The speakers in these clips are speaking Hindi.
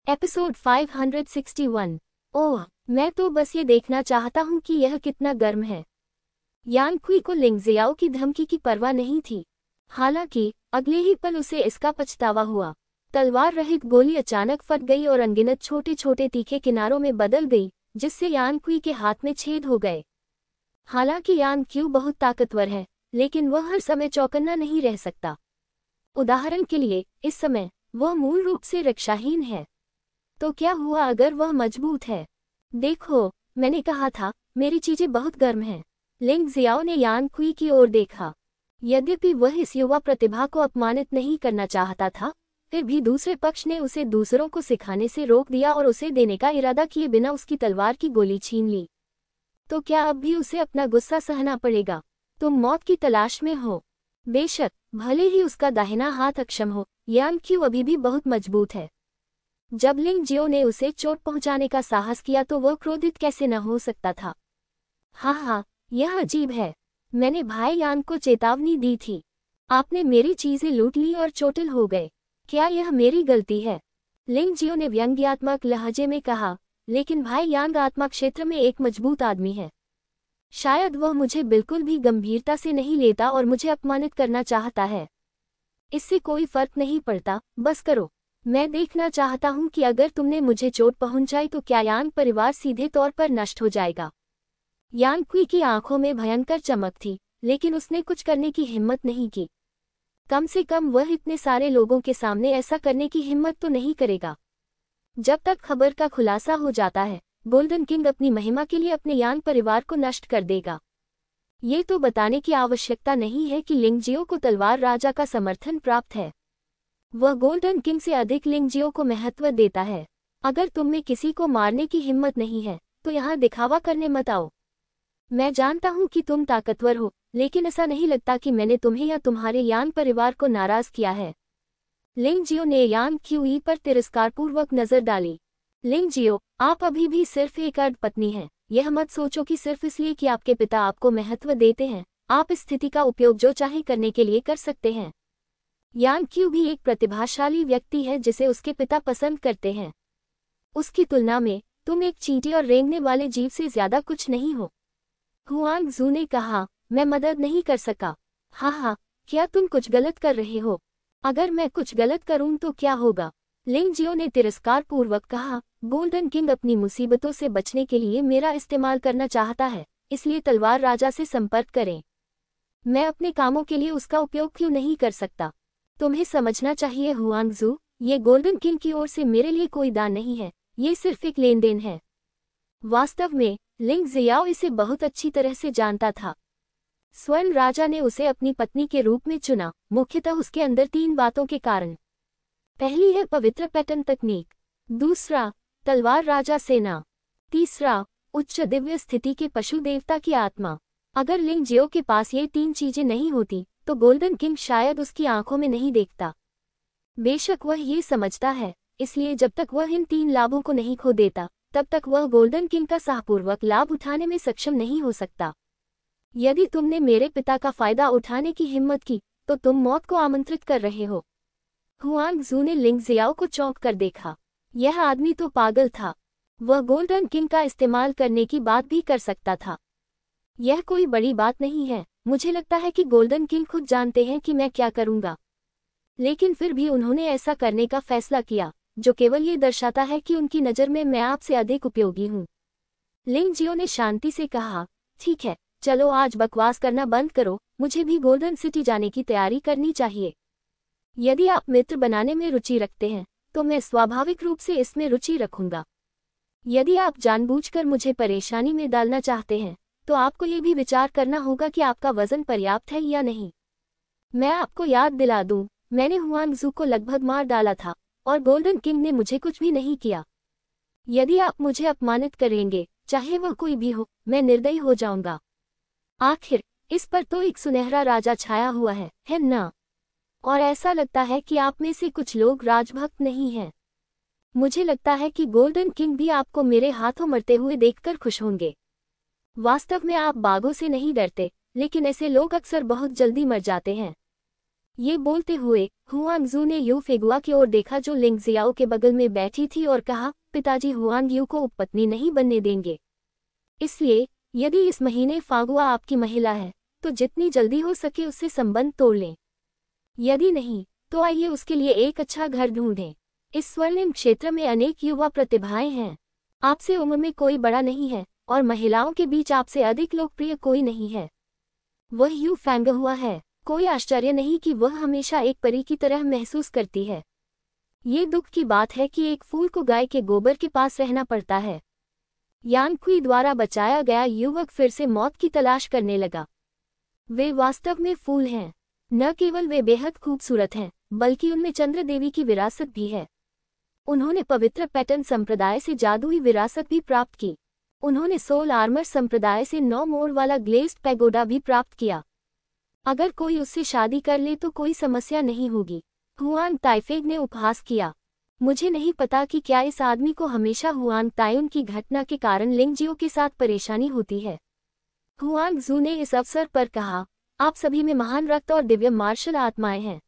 एपिसोड 561। ओह, मैं तो बस ये देखना चाहता हूँ कि यह कितना गर्म है। यान कुई को लिंग जियाओ की धमकी की परवाह नहीं थी। हालांकि अगले ही पल उसे इसका पछतावा हुआ। तलवार रहित गोली अचानक फट गई और अनगिनत छोटे छोटे तीखे किनारों में बदल गई, जिससे यान कुई के हाथ में छेद हो गए। हालांकि यान क्यू बहुत ताकतवर है, लेकिन वह हर समय चौकन्ना नहीं रह सकता। उदाहरण के लिए, इस समय वह मूल रूप से रक्षाहीन है। तो क्या हुआ अगर वह मजबूत है? देखो, मैंने कहा था, मेरी चीजें बहुत गर्म हैं। लिंग जियाओ ने यान कुई की ओर देखा। यद्यपि वह इस युवा प्रतिभा को अपमानित नहीं करना चाहता था, फिर भी दूसरे पक्ष ने उसे दूसरों को सिखाने से रोक दिया और उसे देने का इरादा किए बिना उसकी तलवार की गोली छीन ली। तो क्या अब भी उसे अपना गुस्सा सहना पड़ेगा? तुम मौत की तलाश में हो। बेशक, भले ही उसका दाहिना हाथ अक्षम हो, यान क्यू अभी भी बहुत मजबूत है। जब लिंग जियो ने उसे चोट पहुंचाने का साहस किया तो वह क्रोधित कैसे न हो सकता था। हाँ, यह अजीब है। मैंने भाई यान को चेतावनी दी थी। आपने मेरी चीजें लूट ली और चोटिल हो गए। क्या यह मेरी गलती है? लिंग जियो ने व्यंग्यात्मक लहजे में कहा, लेकिन भाई यांग आत्मा क्षेत्र में एक मजबूत आदमी है। शायद वह मुझे बिल्कुल भी गंभीरता से नहीं लेता और मुझे अपमानित करना चाहता है। इससे कोई फर्क नहीं पड़ता, बस करो। मैं देखना चाहता हूं कि अगर तुमने मुझे चोट पहुंचाई तो क्या यांग परिवार सीधे तौर पर नष्ट हो जाएगा। यांग कुई की आंखों में भयंकर चमक थी, लेकिन उसने कुछ करने की हिम्मत नहीं की। कम से कम वह इतने सारे लोगों के सामने ऐसा करने की हिम्मत तो नहीं करेगा। जब तक खबर का खुलासा हो जाता है, गोल्डन किंग अपनी महिमा के लिए अपने यांग परिवार को नष्ट कर देगा। ये तो बताने की आवश्यकता नहीं है कि लिंग जियो को तलवार राजा का समर्थन प्राप्त है। वह गोल्डन किंग से अधिक लिंग जियो को महत्व देता है। अगर तुम में किसी को मारने की हिम्मत नहीं है, तो यहाँ दिखावा करने मत आओ। मैं जानता हूँ कि तुम ताकतवर हो, लेकिन ऐसा नहीं लगता कि मैंने तुम्हें या तुम्हारे यान परिवार को नाराज किया है। लिंग जियो ने यान क्यूई पर तिरस्कारपूर्वक नजर डाली। लिंग जियो, आप अभी भी सिर्फ एक अर्धपत्नी हैं। यह मत सोचो कि सिर्फ इसलिए कि आपके पिता आपको महत्व देते हैं, आप इस स्थिति का उपयोग जो चाहे करने के लिए कर सकते हैं। यान क्यू भी एक प्रतिभाशाली व्यक्ति है जिसे उसके पिता पसंद करते हैं। उसकी तुलना में तुम एक चींटी और रेंगने वाले जीव से ज्यादा कुछ नहीं हो। हुआंग जू ने कहा, मैं मदद नहीं कर सका। हाँ, क्या तुम कुछ गलत कर रहे हो? अगर मैं कुछ गलत करूं तो क्या होगा? लिंग जियो ने तिरस्कारपूर्वक कहा, गोल्डन किंग अपनी मुसीबतों से बचने के लिए मेरा इस्तेमाल करना चाहता है, इसलिए तलवार राजा से संपर्क करें। मैं अपने कामों के लिए उसका उपयोग क्यों नहीं कर सकता? तुम्हें समझना चाहिए हुआंग जू, ये गोल्डन किंग की ओर से मेरे लिए कोई दान नहीं है, ये सिर्फ एक लेन देन है। वास्तव में लिंग जियाओ इसे बहुत अच्छी तरह से जानता था। स्वर्ण राजा ने उसे अपनी पत्नी के रूप में चुना, मुख्यतः उसके अंदर 3 बातों के कारण। पहली है पवित्र पैटर्न तकनीक, दूसरा तलवार राजा सेना, तीसरा उच्च दिव्य स्थिति के पशु देवता की आत्मा। अगर लिंग जियो के पास ये 3 चीजें नहीं होती तो गोल्डन किंग शायद उसकी आंखों में नहीं देखता। बेशक वह ये समझता है, इसलिए जब तक वह इन 3 लाभों को नहीं खो देता, तब तक वह गोल्डन किंग का साहपूर्वक लाभ उठाने में सक्षम नहीं हो सकता। यदि तुमने मेरे पिता का फायदा उठाने की हिम्मत की, तो तुम मौत को आमंत्रित कर रहे हो। हुआंग जू ने लिंग जियाओ को चौंक कर देखा। यह आदमी तो पागल था। वह गोल्डन किंग का इस्तेमाल करने की बात भी कर सकता था। यह कोई बड़ी बात नहीं है। मुझे लगता है कि गोल्डन किंग खुद जानते हैं कि मैं क्या करूंगा, लेकिन फिर भी उन्होंने ऐसा करने का फैसला किया, जो केवल ये दर्शाता है कि उनकी नज़र में मैं आपसे अधिक उपयोगी हूँ। लिंग जियो ने शांति से कहा, ठीक है, चलो आज बकवास करना बंद करो, मुझे भी गोल्डन सिटी जाने की तैयारी करनी चाहिए। यदि आप मित्र बनाने में रुचि रखते हैं, तो मैं स्वाभाविक रूप से इसमें रुचि रखूंगा। यदि आप जानबूझकर मुझे परेशानी में डालना चाहते हैं, तो आपको ये भी विचार करना होगा कि आपका वजन पर्याप्त है या नहीं। मैं आपको याद दिला दूं, मैंने हुआंग जू को लगभग मार डाला था, और गोल्डन किंग ने मुझे कुछ भी नहीं किया। यदि आप मुझे अपमानित करेंगे, चाहे वह कोई भी हो, मैं निर्दयी हो जाऊंगा। आखिर इस पर तो एक सुनहरा राजा छाया हुआ है ना? और ऐसा लगता है कि आप में से कुछ लोग राजभक्त नहीं हैं। मुझे लगता है कि गोल्डन किंग भी आपको मेरे हाथों मरते हुए देखकर खुश होंगे। वास्तव में आप बाघों से नहीं डरते, लेकिन ऐसे लोग अक्सर बहुत जल्दी मर जाते हैं। ये बोलते हुए हुआंगजू ने यू फेगुआ की ओर देखा जो लिंग जियाओ के बगल में बैठी थी और कहा, पिताजी हुआंग यू को उपपत्नी नहीं बनने देंगे। इसलिए यदि इस महीने फागुआ आपकी महिला है तो जितनी जल्दी हो सके उससे संबंध तोड़ लें। यदि नहीं तो आइए उसके लिए एक अच्छा घर ढूंढें। इस स्वर्णिम क्षेत्र में अनेक युवा प्रतिभाएं हैं। आपसे उम्र में कोई बड़ा नहीं है और महिलाओं के बीच आपसे अधिक लोकप्रिय कोई नहीं है। वह यू फेंगहुआ है। कोई आश्चर्य नहीं कि वह हमेशा एक परी की तरह महसूस करती है। ये दुख की बात है कि एक फूल को गाय के गोबर के पास रहना पड़ता है। यान कुई द्वारा बचाया गया युवक फिर से मौत की तलाश करने लगा। वे वास्तव में फूल हैं। न केवल वे बेहद खूबसूरत हैं बल्कि उनमें चंद्र देवी की विरासत भी है। उन्होंने पवित्र पैटर्न संप्रदाय से जादुई विरासत भी प्राप्त की। उन्होंने सोल आर्मर संप्रदाय से 9 मोड़ वाला ग्लेज्ड पैगोडा भी प्राप्त किया। अगर कोई उससे शादी कर ले तो कोई समस्या नहीं होगी। हुआंग ताइफेग ने उपहास किया। मुझे नहीं पता कि क्या इस आदमी को हमेशा हुआंग तायुन की घटना के कारण लिंगजियो के साथ परेशानी होती है। हुआंग जू ने इस अवसर पर कहा, आप सभी में महान रक्त और दिव्य मार्शल आत्माएं हैं।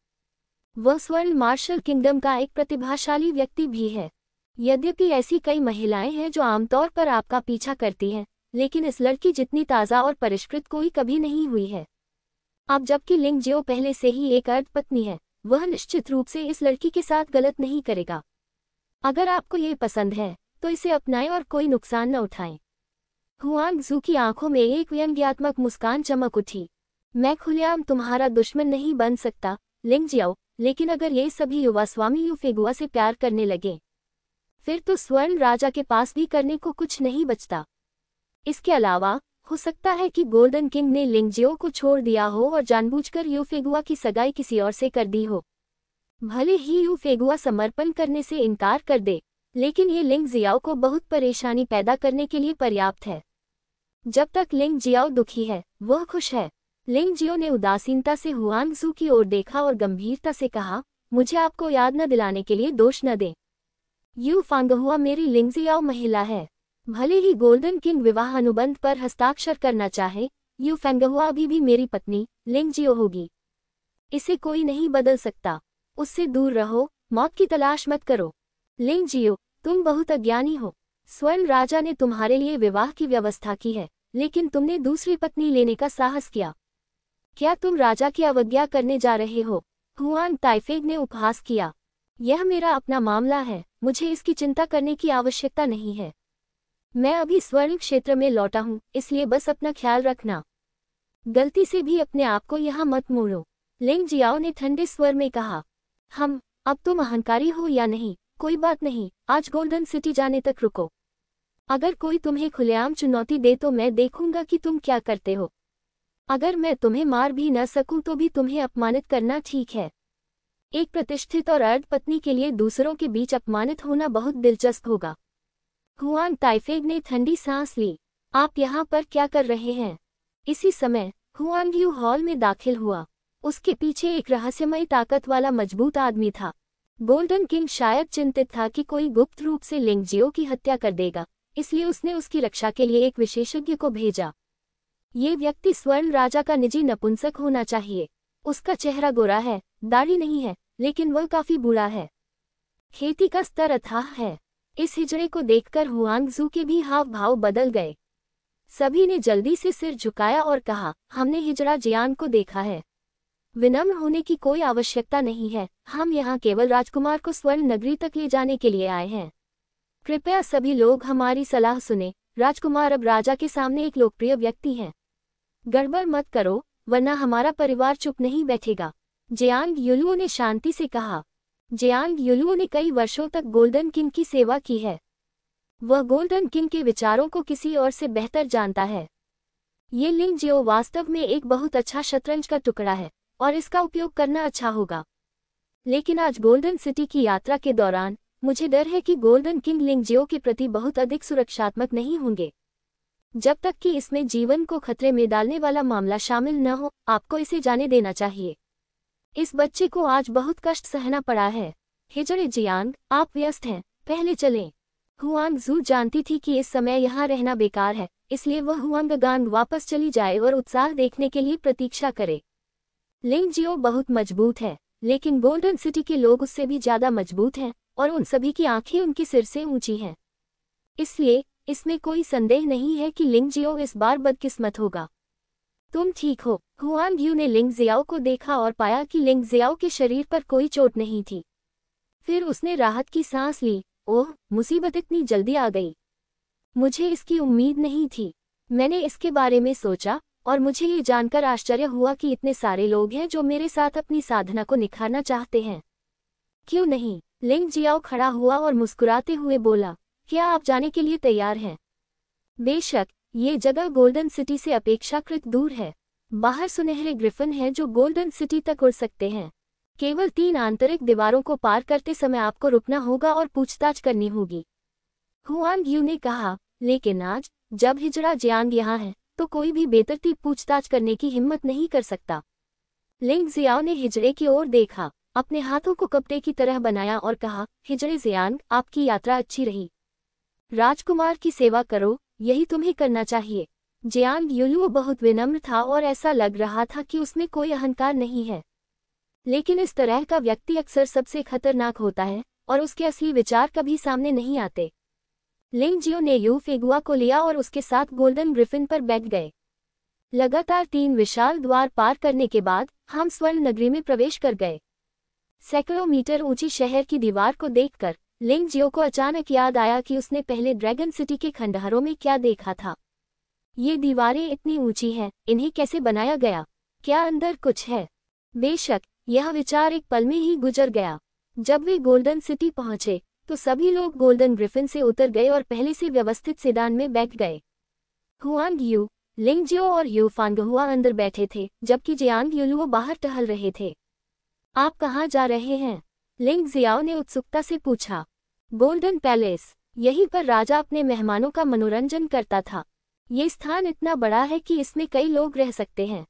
वह स्वर्ण मार्शल किंगडम का एक प्रतिभाशाली व्यक्ति भी है। यद्यपि ऐसी कई महिलाएं हैं जो आमतौर पर आपका पीछा करती हैं, लेकिन इस लड़की जितनी ताज़ा और परिष्कृत कोई कभी नहीं हुई है। अब जबकि लिंगजियो पहले से ही एक अर्धपत्नी है, वह निश्चित रूप से इस लड़की के साथ गलत नहीं करेगा। अगर आपको ये पसंद है तो इसे अपनाएं और कोई नुकसान न उठाएं। हुआंग जू की आंखों में एक व्यंग्यात्मक मुस्कान चमक उठी। मैं खुलेआम तुम्हारा दुश्मन नहीं बन सकता लिंगजियो, लेकिन अगर ये सभी युवा स्वामी यू फेगुआ से प्यार करने लगे फिर तो स्वर्ण राजा के पास भी करने को कुछ नहीं बचता। इसके अलावा हो सकता है कि गोल्डन किंग ने लिंगजियो को छोड़ दिया हो और जानबूझकर यू फेगुआ की सगाई किसी और से कर दी हो। भले ही यू फेगुआ समर्पण करने से इनकार कर दे, लेकिन ये लिंग जियाओ को बहुत परेशानी पैदा करने के लिए पर्याप्त है। जब तक लिंग जियाओ दुखी है वह खुश है। लिंग जियो ने उदासीनता से हुआंग जू की ओर देखा और गंभीरता से कहा, मुझे आपको याद न दिलाने के लिए दोष न दें। यू फेंगहुआ मेरी लिंग जियाओ महिला है। भले ही गोल्डन किंग विवाह अनुबंध पर हस्ताक्षर करना चाहे, यू फेंगहुआ अभी भी मेरी पत्नी लिंगजियो होगी। इसे कोई नहीं बदल सकता। उससे दूर रहो, मौत की तलाश मत करो। लिंगजियो, तुम बहुत अज्ञानी हो। स्वर्ण राजा ने तुम्हारे लिए विवाह की व्यवस्था की है, लेकिन तुमने दूसरी पत्नी लेने का साहस किया। क्या तुम राजा की अवज्ञा करने जा रहे हो? हुआंग ताइफेग ने उपहास किया। यह मेरा अपना मामला है, मुझे इसकी चिंता करने की आवश्यकता नहीं है। मैं अभी स्वर्ण क्षेत्र में लौटा हूँ, इसलिए बस अपना ख्याल रखना। गलती से भी अपने आप को यहाँ मत मोड़ो। लिंग जियाओ ने ठंडे स्वर में कहा। अब तुम अहंकारी हो या नहीं, कोई बात नहीं, आज गोल्डन सिटी जाने तक रुको। अगर कोई तुम्हें खुलेआम चुनौती दे तो मैं देखूंगा कि तुम क्या करते हो। अगर मैं तुम्हें मार भी न सकूं तो भी तुम्हें अपमानित करना ठीक है। एक प्रतिष्ठित और अर्धपत्नी के लिए दूसरों के बीच अपमानित होना बहुत दिलचस्प होगा। हुआंग ताइफेग ने ठंडी सांस ली। आप यहाँ पर क्या कर रहे हैं? इसी समय हुआंग यू हॉल में दाखिल हुआ। उसके पीछे एक रहस्यमयी ताकत वाला मजबूत आदमी था। गोल्डन किंग शायद चिंतित था कि कोई गुप्त रूप से लिंगजियो की हत्या कर देगा, इसलिए उसने उसकी रक्षा के लिए एक विशेषज्ञ को भेजा। ये व्यक्ति स्वर्ण राजा का निजी नपुंसक होना चाहिए। उसका चेहरा गोरा है, दाढ़ी नहीं है, लेकिन वह काफी बूढ़ा है। खेती का स्तर अथाह है। इस हिजड़े को देखकर हुआंग जू के भी हाव भाव बदल गए। सभी ने जल्दी से सिर झुकाया और कहा, हमने हिजड़ा जियान को देखा है। विनम्र होने की कोई आवश्यकता नहीं है, हम यहाँ केवल राजकुमार को स्वर्ण नगरी तक ले जाने के लिए आए हैं। कृपया सभी लोग हमारी सलाह सुने। राजकुमार अब राजा के सामने एक लोकप्रिय व्यक्ति हैं। गड़बड़ मत करो, वरना हमारा परिवार चुप नहीं बैठेगा। जियांग युलुओ ने शांति से कहा। जियांग युलुओ ने कई वर्षों तक गोल्डन किंग की सेवा की है। वह गोल्डन किंग के विचारों को किसी और से बेहतर जानता है। ये लिंगजियो वास्तव में एक बहुत अच्छा शतरंज का टुकड़ा है और इसका उपयोग करना अच्छा होगा। लेकिन आज गोल्डन सिटी की यात्रा के दौरान मुझे डर है कि गोल्डन किंग लिंगजियो के प्रति बहुत अधिक सुरक्षात्मक नहीं होंगे। जब तक कि इसमें जीवन को खतरे में डालने वाला मामला शामिल न हो, आपको इसे जाने देना चाहिए। इस बच्चे को आज बहुत कष्ट सहना पड़ा है। हिजड़े जियांग, आप व्यस्त हैं, पहले चलें। हुआंग जू जानती थी कि इस समय यहाँ रहना बेकार है, इसलिए वह हुआंगगांग वापस चली जाए और उत्साह देखने के लिए प्रतीक्षा करे। लिंग जियो बहुत मजबूत है, लेकिन गोल्डन सिटी के लोग उससे भी ज्यादा मजबूत हैं और उन सभी की आंखें उनके सिर से ऊंची हैं। इसलिए इसमें कोई संदेह नहीं है कि लिंग जियो इस बार बदकिस्मत होगा। तुम ठीक हो। हुआंग यू ने लिंग जियाओ को देखा और पाया कि लिंग जियाओ के शरीर पर कोई चोट नहीं थी। फिर उसने राहत की सांस ली। ओह, मुसीबत इतनी जल्दी आ गई। मुझे इसकी उम्मीद नहीं थी। मैंने इसके बारे में सोचा और मुझे ये जानकर आश्चर्य हुआ कि इतने सारे लोग हैं जो मेरे साथ अपनी साधना को निखारना चाहते हैं। क्यों नहीं? लिंग जियाओ खड़ा हुआ और मुस्कुराते हुए बोला, क्या आप जाने के लिए तैयार हैं? बेशक, ये जगह गोल्डन सिटी से अपेक्षाकृत दूर है। बाहर सुनहरे ग्रिफिन हैं जो गोल्डन सिटी तक उड़ सकते हैं। केवल 3 आंतरिक दीवारों को पार करते समय आपको रुकना होगा और पूछताछ करनी होगी। हुआंग यू ने कहा, लेकिन आज जब हिजड़ा जियांग यहाँ है तो कोई भी बेतरतीब पूछताछ करने की हिम्मत नहीं कर सकता। लिंग जियाओ ने हिजड़े की ओर देखा, अपने हाथों को कपड़े की तरह बनाया और कहा, हिजड़े जियांग, आपकी यात्रा अच्छी रही। राजकुमार की सेवा करो, यही तुम्हें करना चाहिए। जियांग युलुओ बहुत विनम्र था और ऐसा लग रहा था कि उसमें कोई अहंकार नहीं है। लेकिन इस तरह का व्यक्ति अक्सर सबसे खतरनाक होता है और उसके असली विचार कभी सामने नहीं आते। लिंग जियो ने यू फेगुआ को लिया और उसके साथ गोल्डन ग्रिफिन पर बैठ गए। लगातार 3 विशाल द्वार पार करने के बाद हम स्वर्ण नगरी में प्रवेश कर गए। सैकड़ों मीटर ऊंची शहर की दीवार को देखकर लिंग जियो को अचानक याद आया कि उसने पहले ड्रैगन सिटी के खंडहरों में क्या देखा था। ये दीवारें इतनी ऊंची हैं, इन्हें कैसे बनाया गया? क्या अंदर कुछ है? बेशक, यह विचार एक पल में ही गुजर गया। जब वे गोल्डन सिटी पहुंचे तो सभी लोग गोल्डन ग्रिफिन से उतर गए और पहले से व्यवस्थित सेडान में बैठ गए। हुआंग यू, लिंग जियो और यू फांगहुआ अंदर बैठे थे, जबकि जियांग युलुओ बाहर टहल रहे थे। आप कहाँ जा रहे हैं? लिंग जियाओ ने उत्सुकता से पूछा। Golden palace. यहीं पर राजा अपने मेहमानों का मनोरंजन करता था। ये स्थान इतना बड़ा है कि इसमें कई लोग रह सकते हैं।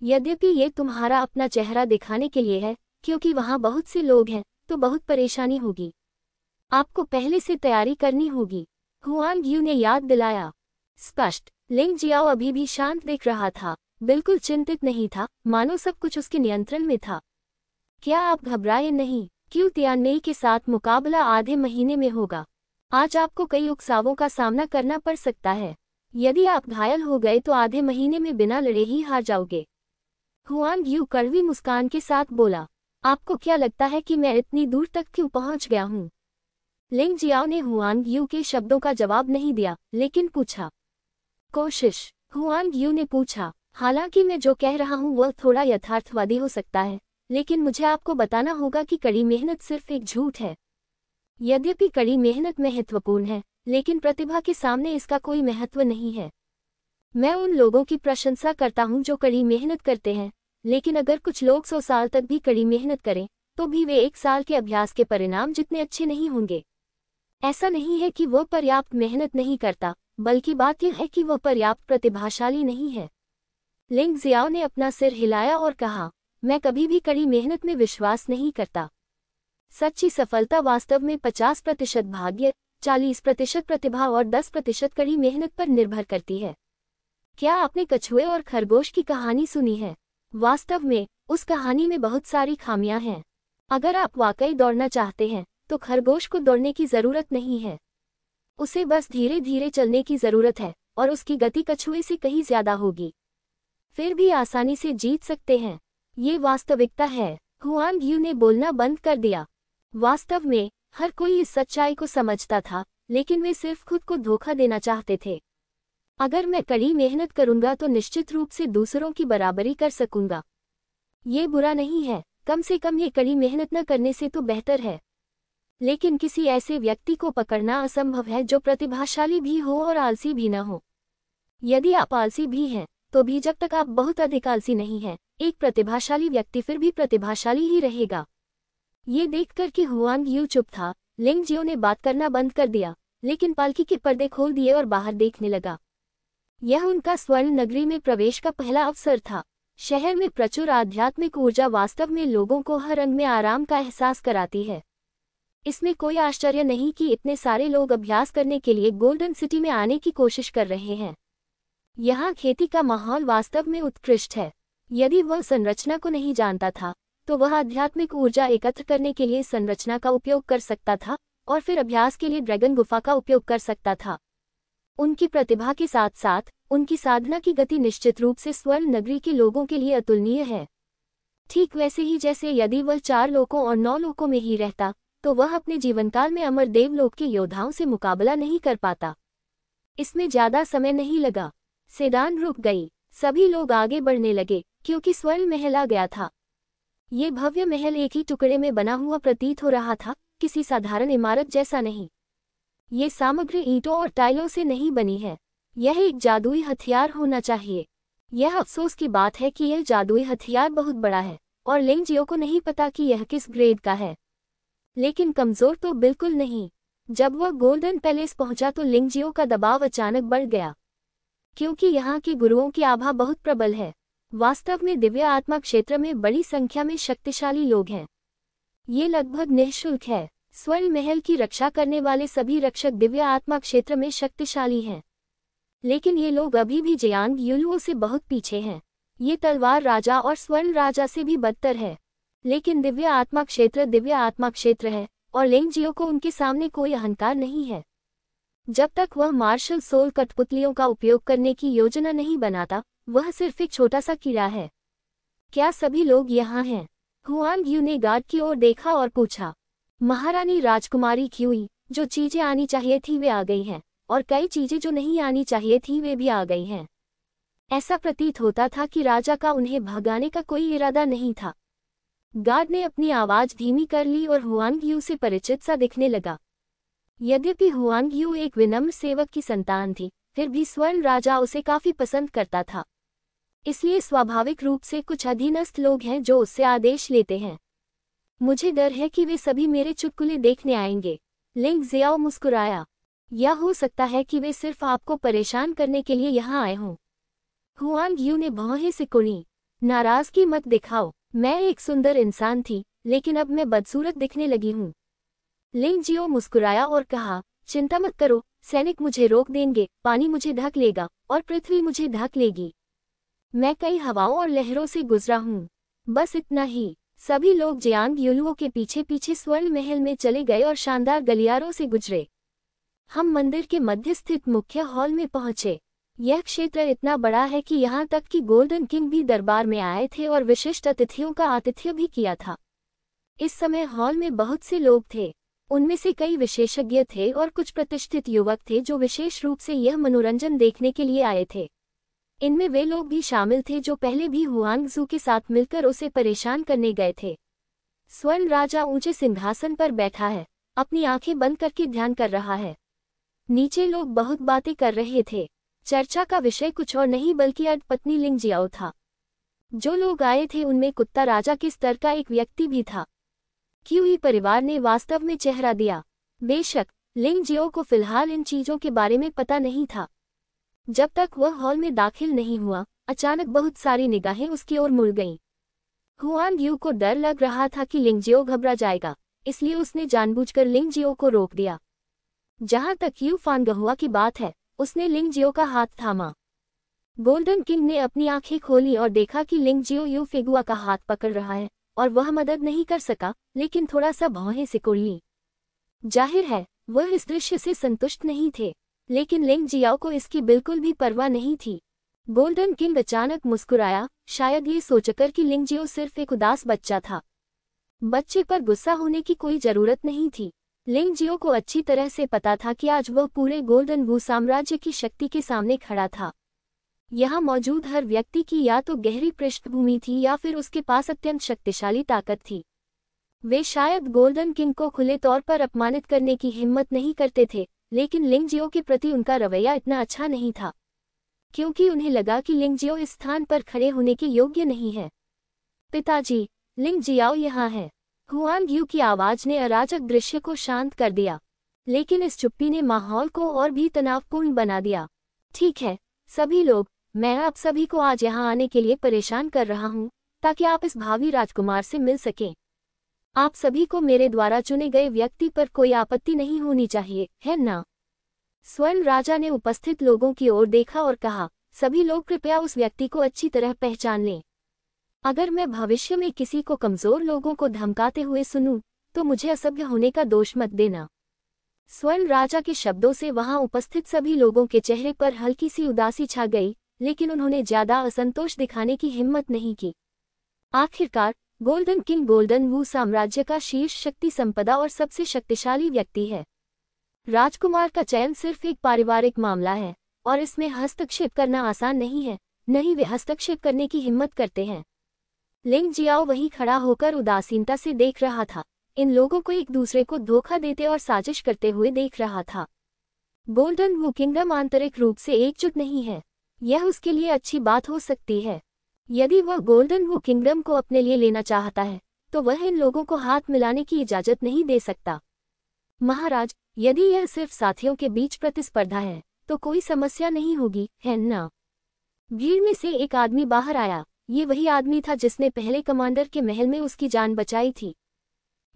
यद्यपि ये तुम्हारा अपना चेहरा दिखाने के लिए है, क्योंकि वहाँ बहुत से लोग हैं, तो बहुत परेशानी होगी। आपको पहले से तैयारी करनी होगी, हुआंग यू ने याद दिलाया। स्पष्ट। लिंग जियाओ अभी भी शांत दिख रहा था, बिल्कुल चिंतित नहीं था, मानो सब कुछ उसके नियंत्रण में था। क्या आप घबराए नहीं? क्यू तियानमेई के साथ मुकाबला आधे महीने में होगा। आज आपको कई उकसावों का सामना करना पड़ सकता है। यदि आप घायल हो गए तो आधे महीने में बिना लड़े ही हार जाओगे। हुआंग यू कड़वी मुस्कान के साथ बोला, आपको क्या लगता है कि मैं इतनी दूर तक क्यों पहुंच गया हूँ? लिंग जियाओ ने हुआंग यू के शब्दों का जवाब नहीं दिया, लेकिन पूछा। कोशिश। हुआंग यू ने पूछा, हालांकि मैं जो कह रहा हूँ वह थोड़ा यथार्थवादी हो सकता है, लेकिन मुझे आपको बताना होगा कि कड़ी मेहनत सिर्फ एक झूठ है। यद्यपि कड़ी मेहनत महत्वपूर्ण है, लेकिन प्रतिभा के सामने इसका कोई महत्व नहीं है। मैं उन लोगों की प्रशंसा करता हूं जो कड़ी मेहनत करते हैं, लेकिन अगर कुछ लोग 100 साल तक भी कड़ी मेहनत करें तो भी वे 1 साल के अभ्यास के परिणाम जितने अच्छे नहीं होंगे। ऐसा नहीं है कि वह पर्याप्त मेहनत नहीं करता, बल्कि बात यह है कि वह पर्याप्त प्रतिभाशाली नहीं है। लिंग जियाओ ने अपना सिर हिलाया और कहा, मैं कभी भी कड़ी मेहनत में विश्वास नहीं करता। सच्ची सफलता वास्तव में 50% भाग्य, 40% प्रतिभा और 10% कड़ी मेहनत पर निर्भर करती है। क्या आपने कछुए और खरगोश की कहानी सुनी है? वास्तव में उस कहानी में बहुत सारी खामियां हैं। अगर आप वाकई दौड़ना चाहते हैं तो खरगोश को दौड़ने की जरूरत नहीं है। उसे बस धीरे धीरे चलने की जरूरत है और उसकी गति कछुए से कहीं ज्यादा होगी। फिर भी आसानी से जीत सकते हैं। ये वास्तविकता है। हुआंग यू ने बोलना बंद कर दिया। वास्तव में हर कोई इस सच्चाई को समझता था, लेकिन वे सिर्फ खुद को धोखा देना चाहते थे। अगर मैं कड़ी मेहनत करूंगा तो निश्चित रूप से दूसरों की बराबरी कर सकूंगा। ये बुरा नहीं है, कम से कम ये कड़ी मेहनत न करने से तो बेहतर है। लेकिन किसी ऐसे व्यक्ति को पकड़ना असंभव है जो प्रतिभाशाली भी हो और आलसी भी न हो। यदि आप आलसी भी हैं तो भी जब तक आप बहुत अधिक आलसी नहीं हैं, एक प्रतिभाशाली व्यक्ति फिर भी प्रतिभाशाली ही रहेगा। ये देखकर कि हुआंग यू चुप था, लिंग जियो ने बात करना बंद कर दिया, लेकिन पालकी के पर्दे खोल दिए और बाहर देखने लगा। यह उनका स्वर्ण नगरी में प्रवेश का पहला अवसर था। शहर में प्रचुर आध्यात्मिक ऊर्जा वास्तव में लोगों को हर रंग में आराम का एहसास कराती है। इसमें कोई आश्चर्य नहीं कि इतने सारे लोग अभ्यास करने के लिए गोल्डन सिटी में आने की कोशिश कर रहे हैं। यहाँ खेती का माहौल वास्तव में उत्कृष्ट है। यदि वह संरचना को नहीं जानता था तो वह आध्यात्मिक ऊर्जा एकत्र करने के लिए संरचना का उपयोग कर सकता था और फिर अभ्यास के लिए ड्रैगन गुफा का उपयोग कर सकता था। उनकी प्रतिभा के साथ साथ उनकी साधना की गति निश्चित रूप से स्वर्ण नगरी के लोगों के लिए अतुलनीय है। ठीक वैसे ही जैसे यदि वह 4 लोकों और 9 लोकों में ही रहता तो वह अपने जीवनकाल में अमर देवलोक के योद्धाओं से मुकाबला नहीं कर पाता। इसमें ज्यादा समय नहीं लगा। सेडान रुक गई। सभी लोग आगे बढ़ने लगे क्योंकि स्वर्ण महल आ गया था। ये भव्य महल एक ही टुकड़े में बना हुआ प्रतीत हो रहा था, किसी साधारण इमारत जैसा नहीं। ये सामग्री ईंटों और टाइलों से नहीं बनी है। यह एक जादुई हथियार होना चाहिए। यह अफसोस की बात है कि यह जादुई हथियार बहुत बड़ा है और लिंग जियो को नहीं पता कि यह किस ग्रेड का है। लेकिन कमजोर तो बिल्कुल नहीं। जब वह गोल्डन पैलेस पहुंचा तो लिंग जियो का दबाव अचानक बढ़ गया, क्योंकि यहाँ के गुरुओं की आभा बहुत प्रबल है। वास्तव में दिव्य आत्मा क्षेत्र में बड़ी संख्या में शक्तिशाली लोग हैं। ये लगभग निःशुल्क है। स्वर्ण महल की रक्षा करने वाले सभी रक्षक दिव्य आत्मा क्षेत्र में शक्तिशाली हैं। लेकिन ये लोग अभी भी जियांग युलुओं से बहुत पीछे हैं। ये तलवार राजा और स्वर्ण राजा से भी बदतर है। लेकिन दिव्य आत्मा क्षेत्र है और लिंग जियो को उनके सामने कोई अहंकार नहीं है। जब तक वह मार्शल सोल कठपुतलियों का उपयोग करने की योजना नहीं बनाता, वह सिर्फ एक छोटा सा कीड़ा है। क्या सभी लोग यहाँ हैं? हुआंग यू ने गार्ड की ओर देखा और पूछा। महारानी राजकुमारी क्यूई, जो चीजें आनी चाहिए थी वे आ गई हैं और कई चीजें जो नहीं आनी चाहिए थी वे भी आ गई हैं। ऐसा प्रतीत होता था कि राजा का उन्हें भगाने का कोई इरादा नहीं था। गार्ड ने अपनी आवाज धीमी कर ली और हुआंग यू से परिचित सा दिखने लगा। यद्यपि हुआंग यू एक विनम्र सेवक की संतान थी, फिर भी स्वर्ण राजा उसे काफी पसंद करता था। इसलिए स्वाभाविक रूप से कुछ अधीनस्थ लोग हैं जो उससे आदेश लेते हैं। मुझे डर है कि वे सभी मेरे चुटकुले देखने आएंगे। लिंग जियाओ मुस्कुराया। या हो सकता है कि वे सिर्फ आपको परेशान करने के लिए यहाँ आए हों। हुआंग यू ने भौहें सिकुड़ी। नाराजगी मत दिखाओ। मैं एक सुंदर इंसान थी, लेकिन अब मैं बदसूरत दिखने लगी हूँ। लिंग जियो मुस्कुराया और कहा, चिंता मत करो, सैनिक मुझे रोक देंगे, पानी मुझे ढक लेगा और पृथ्वी मुझे ढक लेगी। मैं कई हवाओं और लहरों से गुजरा हूँ। बस इतना ही। सभी लोग जियांग युलुओं के पीछे पीछे स्वर्ण महल में चले गए और शानदार गलियारों से गुजरे। हम मंदिर के मध्य स्थित मुख्य हॉल में पहुंचे। यह क्षेत्र इतना बड़ा है कि यहाँ तक कि गोल्डन किंग भी दरबार में आए थे और विशिष्ट अतिथियों का आतिथ्य भी किया था। इस समय हॉल में बहुत से लोग थे। उनमें से कई विशेषज्ञ थे और कुछ प्रतिष्ठित युवक थे जो विशेष रूप से यह मनोरंजन देखने के लिए आए थे। इनमें वे लोग भी शामिल थे जो पहले भी हुआंग जू के साथ मिलकर उसे परेशान करने गए थे। स्वर्ण राजा ऊंचे सिंहासन पर बैठा है, अपनी आंखें बंद करके ध्यान कर रहा है। नीचे लोग बहुत बातें कर रहे थे। चर्चा का विषय कुछ और नहीं बल्कि अर्धपत्नी लिंग जियाओ था। जो लोग आए थे उनमें कुत्ता राजा के स्तर का एक व्यक्ति भी था। क्यूई परिवार ने वास्तव में चेहरा दिया। बेशक लिंग जियो को फिलहाल इन चीजों के बारे में पता नहीं था। जब तक वह हॉल में दाखिल नहीं हुआ, अचानक बहुत सारी निगाहें उसकी ओर मुड़ गईं। हुआंग यू को डर लग रहा था कि लिंग जियो घबरा जाएगा, इसलिए उसने जानबूझकर लिंग जियो को रोक दिया। जहां तक यू फानगहुआ की बात है, उसने लिंग जियो का हाथ थामा। गोल्डन किंग ने अपनी आंखें खोली और देखा कि लिंग जियो यू फिगुआ का हाथ पकड़ रहा है और वह मदद नहीं कर सका, लेकिन थोड़ा सा भौहें सिकुड़ ली। जाहिर है वह इस दृश्य से संतुष्ट नहीं थे, लेकिन लिंग जियाओ को इसकी बिल्कुल भी परवाह नहीं थी। गोल्डन किंग अचानक मुस्कुराया, शायद ये सोचकर कि लिंग जियो सिर्फ एक उदास बच्चा था। बच्चे पर गुस्सा होने की कोई जरूरत नहीं थी। लिंग जियो को अच्छी तरह से पता था कि आज वह पूरे गोल्डन वू साम्राज्य की शक्ति के सामने खड़ा था। यहाँ मौजूद हर व्यक्ति की या तो गहरी पृष्ठभूमि थी या फिर उसके पास अत्यंत शक्तिशाली ताकत थी। वे शायद गोल्डन किंग को खुले तौर पर अपमानित करने की हिम्मत नहीं करते थे, लेकिन लिंग जियो के प्रति उनका रवैया इतना अच्छा नहीं था, क्योंकि उन्हें लगा कि लिंग जियो इस स्थान पर खड़े होने के योग्य नहीं है। पिताजी, लिंग जियाओ यहाँ है। हुआंग यू की आवाज ने अराजक दृश्य को शांत कर दिया, लेकिन इस चुप्पी ने माहौल को और भी तनावपूर्ण बना दिया। ठीक है सभी लोग, मैं आप सभी को आज यहाँ आने के लिए परेशान कर रहा हूँ ताकि आप इस भावी राजकुमार से मिल सकें। आप सभी को मेरे द्वारा चुने गए व्यक्ति पर कोई आपत्ति नहीं होनी चाहिए, है ना? स्वर्ण राजा ने उपस्थित लोगों की ओर देखा और कहा, सभी लोग कृपया उस व्यक्ति को अच्छी तरह पहचान लें। अगर मैं भविष्य में किसी को कमजोर लोगों को धमकाते हुए सुनूं, तो मुझे असभ्य होने का दोष मत देना। स्वर्ण राजा के शब्दों से वहां उपस्थित सभी लोगों के चेहरे पर हल्की सी उदासी छा गई, लेकिन उन्होंने ज्यादा असंतोष दिखाने की हिम्मत नहीं की। आखिरकार गोल्डन किंग गोल्डन वू साम्राज्य का शीर्ष शक्ति संपदा और सबसे शक्तिशाली व्यक्ति है। राजकुमार का चयन सिर्फ एक पारिवारिक मामला है और इसमें हस्तक्षेप करना आसान नहीं है। नहीं, वे हस्तक्षेप करने की हिम्मत करते हैं। लिंग जियाओ वहीं खड़ा होकर उदासीनता से देख रहा था, इन लोगों को एक दूसरे को धोखा देते और साजिश करते हुए देख रहा था। गोल्डन वू किंगडम आंतरिक रूप से एकजुट नहीं है, यह उसके लिए अच्छी बात हो सकती है। यदि वह गोल्डन वू किंगडम को अपने लिए लेना चाहता है, तो वह इन लोगों को हाथ मिलाने की इजाजत नहीं दे सकता। महाराज, यदि यह सिर्फ साथियों के बीच प्रतिस्पर्धा है, तो कोई समस्या नहीं होगी, है ना? भीड़ में से एक आदमी बाहर आया। ये वही आदमी था जिसने पहले कमांडर के महल में उसकी जान बचाई थी।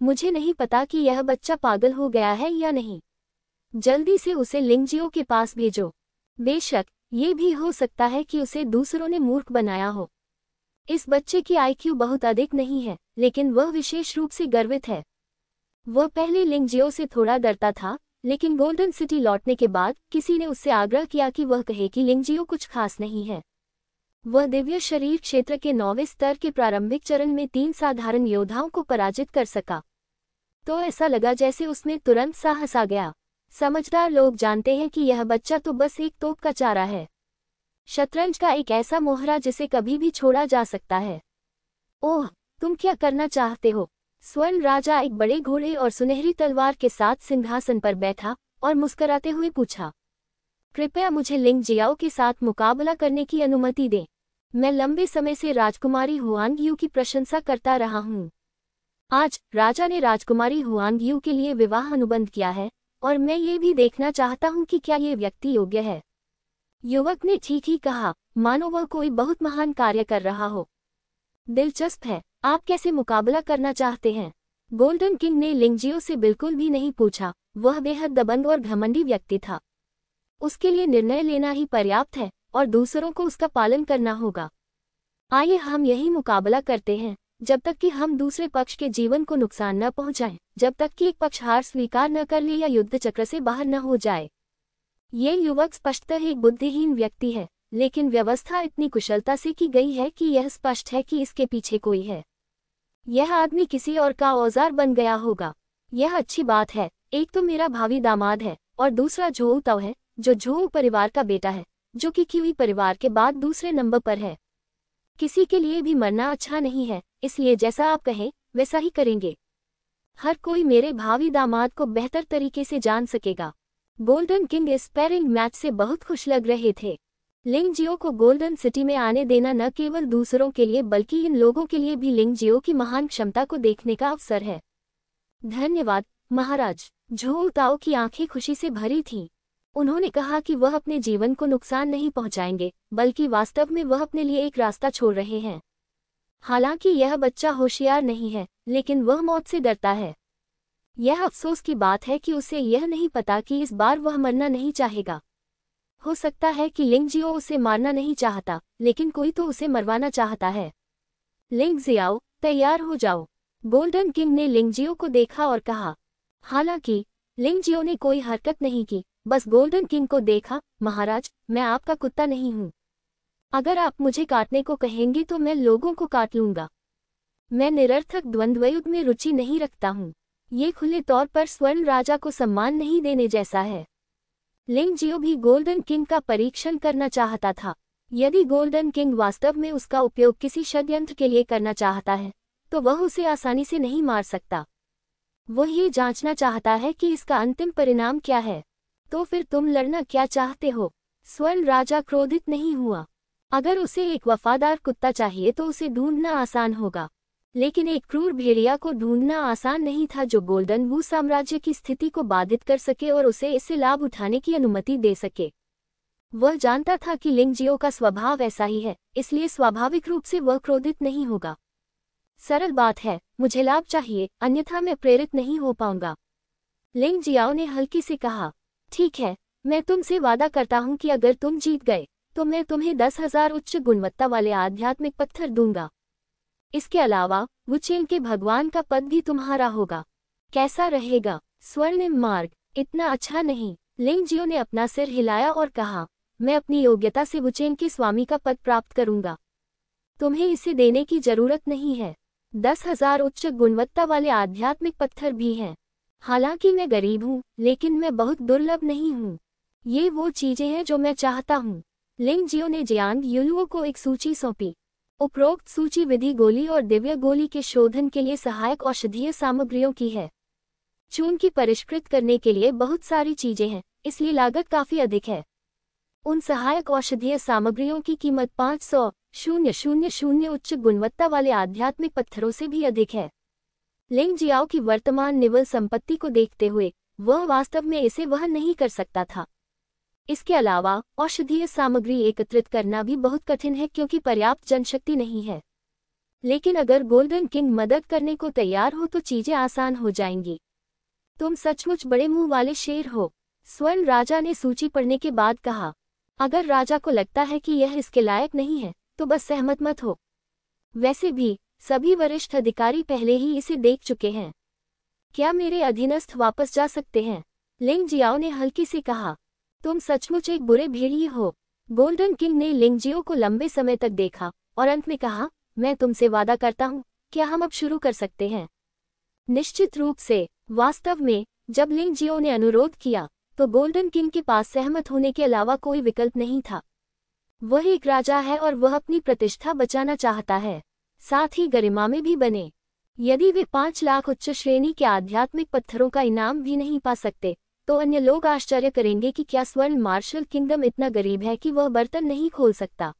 मुझे नहीं पता कि यह बच्चा पागल हो गया है या नहीं। जल्दी से उसे लिंगजियो के पास भेजो। बेशक, ये भी हो सकता है कि उसे दूसरों ने मूर्ख बनाया हो। इस बच्चे की आईक्यू बहुत अधिक नहीं है, लेकिन वह विशेष रूप से गर्वित है। वह पहले लिंगजियो से थोड़ा डरता था, लेकिन गोल्डन सिटी लौटने के बाद किसी ने उससे आग्रह किया कि वह कहे कि लिंगजियो कुछ खास नहीं है। वह दिव्य शरीर क्षेत्र के 9वें स्तर के प्रारंभिक चरण में 3 साधारण योद्धाओं को पराजित कर सका। तो ऐसा लगा जैसे उसमें तुरंत साहस आ गया। समझदार लोग जानते हैं कि यह बच्चा तो बस एक तोप का चारा है, शतरंज का एक ऐसा मोहरा जिसे कभी भी छोड़ा जा सकता है। ओह, तुम क्या करना चाहते हो? स्वर्ण राजा एक बड़े घोड़े और सुनहरी तलवार के साथ सिंहासन पर बैठा और मुस्कुराते हुए पूछा, कृपया मुझे लिंग जियाओ के साथ मुकाबला करने की अनुमति दें। मैं लंबे समय से राजकुमारी हुआंग यू की प्रशंसा करता रहा हूँ। आज राजा ने राजकुमारी हुआंग यू के लिए विवाह अनुबंध किया है और मैं ये भी देखना चाहता हूँ कि क्या ये व्यक्ति योग्य है। युवक ने ठीक ही कहा, मानो वह कोई बहुत महान कार्य कर रहा हो। दिलचस्प है, आप कैसे मुकाबला करना चाहते हैं? गोल्डन किंग ने लिंगजियो से बिल्कुल भी नहीं पूछा। वह बेहद दबंग और घमंडी व्यक्ति था। उसके लिए निर्णय लेना ही पर्याप्त है और दूसरों को उसका पालन करना होगा। आइए हम यही मुकाबला करते हैं, जब तक कि हम दूसरे पक्ष के जीवन को नुकसान न पहुंचाएं, जब तक कि एक पक्ष हार स्वीकार न कर ले या युद्ध चक्र से बाहर न हो जाए। ये युवक स्पष्टतः एक बुद्धिहीन व्यक्ति है, लेकिन व्यवस्था इतनी कुशलता से की गई है कि यह स्पष्ट है कि इसके पीछे कोई है। यह आदमी किसी और का औजार बन गया होगा। यह अच्छी बात है। एक तो मेरा भावी दामाद है और दूसरा झोऊ ताओ है, जो झोऊ परिवार का बेटा है, जो कि क्यूई परिवार के बाद दूसरे नंबर पर है। किसी के लिए भी मरना अच्छा नहीं है, इसलिए जैसा आप कहें वैसा ही करेंगे। हर कोई मेरे भावी दामाद को बेहतर तरीके से जान सकेगा। गोल्डन किंग इस स्पैरिंग मैच से बहुत खुश लग रहे थे। लिंगजियो को गोल्डन सिटी में आने देना न केवल दूसरों के लिए बल्कि इन लोगों के लिए भी लिंगजियो की महान क्षमता को देखने का अवसर है। धन्यवाद महाराज। झोऊ ताओ की आंखें खुशी से भरी थीं। उन्होंने कहा कि वह अपने जीवन को नुकसान नहीं पहुंचाएंगे, बल्कि वास्तव में वह अपने लिए एक रास्ता छोड़ रहे हैं। हालांकि यह बच्चा होशियार नहीं है, लेकिन वह मौत से डरता है। यह अफसोस की बात है कि उसे यह नहीं पता कि इस बार वह मरना नहीं चाहेगा। हो सकता है कि लिंगजियो उसे मारना नहीं चाहता, लेकिन कोई तो उसे मरवाना चाहता है। लिंगजियाओ, तैयार हो जाओ। गोल्डन किंग ने लिंगजियो को देखा और कहा। हालांकि लिंगजियो ने कोई हरकत नहीं की, बस गोल्डन किंग को देखा। महाराज, मैं आपका कुत्ता नहीं हूँ। अगर आप मुझे काटने को कहेंगे तो मैं लोगों को काट लूंगा। मैं निरर्थक द्वंद्वयुद्ध में रुचि नहीं रखता हूँ। ये खुले तौर पर स्वर्ण राजा को सम्मान नहीं देने जैसा है। लिंगजियो भी गोल्डन किंग का परीक्षण करना चाहता था। यदि गोल्डन किंग वास्तव में उसका उपयोग किसी षड्यंत्र के लिए करना चाहता है, तो वह उसे आसानी से नहीं मार सकता। वह ये जांचना चाहता है कि इसका अंतिम परिणाम क्या है। तो फिर तुम लड़ना क्या चाहते हो? स्वर्ण राजा क्रोधित नहीं हुआ। अगर उसे एक वफादार कुत्ता चाहिए तो उसे ढूंढना आसान होगा, लेकिन एक क्रूर भेड़िया को ढूंढना आसान नहीं था जो गोल्डन वू साम्राज्य की स्थिति को बाधित कर सके और उसे इससे लाभ उठाने की अनुमति दे सके। वह जानता था कि लिंगजियो का स्वभाव ऐसा ही है, इसलिए स्वाभाविक रूप से वह क्रोधित नहीं होगा। सरल बात है, मुझे लाभ चाहिए, अन्यथा मैं प्रेरित नहीं हो पाऊंगा। लिंगजियाओ ने हल्की से कहा। ठीक है, मैं तुमसे वादा करता हूं कि अगर तुम जीत गए तो मैं तुम्हें 10,000 उच्च गुणवत्ता वाले आध्यात्मिक पत्थर दूंगा। इसके अलावा वुचेन के भगवान का पद भी तुम्हारा होगा। कैसा रहेगा? स्वर्णिम मार्ग। इतना अच्छा नहीं। लिंगजियो ने अपना सिर हिलाया और कहा, मैं अपनी योग्यता से वुचेन के स्वामी का पद प्राप्त करूंगा। तुम्हें इसे देने की जरूरत नहीं है। 10,000 उच्च गुणवत्ता वाले आध्यात्मिक पत्थर भी हैं। हालांकि मैं गरीब हूँ, लेकिन मैं बहुत दुर्लभ नहीं हूँ। ये वो चीजें हैं जो मैं चाहता हूँ। लिंगजियो ने जियांग युलुओ को एक सूची सौंपी। उपरोक्त सूची विधि गोली और दिव्य गोली के शोधन के लिए सहायक औषधीय सामग्रियों की है। चून की परिष्कृत करने के लिए बहुत सारी चीजें हैं, इसलिए लागत काफी अधिक है। उन सहायक औषधीय सामग्रियों की कीमत 500,000 उच्च गुणवत्ता वाले आध्यात्मिक पत्थरों से भी अधिक है। लिंगजियाओ की वर्तमान निवल संपत्ति को देखते हुए वह वास्तव में इसे वहन नहीं कर सकता था। इसके अलावा औषधीय सामग्री एकत्रित करना भी बहुत कठिन है क्योंकि पर्याप्त जनशक्ति नहीं है। लेकिन अगर गोल्डन किंग मदद करने को तैयार हो तो चीजें आसान हो जाएंगी। तुम सचमुच बड़े मुंह वाले शेर हो, स्वर्ण राजा ने सूची पढ़ने के बाद कहा। अगर राजा को लगता है कि यह इसके लायक नहीं है तो बस सहमत मत हो। वैसे भी सभी वरिष्ठ अधिकारी पहले ही इसे देख चुके हैं। क्या मेरे अधीनस्थ वापस जा सकते हैं? लिंगजियाओ ने हल्की से कहा। तुम सचमुच एक बुरे भेड़िए हो। गोल्डन किंग ने लिंगजियो को लंबे समय तक देखा और अंत में कहा, मैं तुमसे वादा करता हूँ, क्या हम अब शुरू कर सकते हैं? निश्चित रूप से। वास्तव में जब लिंगजियो ने अनुरोध किया तो गोल्डन किंग के पास सहमत होने के अलावा कोई विकल्प नहीं था। वह एक राजा है और वह अपनी प्रतिष्ठा बचाना चाहता है, साथ ही गरिमा में भी बने। यदि वे 5 लाख उच्च श्रेणी के आध्यात्मिक पत्थरों का इनाम भी नहीं पा सकते तो अन्य लोग आश्चर्य करेंगे कि क्या स्वर्ण मार्शल किंगडम इतना गरीब है कि वह बर्तन नहीं खोल सकता।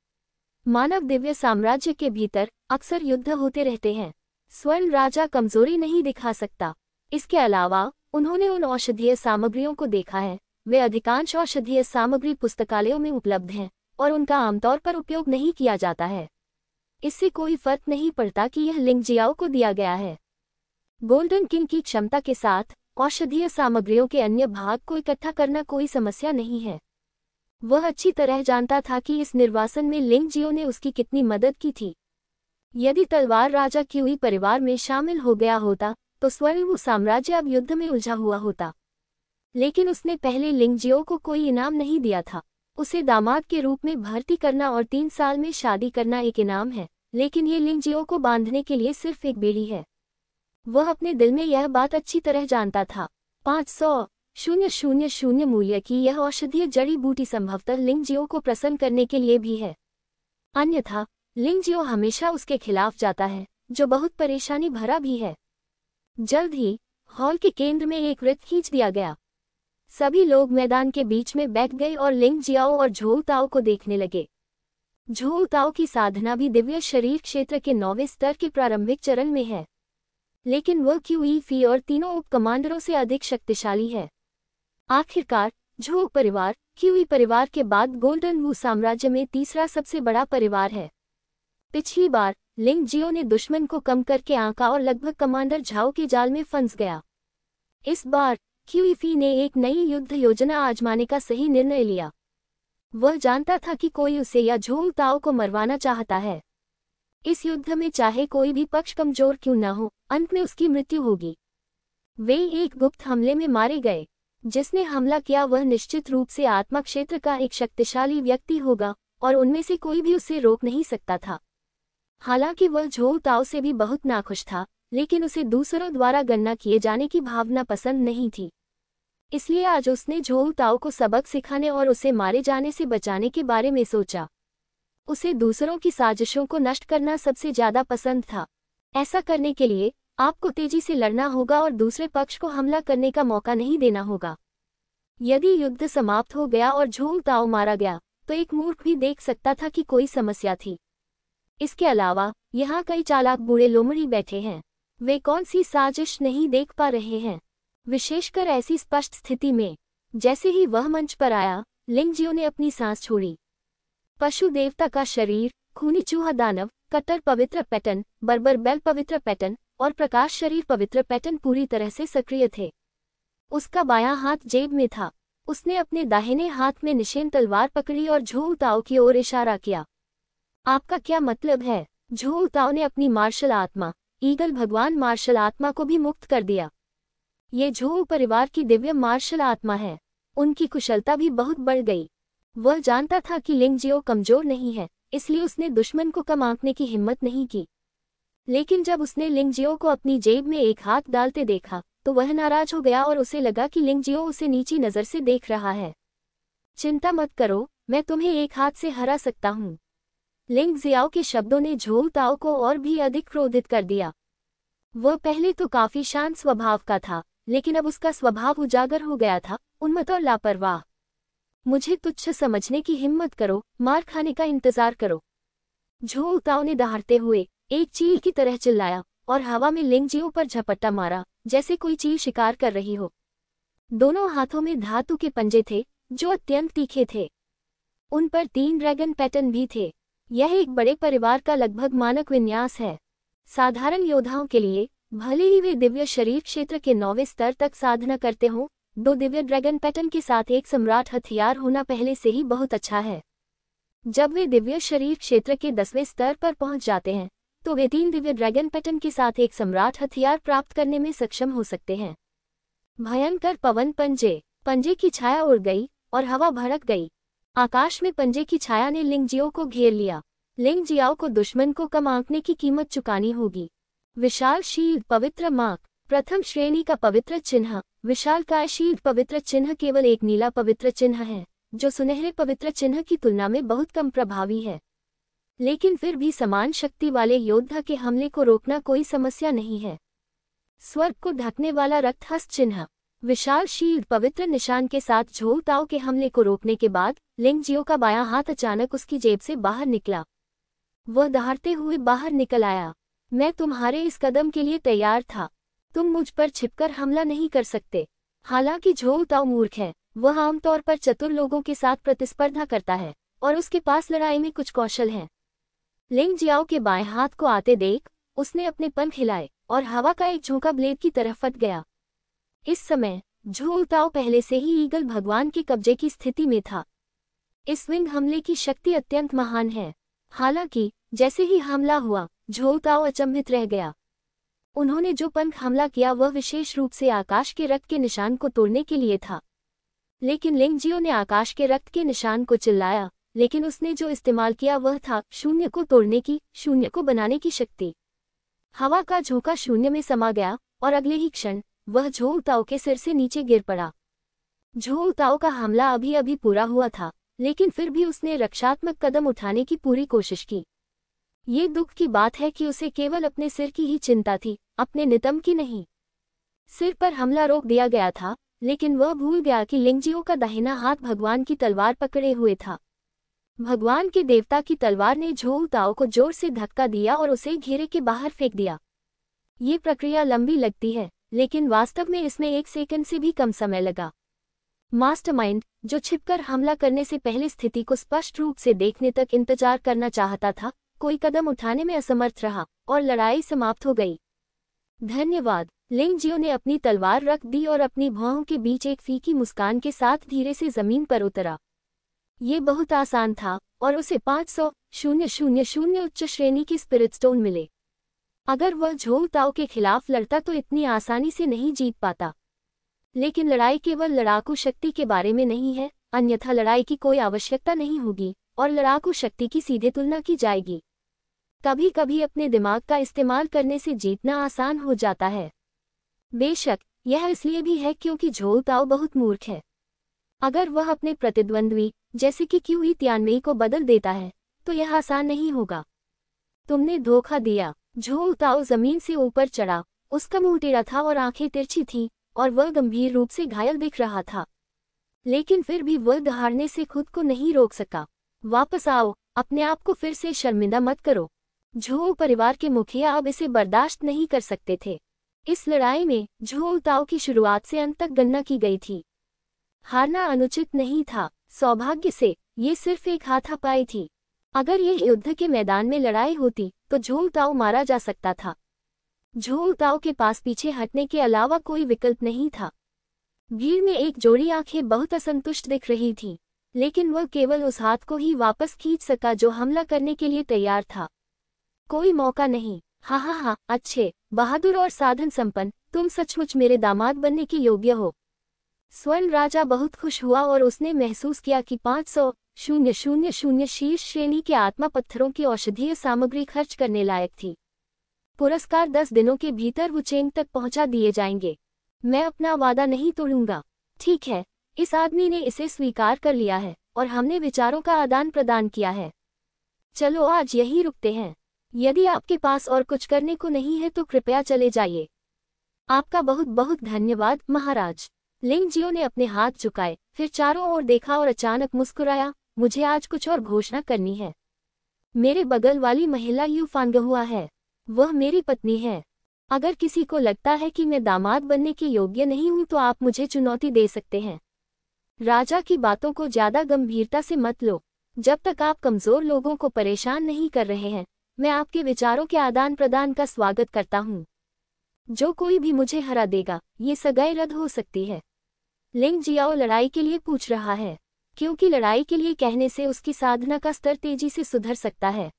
मानव दिव्य साम्राज्य के भीतर अक्सर युद्ध होते रहते हैं। स्वर्ण राजा कमजोरी नहीं दिखा सकता। इसके अलावा उन्होंने उन औषधीय सामग्रियों को देखा है। वे अधिकांश औषधीय सामग्री पुस्तकालयों में उपलब्ध हैं और उनका आमतौर पर उपयोग नहीं किया जाता है। इससे कोई फर्क नहीं पड़ता कि यह लिंगजियाओ को दिया गया है। गोल्डन किंग की क्षमता के साथ औषधीय सामग्रियों के अन्य भाग को इकट्ठा करना कोई समस्या नहीं है। वह अच्छी तरह जानता था कि इस निर्वासन में लिंगजियो ने उसकी कितनी मदद की थी। यदि तलवार राजा क्यूई परिवार में शामिल हो गया होता तो स्वर्ण साम्राज्य अब युद्ध में उलझा हुआ होता। लेकिन उसने पहले लिंगजियो को कोई इनाम नहीं दिया था। उसे दामाद के रूप में भर्ती करना और 3 साल में शादी करना एक इनाम है, लेकिन ये लिंगजियो को बांधने के लिए सिर्फ एक बेड़ी है। वह अपने दिल में यह बात अच्छी तरह जानता था। 500,000 मूल्य की यह औषधीय जड़ी बूटी संभवतः लिंगजियो को प्रसन्न करने के लिए भी है। अन्यथा लिंगजियो हमेशा उसके खिलाफ जाता है, जो बहुत परेशानी भरा भी है। जल्द ही हॉल के केंद्र में एक वृत्त खींच दिया गया। सभी लोग मैदान के बीच में बैठ गए और लिंगजियाओ और झोउताओ को देखने लगे। झोउताओ की साधना भी दिव्य शरीर क्षेत्र के 9वें स्तर के प्रारंभिक चरण में है, लेकिन वह क्यूई फी और तीनों उप कमांडरों से अधिक शक्तिशाली है। आखिरकार झोउ परिवार क्यूई परिवार के बाद गोल्डन वू साम्राज्य में तीसरा सबसे बड़ा परिवार है। पिछली बार लिंगजियो ने दुश्मन को कम करके आंका और लगभग कमांडर झाओ के जाल में फंस गया। इस बार क्यूई फी ने एक नई युद्ध योजना आजमाने का सही निर्णय लिया। वह जानता था कि कोई उसे या झोउताओ को मरवाना चाहता है। इस युद्ध में चाहे कोई भी पक्ष कमजोर क्यों न हो, अंत में उसकी मृत्यु होगी। वे एक गुप्त हमले में मारे गए। जिसने हमला किया वह निश्चित रूप से आत्मा क्षेत्र का एक शक्तिशाली व्यक्ति होगा और उनमें से कोई भी उसे रोक नहीं सकता था। हालांकि वह झोउताओ से भी बहुत नाखुश था, लेकिन उसे दूसरों द्वारा गणना किए जाने की भावना पसंद नहीं थी। इसलिए आज उसने झोउताओ को सबक सिखाने और उसे मारे जाने से बचाने के बारे में सोचा। उसे दूसरों की साजिशों को नष्ट करना सबसे ज्यादा पसंद था। ऐसा करने के लिए आपको तेजी से लड़ना होगा और दूसरे पक्ष को हमला करने का मौका नहीं देना होगा। यदि युद्ध समाप्त हो गया और झोउताओ मारा गया तो एक मूर्ख भी देख सकता था कि कोई समस्या थी। इसके अलावा यहाँ कई चालाक बूढ़े लोमड़ी बैठे हैं। वे कौन सी साजिश नहीं देख पा रहे हैं, विशेषकर ऐसी स्पष्ट स्थिति में। जैसे ही वह मंच पर आया, लिंगजियो ने अपनी सांस छोड़ी। पशु देवता का शरीर, खूनी चूहा दानव, कट्टर पवित्र पैटर्न, बर्बर बैल पवित्र पैटर्न और प्रकाश शरीर पवित्र पैटर्न पूरी तरह से सक्रिय थे। उसका बायां हाथ जेब में था। उसने अपने दाहिने हाथ में निशेन तलवार पकड़ी और झोउताओ की ओर इशारा किया। आपका क्या मतलब है? झोउ ताओ ने अपनी मार्शल आत्मा ईगल भगवान मार्शल आत्मा को भी मुक्त कर दिया। ये झोउ परिवार की दिव्य मार्शल आत्मा है। उनकी कुशलता भी बहुत बढ़ गई। वह जानता था कि लिंगजियो कमजोर नहीं है, इसलिए उसने दुश्मन को कम आंकने की हिम्मत नहीं की। लेकिन जब उसने लिंगजियो को अपनी जेब में एक हाथ डालते देखा तो वह नाराज हो गया और उसे लगा कि लिंगजियो उसे नीची नज़र से देख रहा है। चिंता मत करो, मैं तुम्हें एक हाथ से हरा सकता हूँ। लिंगजियाओ के शब्दों ने झोउ ताओ को और भी अधिक क्रोधित कर दिया। वह पहले तो काफी शांत स्वभाव का था, लेकिन अब उसका स्वभाव उजागर हो गया था, उन्मत्त और लापरवाह। मुझे तुच्छ समझने की हिम्मत करो, मार खाने का इंतजार करो। झोउ ताओ ने दहाड़ते हुए एक चील की तरह चिल्लाया और हवा में लिंगजियो पर झपट्टा मारा, जैसे कोई चील शिकार कर रही हो। दोनों हाथों में धातु के पंजे थे जो अत्यंत तीखे थे। उन पर 3 ड्रैगन पैटर्न भी थे। यह एक बड़े परिवार का लगभग मानक विन्यास है। साधारण योद्धाओं के लिए, भले ही वे दिव्य शरीर क्षेत्र के 9वें स्तर तक साधना करते हों, 2 दिव्य ड्रैगन पैटर्न के साथ एक सम्राट हथियार होना पहले से ही बहुत अच्छा है। जब वे दिव्य शरीर क्षेत्र के 10वें स्तर पर पहुंच जाते हैं तो वे 3 दिव्य ड्रैगन पैटर्न के साथ एक सम्राट हथियार प्राप्त करने में सक्षम हो सकते हैं। भयंकर पवन पंजे। पंजे की छाया उड़ गई और हवा भड़क गई। आकाश में पंजे की छाया ने लिंगजियो को घेर लिया। लिंगजियाओ को दुश्मन को कम आंकने की कीमत चुकानी होगी। विशाल शील्ड पवित्र मार्क, प्रथम श्रेणी का पवित्र चिन्ह। विशालकाय शील्ड पवित्र चिन्ह केवल एक नीला पवित्र चिन्ह है, जो सुनहरे पवित्र चिन्ह की तुलना में बहुत कम प्रभावी है। लेकिन फिर भी समान शक्ति वाले योद्धा के हमले को रोकना कोई समस्या नहीं है। स्वर्ग को ढकने वाला रक्त हस्त चिन्ह। विशाल शील्ड पवित्र निशान के साथ झोउ ताओ के हमले को रोकने के बाद लिंगजियो का बायां हाथ अचानक उसकी जेब से बाहर निकला। वह दहाड़ते हुए बाहर निकल आया। मैं तुम्हारे इस कदम के लिए तैयार था। तुम मुझ पर छिपकर हमला नहीं कर सकते। हालांकि झोउ ताओ मूर्ख है, वह आमतौर पर चतुर लोगों के साथ प्रतिस्पर्धा करता है और उसके पास लड़ाई में कुछ कौशल है। लिंगजियाओ के बाएं हाथ को आते देख उसने अपने पंख हिलाए और हवा का एक झोंका ब्लेड की तरफ फट गया। इस समय झोउ ताओ पहले से ही ईगल भगवान के कब्जे की स्थिति में था। इस विंग हमले की शक्ति अत्यंत महान है। हालांकि जैसे ही हमला हुआ, झोउ ताओ अचंभित रह गया। उन्होंने जो पंख हमला किया वह विशेष रूप से आकाश के रक्त के निशान को तोड़ने के लिए था। लेकिन लिंगजियो ने आकाश के रक्त के निशान को चिल्लाया, लेकिन उसने जो इस्तेमाल किया वह था शून्य को तोड़ने की, शून्य को बनाने की शक्ति। हवा का झोंका शून्य में समा गया और अगले ही क्षण वह झोउ ताओ के सिर से नीचे गिर पड़ा। झोउ ताओ का हमला अभी अभी पूरा हुआ था, लेकिन फिर भी उसने रक्षात्मक कदम उठाने की पूरी कोशिश की। ये दुख की बात है कि उसे केवल अपने सिर की ही चिंता थी, अपने नितंब की नहीं। सिर पर हमला रोक दिया गया था, लेकिन वह भूल गया कि लिंगजियो का दाहिना हाथ भगवान की तलवार पकड़े हुए था। भगवान के देवता की तलवार ने झोउ ताओ को जोर से धक्का दिया और उसे घेरे के बाहर फेंक दिया। ये प्रक्रिया लंबी लगती है, लेकिन वास्तव में इसमें 1 सेकंड से भी कम समय लगा। मास्टरमाइंड, जो छिपकर हमला करने से पहले स्थिति को स्पष्ट रूप से देखने तक इंतजार करना चाहता था, कोई कदम उठाने में असमर्थ रहा और लड़ाई समाप्त हो गई। धन्यवाद। लिंगजियो ने अपनी तलवार रख दी और अपनी भौहों के बीच एक फीकी मुस्कान के साथ धीरे से जमीन पर उतरा। ये बहुत आसान था और उसे 500,000 उच्च श्रेणी की स्पिरिट स्टोन मिले। अगर वह झोउ ताओ के खिलाफ लड़ता तो इतनी आसानी से नहीं जीत पाता। लेकिन लड़ाई केवल लड़ाकू शक्ति के बारे में नहीं है, अन्यथा लड़ाई की कोई आवश्यकता नहीं होगी और लड़ाकू शक्ति की सीधे तुलना की जाएगी। कभी कभी अपने दिमाग का इस्तेमाल करने से जीतना आसान हो जाता है। बेशक यह इसलिए भी है क्योंकि झोउ ताओ बहुत मूर्ख है। अगर वह अपने प्रतिद्वंद्वी जैसे कि क्यूई तियानमेई को बदल देता है तो यह आसान नहीं होगा। तुमने धोखा दिया। झोउ ताओ जमीन से ऊपर चढ़ा। उसका मुंह टेढ़ा था और आंखें तिरछी थीं और वह गंभीर रूप से घायल दिख रहा था। लेकिन फिर भी वह दहाड़ने से खुद को नहीं रोक सका। वापस आओ, अपने आप को फिर से शर्मिंदा मत करो। झोउ परिवार के मुखिया अब इसे बर्दाश्त नहीं कर सकते थे। इस लड़ाई में झोउ ताओ की शुरुआत से अंत तक गणना की गई थी। हारना अनुचित नहीं था। सौभाग्य से ये सिर्फ एक हाथापाई थी। अगर यह युद्ध के मैदान में लड़ाई होती तो झोउ ताओ मारा जा सकता था। झोउ ताओ के पास पीछे हटने के अलावा कोई विकल्प नहीं था। भीड़ में एक जोड़ी आंखें बहुत असंतुष्ट दिख रही थीं, लेकिन वह केवल उस हाथ को ही वापस खींच सका जो हमला करने के लिए तैयार था। कोई मौका नहीं। हाँ हाँ हाँ, अच्छे, बहादुर और साधन संपन्न, तुम सचमुच मेरे दामाद बनने के योग्य हो। स्वर्ण राजा बहुत खुश हुआ और उसने महसूस किया कि 500,000 शीर्ष श्रेणी के आत्मा पत्थरों की औषधीय सामग्री खर्च करने लायक थी। पुरस्कार 10 दिनों के भीतर वुचेंग तक पहुंचा दिए जाएंगे। मैं अपना वादा नहीं तोड़ूंगा। ठीक है, इस आदमी ने इसे स्वीकार कर लिया है और हमने विचारों का आदान प्रदान किया है। चलो आज यही रुकते हैं। यदि आपके पास और कुछ करने को नहीं है तो कृपया चले जाइए। आपका बहुत बहुत धन्यवाद महाराज। लिंग जियो ने अपने हाथ झुकाए, फिर चारों ओर देखा और अचानक मुस्कुराया। मुझे आज कुछ और घोषणा करनी है। मेरे बगल वाली महिला यू फांगहुआ है, वह मेरी पत्नी है। अगर किसी को लगता है कि मैं दामाद बनने के योग्य नहीं हूं तो आप मुझे चुनौती दे सकते हैं। राजा की बातों को ज्यादा गंभीरता से मत लो। जब तक आप कमजोर लोगों को परेशान नहीं कर रहे हैं, मैं आपके विचारों के आदान प्रदान का स्वागत करता हूँ। जो कोई भी मुझे हरा देगा, ये सगाई रद्द हो सकती है। लिंग जियाओ लड़ाई के लिए पूछ रहा है, क्योंकि लड़ाई के लिए कहने से उसकी साधना का स्तर तेजी से सुधर सकता है।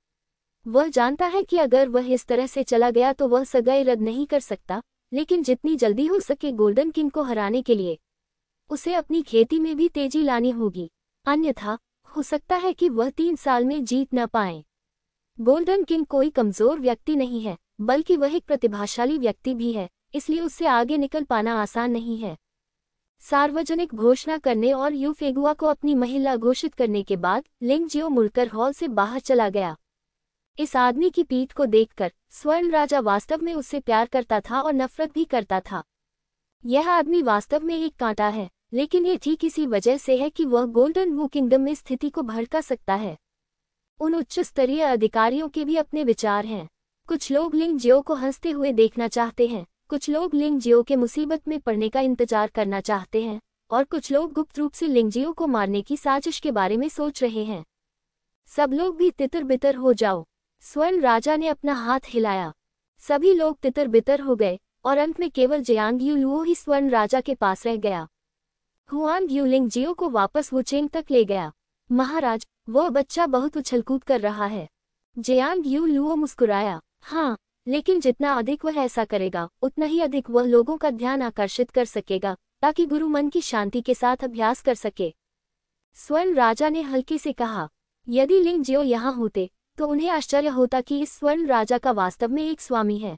वह जानता है कि अगर वह इस तरह से चला गया तो वह सगाई रद्द नहीं कर सकता, लेकिन जितनी जल्दी हो सके गोल्डन किंग को हराने के लिए उसे अपनी खेती में भी तेजी लानी होगी। अन्यथा हो सकता है कि वह 3 साल में जीत न पाए। गोल्डन किंग कोई कमजोर व्यक्ति नहीं है, बल्कि वह एक प्रतिभाशाली व्यक्ति भी है, इसलिए उससे आगे निकल पाना आसान नहीं है। सार्वजनिक घोषणा करने और यू फेगुआ को अपनी महिला घोषित करने के बाद लिंग जियो मुड़कर हॉल से बाहर चला गया। इस आदमी की पीठ को देखकर स्वर्ण राजा वास्तव में उससे प्यार करता था और नफरत भी करता था। यह आदमी वास्तव में एक कांटा है, लेकिन ये ठीक इसी वजह से है कि वह गोल्डन वू किंगडम में स्थिति को भड़का सकता है। उन उच्च स्तरीय अधिकारियों के भी अपने विचार हैं। कुछ लोग लिंग जियो को हंसते हुए देखना चाहते हैं, कुछ लोग लिंग जियो के मुसीबत में पड़ने का इंतजार करना चाहते हैं, और कुछ लोग गुप्त रूप से लिंग जियो को मारने की साजिश के बारे में सोच रहे हैं। सब लोग भी तितर बितर हो जाओ। स्वर्ण राजा ने अपना हाथ हिलाया। सभी लोग तितर बितर हो गए और अंत में केवल जियांग यू लुओ ही स्वर्ण राजा के पास रह गया। हुआंग यू लिंग जियो को वापस वुचेंग तक ले गया। महाराज, वह बच्चा बहुत उछलकूद कर रहा है। जियांग यू लुओ मुस्कुराया। हाँ, लेकिन जितना अधिक वह ऐसा करेगा उतना ही अधिक वह लोगों का ध्यान आकर्षित कर सकेगा, ताकि गुरु मन की शांति के साथ अभ्यास कर सके। स्वर्ण राजा ने हल्के से कहा। यदि लिंग जियो यहाँ होते तो उन्हें आश्चर्य होता कि इस स्वर्ण राजा का वास्तव में एक स्वामी है।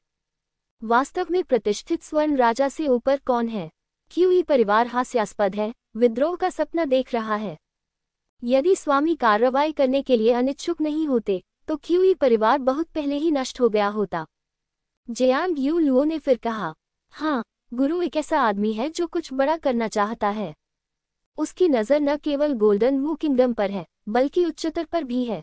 वास्तव में प्रतिष्ठित स्वर्ण राजा से ऊपर कौन है? क्यूई परिवार हास्यास्पद है, विद्रोह का सपना देख रहा है। यदि स्वामी कार्रवाई करने के लिए अनिच्छुक नहीं होते तो क्यूई परिवार बहुत पहले ही नष्ट हो गया होता। जियांग यू लुओ ने फिर कहा, हाँ, गुरु एक ऐसा आदमी है जो कुछ बड़ा करना चाहता है। उसकी नज़र न केवल गोल्डन वू किंगडम पर है, बल्कि उच्चतर पर भी है।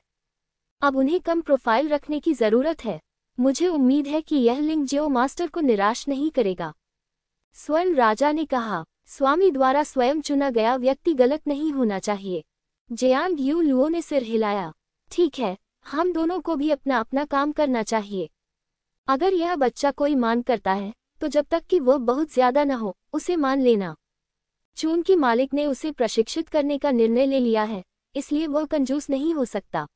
अब उन्हें कम प्रोफाइल रखने की जरूरत है। मुझे उम्मीद है कि यह लिंग जियो मास्टर को निराश नहीं करेगा। स्वर्ण राजा ने कहा, स्वामी द्वारा स्वयं चुना गया व्यक्ति गलत नहीं होना चाहिए। जियांग यू लुओ ने सिर हिलाया। ठीक है, हम दोनों को भी अपना अपना काम करना चाहिए। अगर यह बच्चा कोई मान करता है तो जब तक कि वह बहुत ज्यादा न हो उसे मान लेना। चून की मालिक ने उसे प्रशिक्षित करने का निर्णय ले लिया है, इसलिए वह कंजूस नहीं हो सकता।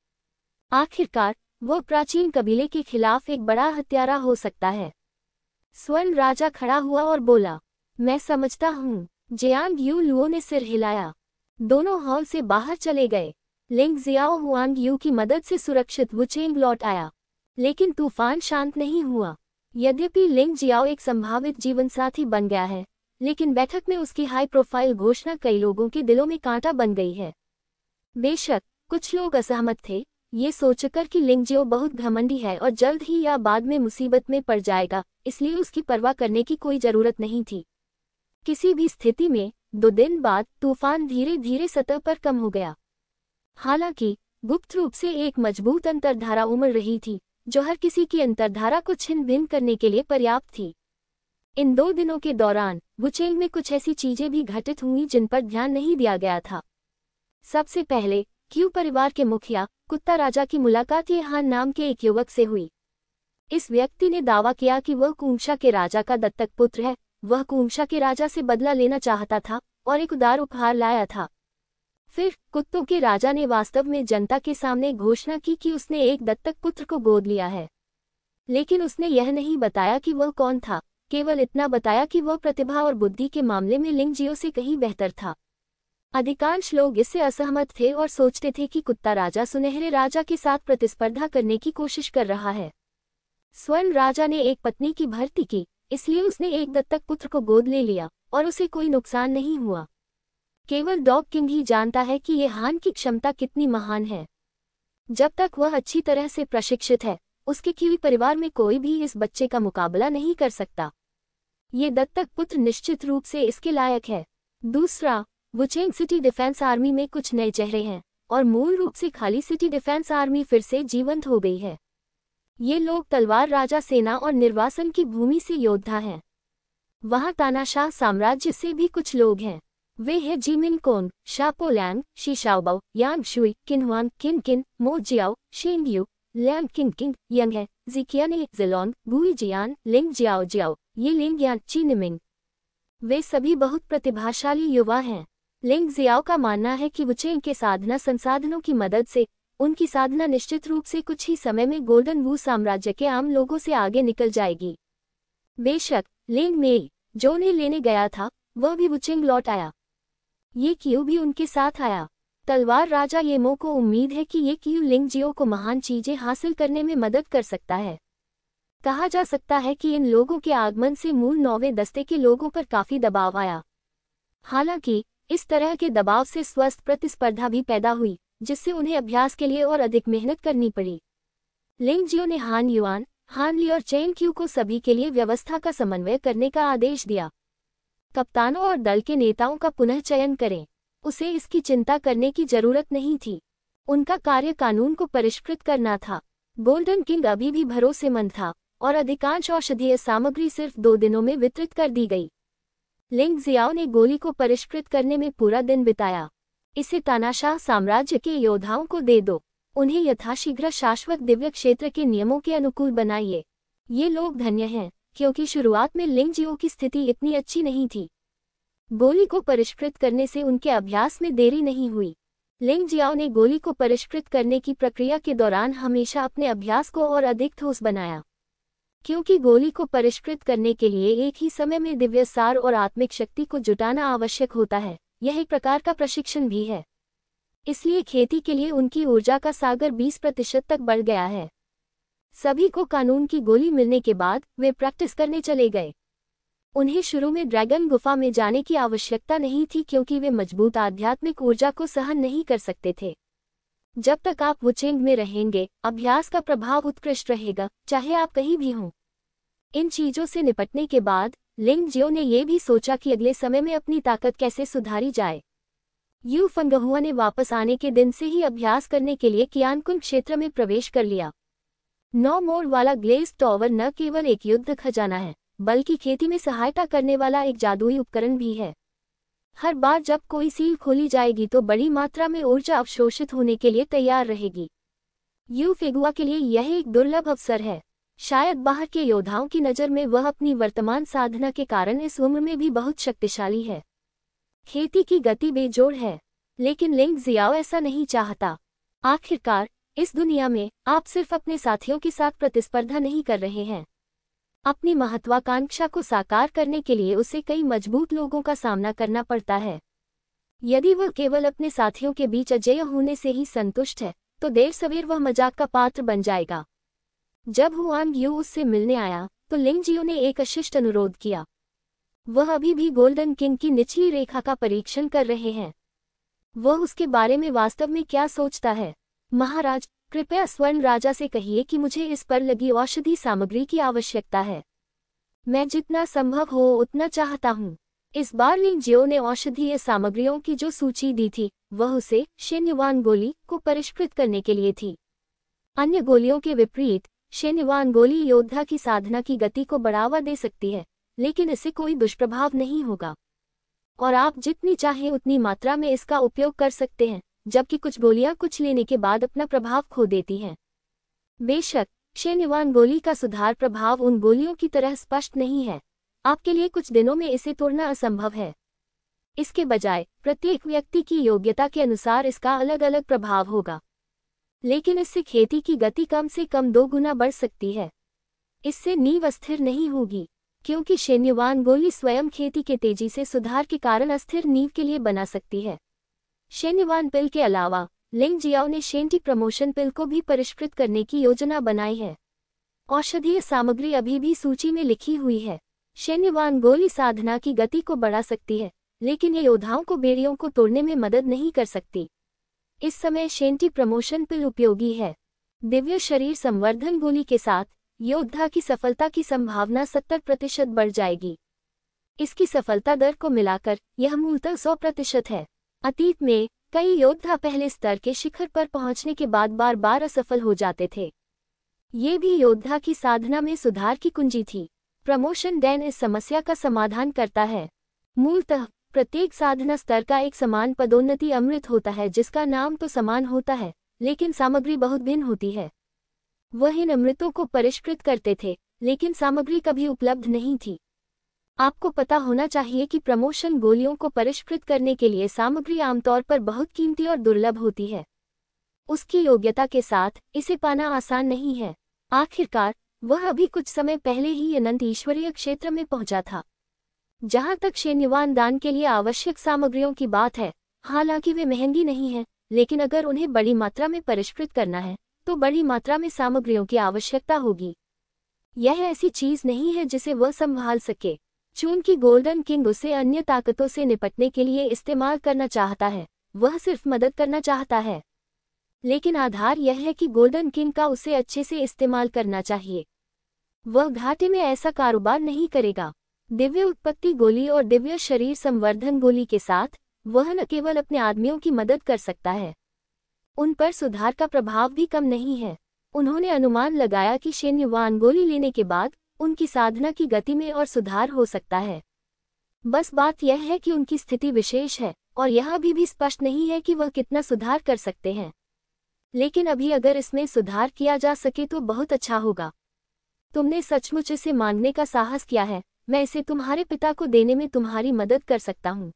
आखिरकार वह प्राचीन कबीले के खिलाफ एक बड़ा हत्यारा हो सकता है। स्वर्ण राजा खड़ा हुआ और बोला, मैं समझता हूँ। जियांग यू लुओ ने सिर हिलाया। दोनों हॉल से बाहर चले गए। लिंग जियाओ हुआंग यू की मदद से सुरक्षित वुचेंग लौट आया, लेकिन तूफान शांत नहीं हुआ। यद्यपि लिंग जियाओ एक संभावित जीवनसाथी बन गया है, लेकिन बैठक में उसकी हाई प्रोफाइल घोषणा कई लोगों के दिलों में कांटा बन गई है। बेशक कुछ लोग असहमत थे, ये सोचकर कि लिंग जियो बहुत घमंडी है और जल्द ही या बाद में मुसीबत में पड़ जाएगा, इसलिए उसकी परवाह करने की कोई जरूरत नहीं थी। किसी भी स्थिति में 2 दिन बाद तूफान धीरे धीरे सतह पर कम हो गया। हालांकि गुप्त रूप से एक मजबूत अंतर्धारा उमड़ रही थी, जो हर किसी की अंतर्धारा को छिन्न भिन्न करने के लिए पर्याप्त थी। इन 2 दिनों के दौरान वुचेंग में कुछ ऐसी चीजें भी घटित हुई जिन पर ध्यान नहीं दिया गया था। सबसे पहले क्यू परिवार के मुखिया कुत्ता राजा की मुलाकात ये हान नाम के एक युवक से हुई। इस व्यक्ति ने दावा किया कि वह कुंगशा के राजा का दत्तक पुत्र है। वह कुंगशा के राजा से बदला लेना चाहता था और एक उदार उपहार लाया था। फिर कुत्तों के राजा ने वास्तव में जनता के सामने घोषणा की कि उसने एक दत्तक पुत्र को गोद लिया है। लेकिन उसने यह नहीं बताया कि वह कौन था, केवल इतना बताया कि वह प्रतिभा और बुद्धि के मामले में लिंगजियो से कहीं बेहतर था। अधिकांश लोग इससे असहमत थे और सोचते थे कि कुत्ता राजा सुनहरे राजा के साथ प्रतिस्पर्धा करने की कोशिश कर रहा है। स्वर्ण राजा ने एक पत्नी की भर्ती की, इसलिए उसने एक दत्तक पुत्र को गोद ले लिया और उसे कोई नुकसान नहीं हुआ। केवल डॉग किंग ही जानता है कि यह हान की क्षमता कितनी महान है। जब तक वह अच्छी तरह से प्रशिक्षित है, उसके कीवी परिवार में कोई भी इस बच्चे का मुकाबला नहीं कर सकता। ये दत्तक पुत्र निश्चित रूप से इसके लायक है। दूसरा, वुचेंग सिटी डिफेंस आर्मी में कुछ नए चेहरे हैं और मूल रूप से खाली सिटी डिफेंस आर्मी फिर से जीवंत हो गई है। ये लोग तलवार राजा सेना और निर्वासन की भूमि से योद्धा हैं। वहाँ तानाशाह साम्राज्य से भी कुछ लोग हैं। वे हैं जिमिन कोंग, शापो लैंग, शी शाओबाओ, यांग शुई, किनहुआन, किन किन, मो जियाओ, शेंग यू, लैंग किंग किंग, यंग है, जिकियाने, जिलोंग, गुई जियान, लिंग जियाओ जियाओ, ये लिंग यान, चीनिमिंग। वे सभी बहुत प्रतिभाशाली युवा हैं। लिंग जियाओ का मानना है कि वुचेंग के साधना संसाधनों की मदद से उनकी साधना निश्चित रूप से कुछ ही समय में गोल्डन वू साम्राज्य के आम लोगों से आगे निकल जाएगी। बेशक, लिंग मेई, जो उन्हें लेने गया था, वह भी वुचेंग लौट आया। ये क्यू भी उनके साथ आया। तलवार राजा येमो को उम्मीद है कि ये क्यू लिंग जियो को महान चीजें हासिल करने में मदद कर सकता है। कहा जा सकता है कि इन लोगों के आगमन से मूल 9वें दस्ते के लोगों पर काफी दबाव आया। हालांकि इस तरह के दबाव से स्वस्थ प्रतिस्पर्धा भी पैदा हुई, जिससे उन्हें अभ्यास के लिए और अधिक मेहनत करनी पड़ी। लिंग जियो ने हान युआन, हान ली और चेन क्यू को सभी के लिए व्यवस्था का समन्वय करने का आदेश दिया। कप्तानों और दल के नेताओं का पुनः चयन करें। उसे इसकी चिंता करने की जरूरत नहीं थी। उनका कार्य कानून को परिष्कृत करना था। गोल्डन किंग अभी भी भरोसेमंद था और अधिकांश औषधीय सामग्री सिर्फ 2 दिनों में वितरित कर दी गई। लिंग जियाओ ने गोली को परिष्कृत करने में पूरा दिन बिताया। इसे तानाशाह साम्राज्य के योद्धाओं को दे दो। उन्हें यथाशीघ्र शाश्वत दिव्य क्षेत्र के नियमों के अनुकूल बनाइए। ये लोग धन्य हैं, क्योंकि शुरुआत में लिंग जियो की स्थिति इतनी अच्छी नहीं थी। गोली को परिष्कृत करने से उनके अभ्यास में देरी नहीं हुई। लिंग जियाओ ने गोली को परिष्कृत करने की प्रक्रिया के दौरान हमेशा अपने अभ्यास को और अधिक ठोस बनाया। क्योंकि गोली को परिष्कृत करने के लिए एक ही समय में दिव्य सार और आत्मिक शक्ति को जुटाना आवश्यक होता है, यह एक प्रकार का प्रशिक्षण भी है। इसलिए खेती के लिए उनकी ऊर्जा का सागर 20% तक बढ़ गया है। सभी को कानून की गोली मिलने के बाद वे प्रैक्टिस करने चले गए। उन्हें शुरू में ड्रैगन गुफा में जाने की आवश्यकता नहीं थी, क्योंकि वे मजबूत आध्यात्मिक ऊर्जा को सहन नहीं कर सकते थे। जब तक आप वुचेंग में रहेंगे, अभ्यास का प्रभाव उत्कृष्ट रहेगा, चाहे आप कहीं भी हों। इन चीजों से निपटने के बाद लिंग जियो ने यह भी सोचा कि अगले समय में अपनी ताकत कैसे सुधारी जाए। यू फंगहुआ ने वापस आने के दिन से ही अभ्यास करने के लिए कियानकुन क्षेत्र में प्रवेश कर लिया। 9 मोड़ वाला ग्लेज़ टॉवर न केवल एक युद्ध खजाना है, बल्कि खेती में सहायता करने वाला एक जादुई उपकरण भी है। हर बार जब कोई सील खोली जाएगी तो बड़ी मात्रा में ऊर्जा अवशोषित होने के लिए तैयार रहेगी। यू फेगुआ के लिए यह एक दुर्लभ अवसर है। शायद बाहर के योद्धाओं की नज़र में वह अपनी वर्तमान साधना के कारण इस उम्र में भी बहुत शक्तिशाली है। खेती की गति बेजोड़ है, लेकिन लिंग जियाओ ऐसा नहीं चाहता। आखिरकार इस दुनिया में आप सिर्फ अपने साथियों के साथ प्रतिस्पर्धा नहीं कर रहे हैं। अपनी महत्वाकांक्षा को साकार करने के लिए उसे कई मजबूत लोगों का सामना करना पड़ता है। यदि वह केवल अपने साथियों के बीच अजेय होने से ही संतुष्ट है, तो देर सवेर वह मजाक का पात्र बन जाएगा। जब हुआंग यू उससे मिलने आया, तो लिंग जियो ने एक अशिष्ट अनुरोध किया। वह अभी भी गोल्डन किंग की निचली रेखा का परीक्षण कर रहे हैं। वह उसके बारे में वास्तव में क्या सोचता है? महाराज, कृपया स्वर्ण राजा से कहिए कि मुझे इस पर लगी औषधि सामग्री की आवश्यकता है। मैं जितना संभव हो उतना चाहता हूँ। इस बार लिंग जियो ने औषधीय सामग्रियों की जो सूची दी थी, वह उसे शेन्युआन गोली को परिष्कृत करने के लिए थी। अन्य गोलियों के विपरीत शेन्युआन गोली योद्धा की साधना की गति को बढ़ावा दे सकती है, लेकिन इससे कोई दुष्प्रभाव नहीं होगा और आप जितनी चाहें उतनी मात्रा में इसका उपयोग कर सकते हैं, जबकि कुछ गोलियां कुछ लेने के बाद अपना प्रभाव खो देती हैं। बेशक शेन्युआन गोली का सुधार प्रभाव उन गोलियों की तरह स्पष्ट नहीं है। आपके लिए कुछ दिनों में इसे तोड़ना असंभव है। इसके बजाय प्रत्येक व्यक्ति की योग्यता के अनुसार इसका अलग अलग प्रभाव होगा, लेकिन इससे खेती की गति कम से कम 2 गुना बढ़ सकती है। इससे नींव अस्थिर नहीं होगी, क्योंकि शेन्युआन गोली स्वयं खेती के तेजी से सुधार के कारण अस्थिर नींव के लिए बना सकती है। शेन्युआन पिल के अलावा लिंग जियाओ ने शेंटी प्रमोशन पिल को भी परिष्कृत करने की योजना बनाई है। औषधीय सामग्री अभी भी सूची में लिखी हुई है। शेन्युआन गोली साधना की गति को बढ़ा सकती है, लेकिन ये योद्धाओं को बेड़ियों को तोड़ने में मदद नहीं कर सकती। इस समय शेंटी प्रमोशन पिल उपयोगी है। दिव्य शरीर संवर्धन गोली के साथ योद्धा की सफलता की संभावना 70% बढ़ जाएगी। इसकी सफलता दर को मिलाकर यह मूलतः 100% है। अतीत में कई योद्धा पहले स्तर के शिखर पर पहुंचने के बाद बार बार असफल हो जाते थे। ये भी योद्धा की साधना में सुधार की कुंजी थी। प्रमोशन डैन इस समस्या का समाधान करता है। मूलतः प्रत्येक साधना स्तर का एक समान पदोन्नति अमृत होता है, जिसका नाम तो समान होता है, लेकिन सामग्री बहुत भिन्न होती है। वह इन अमृतों को परिष्कृत करते थे, लेकिन सामग्री कभी उपलब्ध नहीं थी। आपको पता होना चाहिए कि प्रमोशन गोलियों को परिष्कृत करने के लिए सामग्री आमतौर पर बहुत कीमती और दुर्लभ होती है। उसकी योग्यता के साथ इसे पाना आसान नहीं है। आखिरकार वह अभी कुछ समय पहले ही अनंत ईश्वरीय क्षेत्र में पहुंचा था। जहां तक शेन्युआन दान के लिए आवश्यक सामग्रियों की बात है, हालांकि वे महंगी नहीं हैं, लेकिन अगर उन्हें बड़ी मात्रा में परिष्कृत करना है तो बड़ी मात्रा में सामग्रियों की आवश्यकता होगी। यह ऐसी चीज नहीं है जिसे वह संभाल सके। चूंकि गोल्डन किंग उसे अन्य ताकतों से निपटने के लिए इस्तेमाल करना चाहता है, वह सिर्फ मदद करना चाहता है। लेकिन आधार यह है कि गोल्डन किंग का उसे अच्छे से इस्तेमाल करना चाहिए। वह घाटे में ऐसा कारोबार नहीं करेगा। दिव्य उत्पत्ति गोली और दिव्य शरीर संवर्धन गोली के साथ वह न केवल अपने आदमियों की मदद कर सकता है, उन पर सुधार का प्रभाव भी कम नहीं है। उन्होंने अनुमान लगाया कि शेन्युआन गोली लेने के बाद उनकी साधना की गति में और सुधार हो सकता है। बस बात यह है कि उनकी स्थिति विशेष है और यह अभी भी स्पष्ट नहीं है कि वह कितना सुधार कर सकते हैं। लेकिन अभी अगर इसमें सुधार किया जा सके तो बहुत अच्छा होगा। तुमने सचमुच इसे मांगने का साहस किया है। मैं इसे तुम्हारे पिता को देने में तुम्हारी मदद कर सकता हूँ,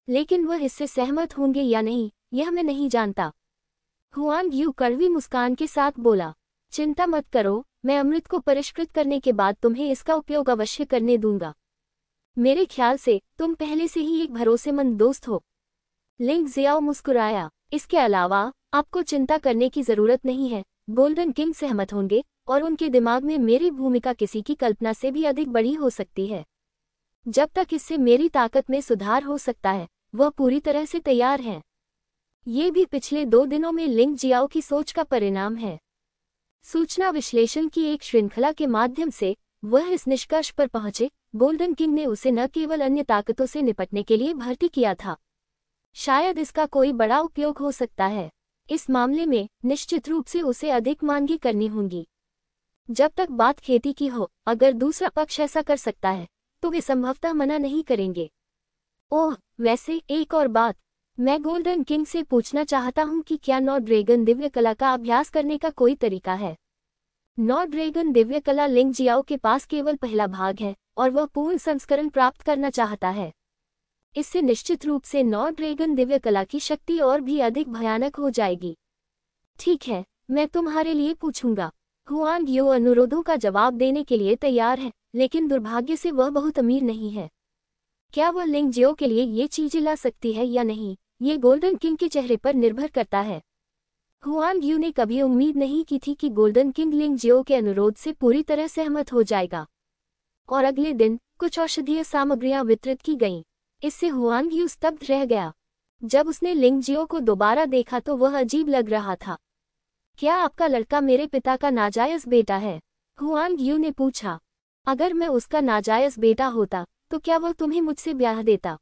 लेकिन वह इससे सहमत होंगे या नहीं, यह मैं नहीं जानता। हुआंग यू कड़वी मुस्कान के साथ बोला, चिंता मत करो, मैं अमृत को परिष्कृत करने के बाद तुम्हें इसका उपयोग अवश्य करने दूंगा। मेरे ख्याल से तुम पहले से ही एक भरोसेमंद दोस्त हो। लिंग जियाओ मुस्कुराया। इसके अलावा आपको चिंता करने की जरूरत नहीं है। गोल्डन किंग सहमत होंगे और उनके दिमाग में मेरी भूमिका किसी की कल्पना से भी अधिक बड़ी हो सकती है। जब तक इससे मेरी ताकत में सुधार हो सकता है, वह पूरी तरह से तैयार हैं। ये भी पिछले 2 दिनों में लिंग जियाओ की सोच का परिणाम है। सूचना विश्लेषण की एक श्रृंखला के माध्यम से वह इस निष्कर्ष पर पहुंचे, गोल्डन किंग ने उसे न केवल अन्य ताकतों से निपटने के लिए भर्ती किया था, शायद इसका कोई बड़ा उपयोग हो सकता है। इस मामले में निश्चित रूप से उसे अधिक मांगी करनी होंगी। जब तक बात खेती की हो, अगर दूसरा पक्ष ऐसा कर सकता है तो वे संभवतः मना नहीं करेंगे। ओह, वैसे एक और बात, मैं गोल्डन किंग से पूछना चाहता हूं कि क्या नौ ड्रैगन दिव्य कला का अभ्यास करने का कोई तरीका है। नौ ड्रैगन दिव्य कला लिंग जियाओ के पास केवल पहला भाग है और वह पूर्ण संस्करण प्राप्त करना चाहता है। इससे निश्चित रूप से नौ ड्रैगन दिव्य कला की शक्ति और भी अधिक भयानक हो जाएगी। ठीक है, मैं तुम्हारे लिए पूछूंगा। हुआंग यू अनुरोधों का जवाब देने के लिए तैयार है, लेकिन दुर्भाग्य से वह बहुत अमीर नहीं है। क्या वह लिंग जियो के लिए ये चीजें ला सकती है या नहीं, ये गोल्डन किंग के चेहरे पर निर्भर करता है। हुआंग यू ने कभी उम्मीद नहीं की थी कि गोल्डन किंग लिंग जियो के अनुरोध से पूरी तरह सहमत हो जाएगा। और अगले दिन कुछ औषधीय सामग्रियां वितरित की गईं। इससे हुआंग यू स्तब्ध रह गया। जब उसने लिंग जियो को दोबारा देखा तो वह अजीब लग रहा था। क्या आपका लड़का मेरे पिता का नाजायज बेटा है? हुआंग यू ने पूछा। अगर मैं उसका नाजायज बेटा होता तो क्या वह तुम्हें मुझसे ब्याह देता?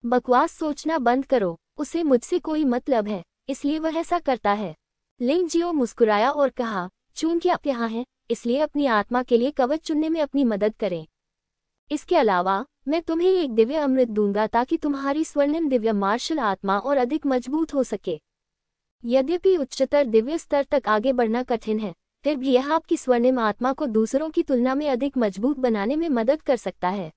बकवास सोचना बंद करो, उसे मुझसे कोई मतलब है, इसलिए वह ऐसा करता है। लिंग जियो मुस्कुराया और कहा, चूंकि आप यहाँ हैं, इसलिए अपनी आत्मा के लिए कवच चुनने में अपनी मदद करें। इसके अलावा मैं तुम्हें एक दिव्य अमृत दूंगा ताकि तुम्हारी स्वर्णिम दिव्य मार्शल आत्मा और अधिक मजबूत हो सके। यद्यपि उच्चतर दिव्य स्तर तक आगे बढ़ना कठिन है, फिर भी यह आपकी स्वर्णिम आत्मा को दूसरों की तुलना में अधिक मजबूत बनाने में मदद कर सकता है।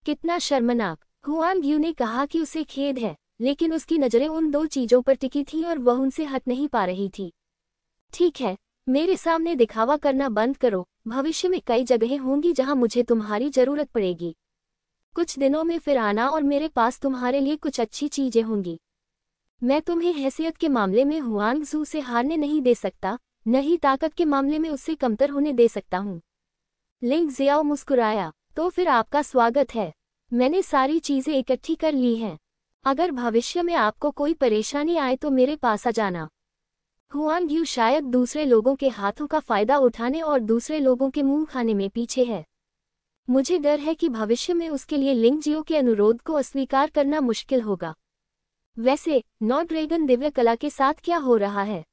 कितना शर्मनाक! हुआंग यू ने कहा कि उसे खेद है, लेकिन उसकी नजरें उन 2 चीजों पर टिकी थीं और वह उनसे हट नहीं पा रही थी। ठीक है, मेरे सामने दिखावा करना बंद करो, भविष्य में कई जगहें होंगी जहां मुझे तुम्हारी जरूरत पड़ेगी। कुछ दिनों में फिर आना और मेरे पास तुम्हारे लिए कुछ अच्छी चीजें होंगी। मैं तुम्हें हैसियत के मामले में हुआंगजू से हारने नहीं दे सकता, न ही ताकत के मामले में उससे कमतर होने दे सकता हूँ। लिंग जियाओ मुस्कुराया। तो फिर आपका स्वागत है। मैंने सारी चीजें इकट्ठी कर ली हैं। अगर भविष्य में आपको कोई परेशानी आए तो मेरे पास आ जाना। हुआंग शायद दूसरे लोगों के हाथों का फायदा उठाने और दूसरे लोगों के मुंह खाने में पीछे है। मुझे डर है कि भविष्य में उसके लिए लिंग जियो के अनुरोध को अस्वीकार करना मुश्किल होगा। वैसे नौ ड्रैगन दिव्य कला के साथ क्या हो रहा है?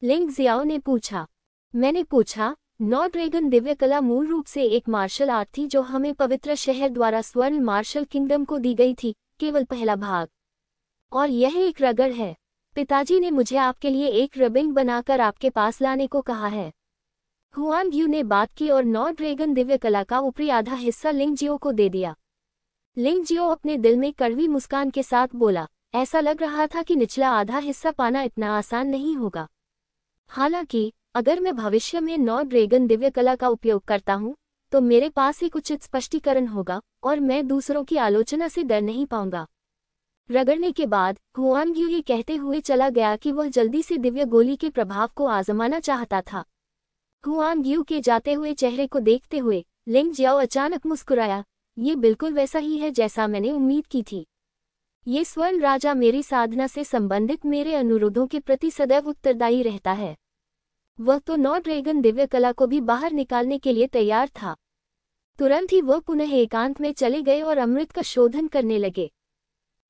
लिंग जियाओ ने पूछा। मैंने पूछा, नौ ड्रैगन दिव्य कला मूल रूप से एक मार्शल आर्ट थी जो हमें पवित्र शहर द्वारा स्वर्ण मार्शल किंगडम को दी गई थी, केवल पहला भाग। और यह एक रगड़ है। पिताजी ने मुझे आपके लिए एक रिबिंग बनाकर आपके पास लाने को कहा है। हुआंग यू ने बात की और नौ ड्रैगन दिव्य कला का ऊपरी आधा हिस्सा लिंग जियो को दे दिया। लिंग जियो अपने दिल में कड़वी मुस्कान के साथ बोला, ऐसा लग रहा था कि निचला आधा हिस्सा पाना इतना आसान नहीं होगा। हालांकि अगर मैं भविष्य में नौ ड्रैगन दिव्य कला का उपयोग करता हूँ तो मेरे पास एक उचित स्पष्टीकरण होगा और मैं दूसरों की आलोचना से डर नहीं पाऊंगा। रगड़ने के बाद हुआंग यू ये कहते हुए चला गया कि वह जल्दी से दिव्य गोली के प्रभाव को आजमाना चाहता था। हुआंग यू के जाते हुए चेहरे को देखते हुए लिंग जियाओ अचानक मुस्कुराया। ये बिल्कुल वैसा ही है जैसा मैंने उम्मीद की थी। ये स्वर्ण राजा मेरी साधना से संबंधित मेरे अनुरोधों के प्रति सदैव उत्तरदायी रहता है। वह तो नौ ड्रैगन दिव्य कला को भी बाहर निकालने के लिए तैयार था। तुरंत ही वह पुनः एकांत में चले गए और अमृत का शोधन करने लगे।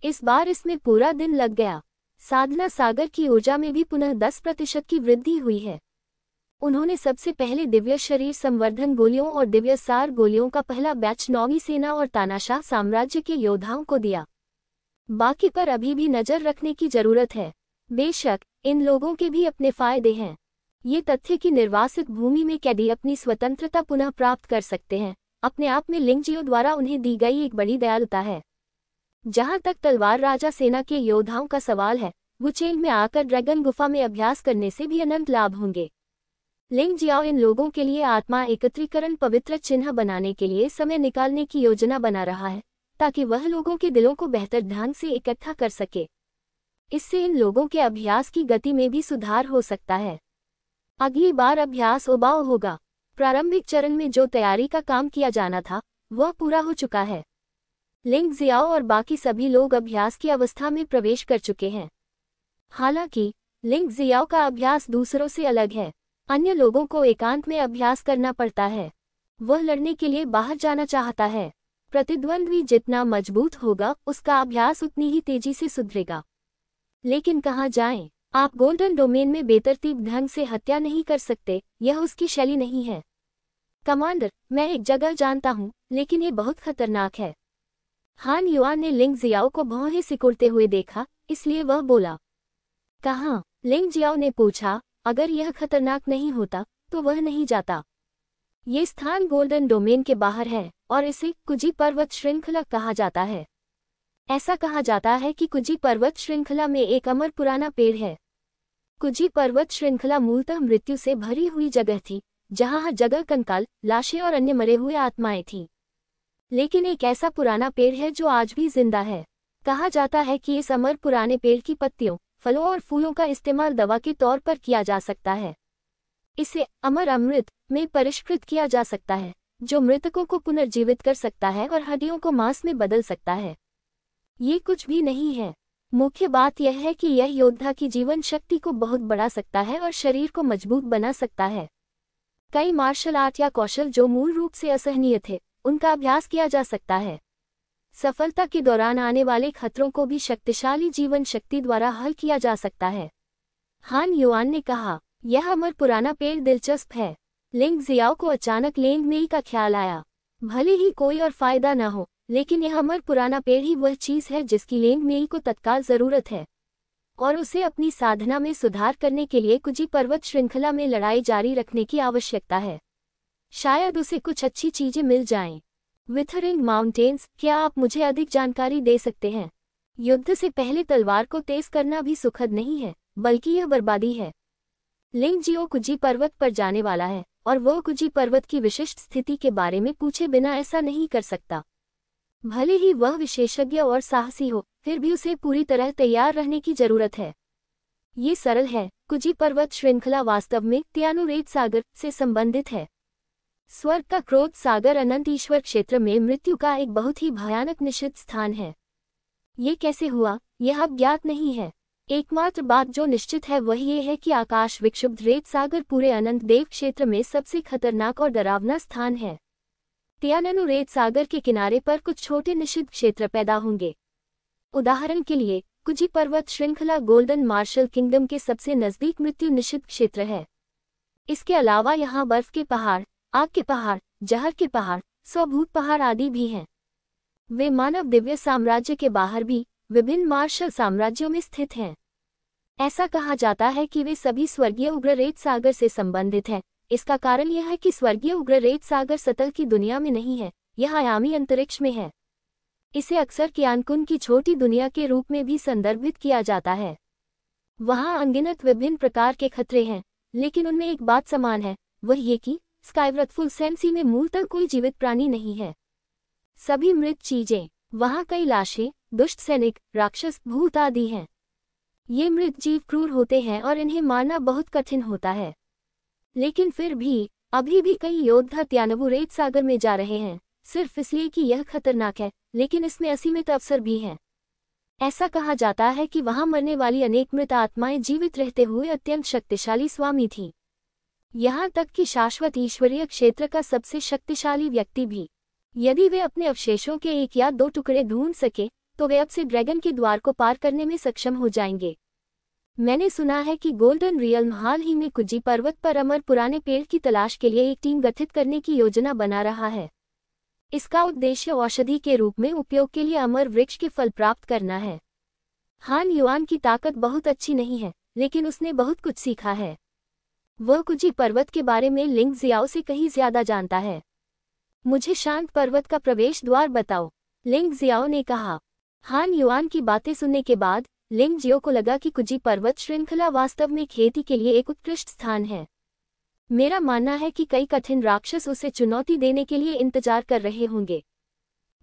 इस बार इसमें पूरा दिन लग गया। साधना सागर की ऊर्जा में भी पुनः 10% की वृद्धि हुई है। उन्होंने सबसे पहले दिव्य शरीर संवर्धन गोलियों और दिव्य सार गोलियों का पहला बैच नौवीं सेना और तानाशाह साम्राज्य के योद्धाओं को दिया। बाकी पर अभी भी नजर रखने की जरूरत है। बेशक इन लोगों के भी अपने फायदे हैं। ये तथ्य कि निर्वासित भूमि में कैदी अपनी स्वतंत्रता पुनः प्राप्त कर सकते हैं, अपने आप में लिंग जियो द्वारा उन्हें दी गई एक बड़ी दयालुता है। जहां तक तलवार राजा सेना के योद्धाओं का सवाल है, वुचेंग में आकर ड्रैगन गुफा में अभ्यास करने से भी अनंत लाभ होंगे। लिंग जियाओ इन लोगों के लिए आत्मा एकत्रीकरण पवित्र चिन्ह बनाने के लिए समय निकालने की योजना बना रहा है, ताकि वह लोगों के दिलों को बेहतर ढंग से इकट्ठा कर सके। इससे इन लोगों के अभ्यास की गति में भी सुधार हो सकता है। अगली बार अभ्यास उबाऊ होगा। प्रारंभिक चरण में जो तैयारी का काम किया जाना था वह पूरा हो चुका है। लिंग जियाओ और बाकी सभी लोग अभ्यास की अवस्था में प्रवेश कर चुके हैं। हालांकि लिंग जियाओ का अभ्यास दूसरों से अलग है। अन्य लोगों को एकांत में अभ्यास करना पड़ता है। वह लड़ने के लिए बाहर जाना चाहता है। प्रतिद्वंद्वी जितना मजबूत होगा उसका अभ्यास उतनी ही तेजी से सुधरेगा। लेकिन कहाँ जाएं? आप गोल्डन डोमेन में बेतरतीब ढंग से हत्या नहीं कर सकते, यह उसकी शैली नहीं है। कमांडर, मैं एक जगह जानता हूँ, लेकिन ये बहुत खतरनाक है। हान युआन ने लिंग जियाओ को भौहें सिकुड़ते हुए देखा, इसलिए वह बोला। कहाँ? लिंग जियाओ ने पूछा। अगर यह खतरनाक नहीं होता तो वह नहीं जाता। ये स्थान गोल्डन डोमेन के बाहर है और इसे कुजी पर्वत श्रृंखला कहा जाता है। ऐसा कहा जाता है कि कुजी पर्वत श्रृंखला में एक अमर पुराना पेड़ है। कुजी पर्वत श्रृंखला मूलतः मृत्यु से भरी हुई जगह थी, जहां हर जगह कंकाल, लाशें और अन्य मरे हुए आत्माएं थीं। लेकिन एक ऐसा पुराना पेड़ है जो आज भी जिंदा है। कहा जाता है कि इस अमर पुराने पेड़ की पत्तियों, फलों और फूलों का इस्तेमाल दवा के तौर पर किया जा सकता है। इसे अमर अमृत में परिष्कृत किया जा सकता है, जो मृतकों को पुनर्जीवित कर सकता है और हड्डियों को मांस में बदल सकता है। ये कुछ भी नहीं है। मुख्य बात यह है कि यह योद्धा की जीवन शक्ति को बहुत बढ़ा सकता है और शरीर को मजबूत बना सकता है। कई मार्शल आर्ट या कौशल जो मूल रूप से असहनीय थे, उनका अभ्यास किया जा सकता है। सफलता के दौरान आने वाले खतरों को भी शक्तिशाली जीवन शक्ति द्वारा हल किया जा सकता है। हान युआन ने कहा, यह अमर पुराना पेड़ दिलचस्प है। लिंग जियाओ को अचानक लेंग मेई का ख्याल आया। भले ही कोई और फायदा न हो, लेकिन यह अमर पुराना पेड़ ही वह चीज है जिसकी लेंग मेई को तत्काल जरूरत है, और उसे अपनी साधना में सुधार करने के लिए कुजी पर्वत श्रृंखला में लड़ाई जारी रखने की आवश्यकता है। शायद उसे कुछ अच्छी चीजें मिल जाएं। विथरिंग माउंटेन्स, क्या आप मुझे अधिक जानकारी दे सकते हैं? युद्ध से पहले तलवार को तेज करना भी सुखद नहीं है, बल्कि यह बर्बादी है। लिंग जियो कुजी पर्वत पर जाने वाला है और वह कुजी पर्वत की विशिष्ट स्थिति के बारे में पूछे बिना ऐसा नहीं कर सकता। भले ही वह विशेषज्ञ और साहसी हो, फिर भी उसे पूरी तरह तैयार रहने की जरूरत है। ये सरल है। कुजी पर्वत श्रृंखला वास्तव में त्यानुरेत सागर से संबंधित है। स्वर्ग का क्रोध सागर अनंत ईश्वर क्षेत्र में मृत्यु का एक बहुत ही भयानक निषिद्ध स्थान है। ये कैसे हुआ, यह अब ज्ञात नहीं है। एकमात्र बात जो निश्चित है वह ये है कि आकाश विक्षुब्ध रेत सागर पूरे अनंत देव क्षेत्र में सबसे खतरनाक और डरावना स्थान है। त्याननु रेत सागर के किनारे पर कुछ छोटे निषिद्ध क्षेत्र पैदा होंगे। उदाहरण के लिए कुजी पर्वत श्रृंखला गोल्डन मार्शल किंगडम के सबसे नजदीक मृत्यु निषिद्ध क्षेत्र है। इसके अलावा यहाँ बर्फ के पहाड़, आग के पहाड़, जहर के पहाड़, स्वभूत पहाड़ आदि भी हैं। वे मानव दिव्य साम्राज्य के बाहर भी विभिन्न मार्शल साम्राज्यों में स्थित हैं। ऐसा कहा जाता है कि वे सभी स्वर्गीय उग्र रेत सागर से संबंधित हैं। इसका कारण यह है कि स्वर्गीय उग्र रेत सागर सतह की दुनिया में नहीं है, यह आयामी अंतरिक्ष में है। इसे अक्सर क्यानकुन की छोटी दुनिया के रूप में भी संदर्भित किया जाता है। वहाँ अनगिनत विभिन्न प्रकार के खतरे हैं, लेकिन उनमें एक बात समान है, वह ये कि स्काईव्रत फुल सेंसी में मूलतः कोई जीवित प्राणी नहीं है। सभी मृत चीजें, वहाँ कई लाशें, दुष्ट सैनिक, राक्षस, भूत आदि हैं। ये मृत जीव क्रूर होते हैं और इन्हें मारना बहुत कठिन होता है। लेकिन फिर भी अभी भी कई योद्धा त्यानवु रेत सागर में जा रहे हैं, सिर्फ इसलिए कि यह खतरनाक है, लेकिन इसमें असीमित अवसर भी हैं। ऐसा कहा जाता है कि वहां मरने वाली अनेक मृत आत्माएं जीवित रहते हुए अत्यंत शक्तिशाली स्वामी थी। यहाँ तक कि शाश्वत ईश्वरीय क्षेत्र का सबसे शक्तिशाली व्यक्ति भी। यदि वे अपने अवशेषों के एक या दो टुकड़े ढूंढ सके तो वे अब से ड्रैगन के द्वार को पार करने में सक्षम हो जाएंगे। मैंने सुना है कि गोल्डन रियल्म हाल ही में कुजी पर्वत पर अमर पुराने पेड़ की तलाश के लिए एक टीम गठित करने की योजना बना रहा है। इसका उद्देश्य औषधि के रूप में उपयोग के लिए अमर वृक्ष के फल प्राप्त करना है। हान युआन की ताकत बहुत अच्छी नहीं है, लेकिन उसने बहुत कुछ सीखा है। वह कुजी पर्वत के बारे में लिंग जियाओ से कहीं ज्यादा जानता है। मुझे शांत पर्वत का प्रवेश द्वार बताओ, लिंग जियाओ ने कहा। हान युआन की बातें सुनने के बाद लिंग जियो को लगा कि कुजी पर्वत श्रृंखला वास्तव में खेती के लिए एक उत्कृष्ट स्थान है। मेरा मानना है कि कई कठिन राक्षस उसे चुनौती देने के लिए इंतजार कर रहे होंगे।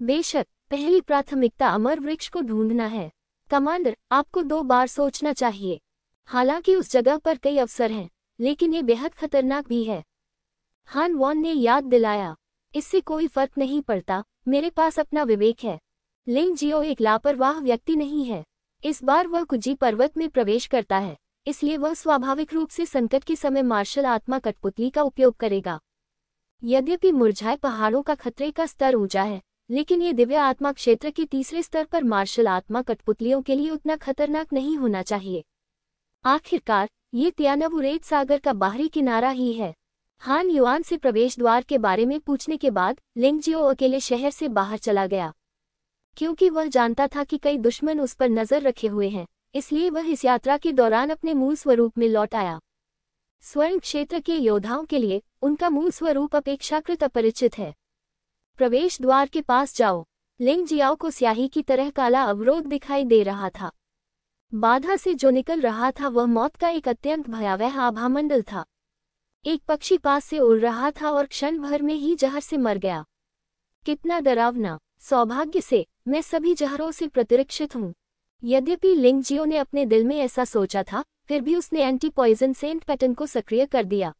बेशक पहली प्राथमिकता अमर वृक्ष को ढूंढना है। कमांडर, आपको 2 बार सोचना चाहिए। हालांकि उस जगह पर कई अवसर हैं, लेकिन ये बेहद खतरनाक भी है। हान वॉन ने याद दिलाया। इससे कोई फर्क नहीं पड़ता, मेरे पास अपना विवेक है। लिंग जियो एक लापरवाह व्यक्ति नहीं है। इस बार वह कुजी पर्वत में प्रवेश करता है, इसलिए वह स्वाभाविक रूप से संकट के समय मार्शल आत्मा कठपुतली का उपयोग करेगा। यद्यपि मुरझाए पहाड़ों का खतरे का स्तर ऊंचा है, लेकिन ये दिव्य आत्मा क्षेत्र के तीसरे स्तर पर मार्शल आत्मा कठपुतलियों के लिए उतना खतरनाक नहीं होना चाहिए। आखिरकार ये त्यानवु रेत सागर का बाहरी किनारा ही है। हान युआन से प्रवेश द्वार के बारे में पूछने के बाद लिंग जियो अकेले शहर से बाहर चला गया। क्योंकि वह जानता था कि कई दुश्मन उस पर नजर रखे हुए हैं, इसलिए वह इस यात्रा के दौरान अपने मूल स्वरूप में लौट आया। स्वर्ण क्षेत्र के योद्धाओं के लिए उनका मूल स्वरूप अपेक्षाकृत अपरिचित है। प्रवेश द्वार के पास जाओ। लिंग जियाओ को स्याही की तरह काला अवरोध दिखाई दे रहा था। बाधा से जो निकल रहा था वह मौत का एक अत्यंत भयावह आभामंडल था। एक पक्षी पास से उड़ रहा था और क्षण भर में ही जहर से मर गया। कितना डरावना! सौभाग्य से मैं सभी जहरों से प्रतिरक्षित हूँ। यद्यपि लिंग जियो ने अपने दिल में ऐसा सोचा था, फिर भी उसने एंटी पॉइजन सेंट पैटर्न को सक्रिय कर दिया।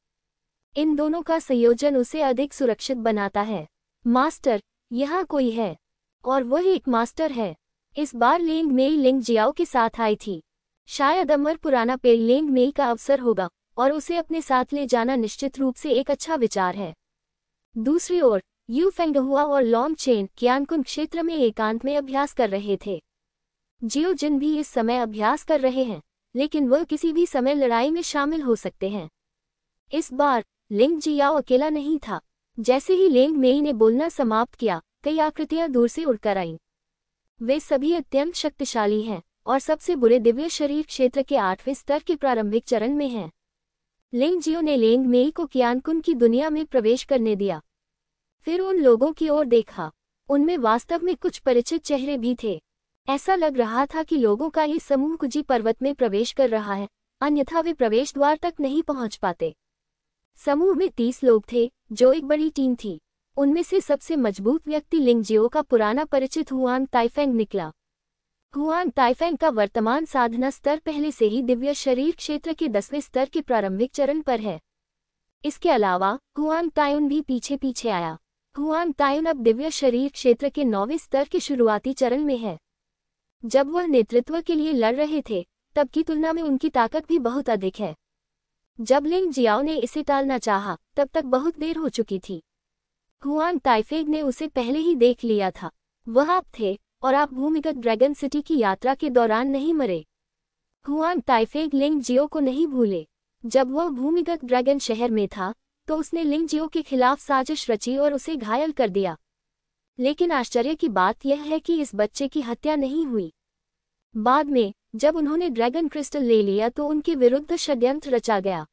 इन दोनों का संयोजन उसे अधिक सुरक्षित बनाता है। मास्टर, यहाँ कोई है, और वह एक मास्टर है। इस बार लेंग मेई लिंग जियाओ के साथ आई थी। शायद अमर पुराना पेड़ लेंग मेई का अवसर होगा, और उसे अपने साथ ले जाना निश्चित रूप से एक अच्छा विचार है। दूसरी ओर यू फेंगहुआ और लॉन्ग चेन क्यानकुन क्षेत्र में एकांत में अभ्यास कर रहे थे। जियो जिन भी इस समय अभ्यास कर रहे हैं, लेकिन वह किसी भी समय लड़ाई में शामिल हो सकते हैं। इस बार लिंग जियाओ अकेला नहीं था। जैसे ही लेंग मेई ने बोलना समाप्त किया, कई आकृतियां दूर से उड़कर आईं। वे सभी अत्यंत शक्तिशाली हैं और सबसे बुरे दिव्य शरीर क्षेत्र के 8वें स्तर के प्रारंभिक चरण में हैं। लिंग जियो ने लेंग मेई को क्यानकुन की दुनिया में प्रवेश करने दिया। फिर उन लोगों की ओर देखा। उनमें वास्तव में कुछ परिचित चेहरे भी थे। ऐसा लग रहा था कि लोगों का ये समूह कुजी पर्वत में प्रवेश कर रहा है, अन्यथा वे प्रवेश द्वार तक नहीं पहुंच पाते। समूह में 30 लोग थे, जो एक बड़ी टीम थी। उनमें से सबसे मजबूत व्यक्ति लिंगजियो का पुराना परिचित हुआन ताइफेंग निकला। हुआन ताइफेंग का वर्तमान साधना स्तर पहले से ही दिव्य शरीर क्षेत्र के 10वें स्तर के प्रारंभिक चरण पर है। इसके अलावा हुआन तायुन भी पीछे पीछे आया। हुआन तायुन अब दिव्य शरीर क्षेत्र के 9वें स्तर के शुरुआती चरण में है। जब वह नेतृत्व के लिए लड़ रहे थे, तब की तुलना में उनकी ताकत भी बहुत अधिक है। जब लिंग जियाओ ने इसे टालना चाहा, तब तक बहुत देर हो चुकी थी। हुआन ताइफेंग ने उसे पहले ही देख लिया था। वह आप थे, और आप भूमिगत ड्रैगन सिटी की यात्रा के दौरान नहीं मरे। हुआन ताइफेंग लिंग जियो को नहीं भूले। जब वह भूमिगत ड्रैगन शहर में था, तो उसने लिंग जियो के खिलाफ साजिश रची और उसे घायल कर दिया। लेकिन आश्चर्य की बात यह है कि इस बच्चे की हत्या नहीं हुई। बाद में जब उन्होंने ड्रैगन क्रिस्टल ले लिया तो उनके विरुद्ध षड्यंत्र रचा गया।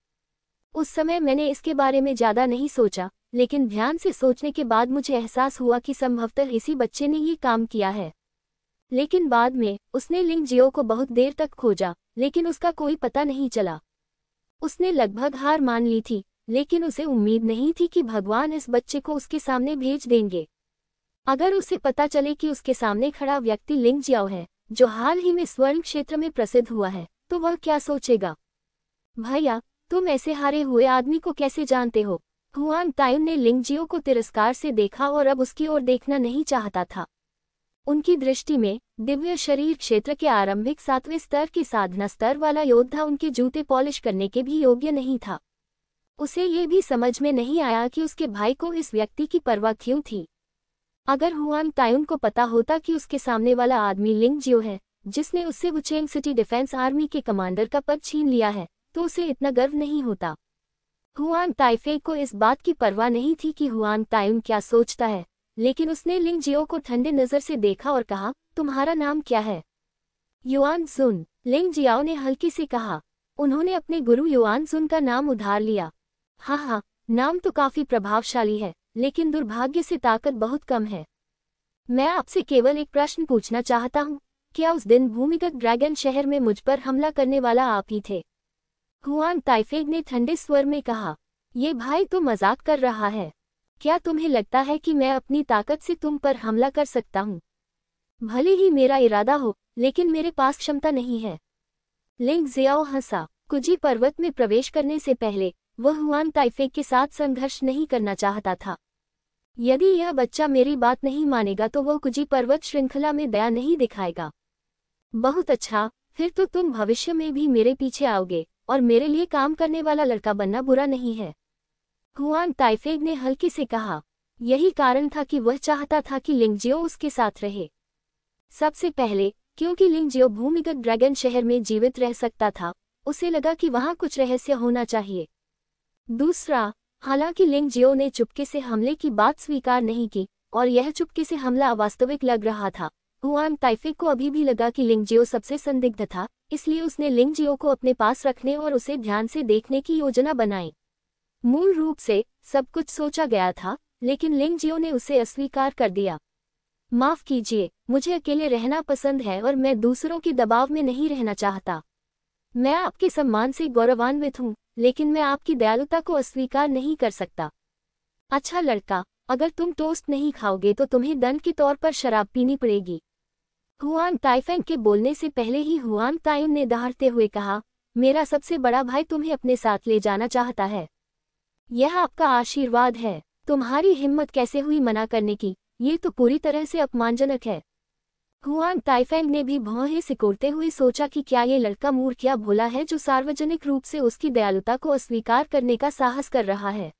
उस समय मैंने इसके बारे में ज्यादा नहीं सोचा, लेकिन ध्यान से सोचने के बाद मुझे एहसास हुआ कि संभवतः इसी बच्चे ने ये काम किया है। लेकिन बाद में उसने लिंग जियो को बहुत देर तक खोजा, लेकिन उसका कोई पता नहीं चला। उसने लगभग हार मान ली थी, लेकिन उसे उम्मीद नहीं थी कि भगवान इस बच्चे को उसके सामने भेज देंगे। अगर उसे पता चले कि उसके सामने खड़ा व्यक्ति लिंग जियाओ है, जो हाल ही में स्वर्ण क्षेत्र में प्रसिद्ध हुआ है, तो वह क्या सोचेगा? भैया, तुम ऐसे हारे हुए आदमी को कैसे जानते हो? हुआन तायुन ने लिंग जियो को तिरस्कार से देखा और अब उसकी ओर देखना नहीं चाहता था। उनकी दृष्टि में दिव्य शरीर क्षेत्र के आरंभिक 7वें स्तर के साधना स्तर वाला योद्धा उनके जूते पॉलिश करने के भी योग्य नहीं था। उसे ये भी समझ में नहीं आया कि उसके भाई को इस व्यक्ति की परवाह क्यों थी। अगर हुआन तायुन को पता होता कि उसके सामने वाला आदमी लिंग जियो है, जिसने उससे वुचेंग सिटी डिफेंस आर्मी के कमांडर का पद छीन लिया है, तो उसे इतना गर्व नहीं होता। हुआन ताइफेंग को इस बात की परवाह नहीं थी कि हुआन तायुन क्या सोचता है, लेकिन उसने लिंग जियो को ठंडे नजर से देखा और कहा, तुम्हारा नाम क्या है? युआन जुन, लिंग जियाओ ने हल्की से कहा। उन्होंने अपने गुरु युआन जुन का नाम उधार लिया। हाँ, नाम तो काफी प्रभावशाली है, लेकिन दुर्भाग्य से ताकत बहुत कम है। मैं आपसे केवल एक प्रश्न पूछना चाहता हूँ, क्या उस दिन भूमिगत ड्रैगन शहर में मुझ पर हमला करने वाला आप ही थे? हुआन ताइफेंग ने ठंडे स्वर में कहा। ये भाई तो मजाक कर रहा है। क्या तुम्हें लगता है कि मैं अपनी ताकत से तुम पर हमला कर सकता हूँ? भले ही मेरा इरादा हो, लेकिन मेरे पास क्षमता नहीं है। लिंग जियाओ हंसा। कुजी पर्वत में प्रवेश करने से पहले वह हुआन ताइफेंग के साथ संघर्ष नहीं करना चाहता था। यदि यह बच्चा मेरी बात नहीं मानेगा तो वह कुजी पर्वत श्रृंखला में दया नहीं दिखाएगा। बहुत अच्छा, फिर तो तुम भविष्य में भी मेरे पीछे आओगे, और मेरे लिए काम करने वाला लड़का बनना बुरा नहीं है। हुआन ताइफेंग ने हल्के से कहा। यही कारण था कि वह चाहता था कि लिंग जियो उसके साथ रहे। सबसे पहले, क्योंकि लिंग जियो भूमिगत ड्रैगन शहर में जीवित रह सकता था, उसे लगा कि वहां कुछ रहस्य होना चाहिए। दूसरा, हालांकि लिंग जियो ने चुपके से हमले की बात स्वीकार नहीं की, और यह चुपके से हमला अवास्तविक लग रहा था, हुआन ताइफेंग को अभी भी लगा कि लिंग जियो सबसे संदिग्ध था, इसलिए उसने लिंग जियो को अपने पास रखने और उसे ध्यान से देखने की योजना बनाई। मूल रूप से सब कुछ सोचा गया था, लेकिन लिंग जियो ने उसे अस्वीकार कर दिया। माफ कीजिए, मुझे अकेले रहना पसंद है और मैं दूसरों के दबाव में नहीं रहना चाहता। मैं आपके सम्मान से गौरवान्वित हूँ, लेकिन मैं आपकी दयालुता को अस्वीकार नहीं कर सकता। अच्छा लड़का, अगर तुम टोस्ट नहीं खाओगे तो तुम्हें दंड के तौर पर शराब पीनी पड़ेगी। हुआन ताइफेंग के बोलने से पहले ही हुआन तायुन ने दहाड़ते हुए कहा, मेरा सबसे बड़ा भाई तुम्हें अपने साथ ले जाना चाहता है। यह आपका आशीर्वाद है। तुम्हारी हिम्मत कैसे हुई मना करने की? ये तो पूरी तरह से अपमानजनक है। हुआन ताइफेंग ने भी भौहें सिकोड़ते हुए सोचा कि क्या ये लड़का मूर्ख या भोला है जो सार्वजनिक रूप से उसकी दयालुता को अस्वीकार करने का साहस कर रहा है।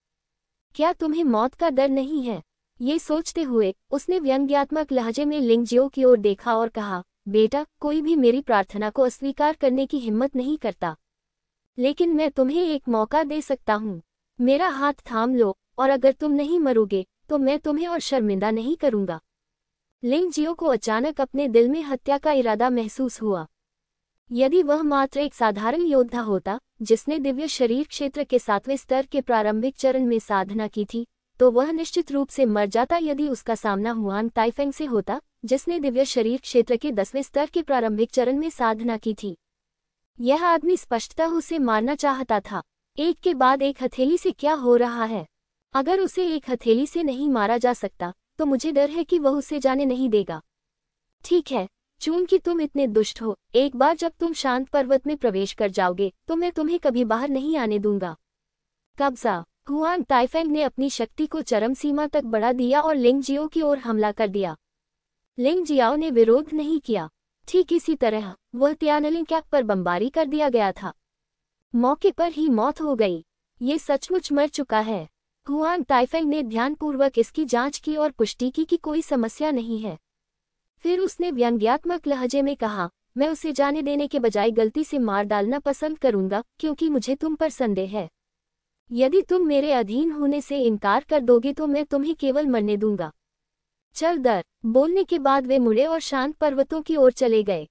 क्या तुम्हें मौत का डर नहीं है? ये सोचते हुए उसने व्यंग्यात्मक लहजे में लिंग जियो की ओर देखा और कहा, बेटा, कोई भी मेरी प्रार्थना को अस्वीकार करने की हिम्मत नहीं करता, लेकिन मैं तुम्हें एक मौका दे सकता हूँ। मेरा हाथ थाम लो, और अगर तुम नहीं मरोगे तो मैं तुम्हें और शर्मिंदा नहीं करूँगा। लिंग जियो को अचानक अपने दिल में हत्या का इरादा महसूस हुआ। यदि वह मात्र एक साधारण योद्धा होता जिसने दिव्य शरीर क्षेत्र के 7वें स्तर के प्रारंभिक चरण में साधना की थी, तो वह निश्चित रूप से मर जाता। यदि उसका सामना हुआन ताइफेंग से होता जिसने दिव्य शरीर क्षेत्र के 10वें स्तर के प्रारंभिक चरण में साधना की थी, यह आदमी स्पष्टतः उसे मारना चाहता था। एक के बाद एक हथेली से क्या हो रहा है? अगर उसे एक हथेली से नहीं मारा जा सकता तो मुझे डर है कि वह उसे जाने नहीं देगा। ठीक है, चूंकि तुम इतने दुष्ट हो, एक बार जब तुम शांत पर्वत में प्रवेश कर जाओगे तो मैं तुम्हें कभी बाहर नहीं आने दूंगा। कब्जा। हुआंग ताइफेंग ने अपनी शक्ति को चरम सीमा तक बढ़ा दिया और लिंग जियो की ओर हमला कर दिया। लिंग जियाओ ने विरोध नहीं किया। ठीक इसी तरह वह तियानलिंग कैप पर बमबारी कर दिया गया था। मौके पर ही मौत हो गई। ये सचमुच मर चुका है। हुआंग ताइफेंग ने ध्यानपूर्वक इसकी जांच की और पुष्टि की कि कोई समस्या नहीं है। फिर उसने व्यंग्यात्मक लहजे में कहा, मैं उसे जाने देने के बजाय गलती से मार डालना पसंद करूंगा क्योंकि मुझे तुम पर संदेह है। यदि तुम मेरे अधीन होने से इनकार कर दोगे तो मैं तुम्हें केवल मरने दूंगा। चल दर। बोलने के बाद वे मुड़े और शांत पर्वतों की ओर चले गए।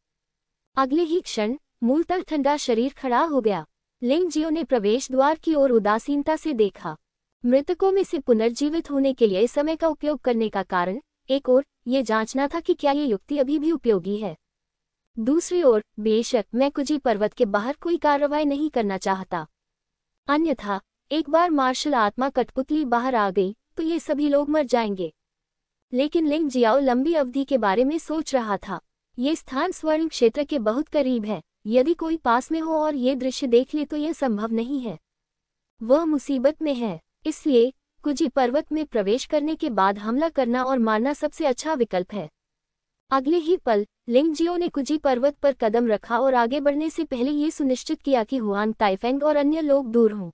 अगले ही क्षण मूलतः ठंडा शरीर खड़ा हो गया। लिंग जियो ने प्रवेश द्वार की ओर उदासीनता से देखा। मृतकों में से पुनर्जीवित होने के लिए समय का उपयोग करने का कारण एक ओर ये जांचना था कि क्या ये युक्ति अभी भी उपयोगी है। दूसरी ओर बेशक मैं कुजी पर्वत के बाहर कोई कार्रवाई नहीं करना चाहता। अन्यथा एक बार मार्शल आत्मा कठपुतली बाहर आ गई तो ये सभी लोग मर जाएंगे। लेकिन लिंग जियाओ लंबी अवधि के बारे में सोच रहा था। ये स्थान स्वर्ण क्षेत्र के बहुत करीब है। यदि कोई पास में हो और ये दृश्य देख ले तो यह संभव नहीं है। वह मुसीबत में है। इसलिए कुजी पर्वत में प्रवेश करने के बाद हमला करना और मारना सबसे अच्छा विकल्प है। अगले ही पल लिंग जियो ने कुजी पर्वत पर कदम रखा और आगे बढ़ने से पहले ये सुनिश्चित किया कि हुआंग ताइफेंग और अन्य लोग दूर हों।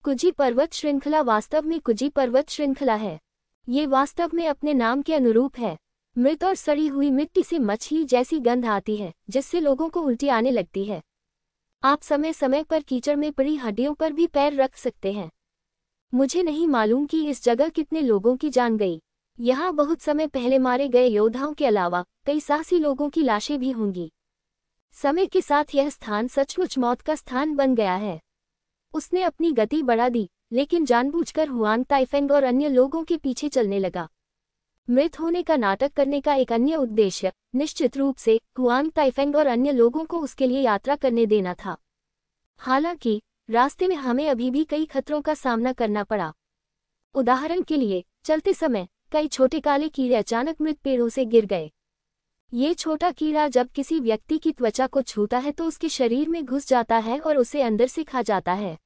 कुजी पर्वत श्रृंखला वास्तव में कुजी पर्वत श्रृंखला है। ये वास्तव में अपने नाम के अनुरूप है। मृत और सड़ी हुई मिट्टी से मछली जैसी गंध आती है जिससे लोगों को उल्टी आने लगती है। आप समय समय पर कीचड़ में पड़ी हड्डियों पर भी पैर रख सकते हैं। मुझे नहीं मालूम कि इस जगह कितने लोगों की जान गई। यहाँ बहुत समय पहले मारे गए योद्धाओं के अलावा कई साहसी लोगों की लाशें भी होंगी। समय के साथ यह स्थान सचमुच मौत का स्थान बन गया है। उसने अपनी गति बढ़ा दी, लेकिन जानबूझकर हुआंग ताइफेंग और अन्य लोगों के पीछे चलने लगा। मृत होने का नाटक करने का एक अन्य उद्देश्य निश्चित रूप से हुआंग ताइफेंग और अन्य लोगों को उसके लिए यात्रा करने देना था। हालांकि रास्ते में हमें अभी भी कई खतरों का सामना करना पड़ा। उदाहरण के लिए चलते समय कई छोटे काले कीड़े अचानक मृत पेड़ों से गिर गए। ये छोटा कीड़ा जब किसी व्यक्ति की त्वचा को छूता है तो उसके शरीर में घुस जाता है और उसे अंदर से खा जाता है।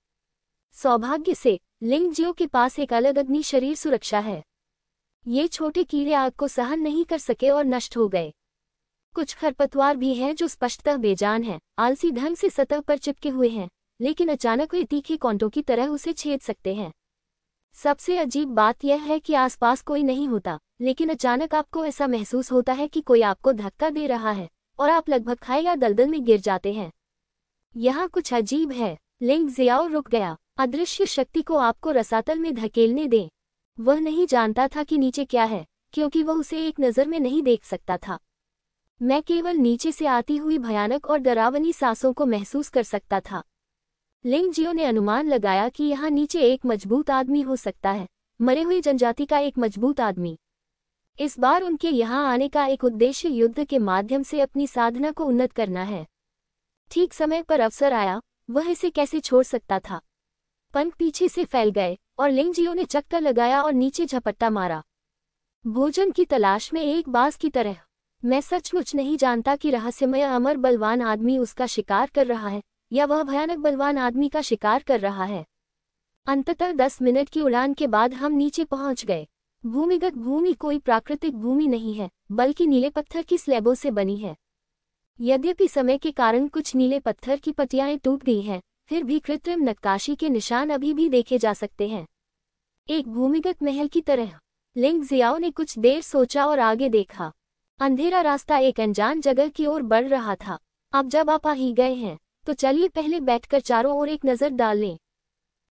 सौभाग्य से लिंग जियो के पास एक अलग अग्नि शरीर सुरक्षा है। ये छोटे कीड़े आग को सहन नहीं कर सके और नष्ट हो गए। कुछ खरपतवार भी हैं जो स्पष्टतः बेजान हैं, आलसी ढंग से सतह पर चिपके हुए हैं, लेकिन अचानक वे तीखे कांटों की तरह उसे छेद सकते हैं। सबसे अजीब बात यह है कि आसपास कोई नहीं होता, लेकिन अचानक आपको ऐसा महसूस होता है कि कोई आपको धक्का दे रहा है और आप लगभग खाए या दलदल में गिर जाते हैं। यहाँ कुछ अजीब है। लिंग जियाओ रुक गया। अदृश्य शक्ति को आपको रसातल में धकेलने दें। वह नहीं जानता था कि नीचे क्या है, क्योंकि वह उसे एक नज़र में नहीं देख सकता था। मैं केवल नीचे से आती हुई भयानक और डरावनी सांसों को महसूस कर सकता था। लिंग जियो ने अनुमान लगाया कि यहाँ नीचे एक मजबूत आदमी हो सकता है, मरे हुए जनजाति का एक मजबूत आदमी। इस बार उनके यहाँ आने का एक उद्देश्य युद्ध के माध्यम से अपनी साधना को उन्नत करना है। ठीक समय पर अवसर आया, वह इसे कैसे छोड़ सकता था। पंख पीछे से फैल गए और लिंग जियो ने चक्कर लगाया और नीचे झपट्टा मारा, भोजन की तलाश में एक बाज की तरह। मैं सचमुच नहीं जानता कि रहस्यमय अमर बलवान आदमी उसका शिकार कर रहा है या वह भयानक बलवान आदमी का शिकार कर रहा है। अंततः 10 मिनट की उड़ान के बाद हम नीचे पहुंच गए। भूमिगत भूमि कोई प्राकृतिक भूमि नहीं है, बल्कि नीले पत्थर की स्लैबों से बनी है। यद्यपि समय के कारण कुछ नीले पत्थर की पटियाएं टूट गई हैं, फिर भी कृत्रिम नक्काशी के निशान अभी भी देखे जा सकते हैं, एक भूमिगत महल की तरह। लिंग जियाओ ने कुछ देर सोचा और आगे देखा। अंधेरा रास्ता एक अनजान जगह की ओर बढ़ रहा था। अब जब आप आ ही गए हैं तो चलिए पहले बैठकर चारों ओर एक नज़र डाल लें।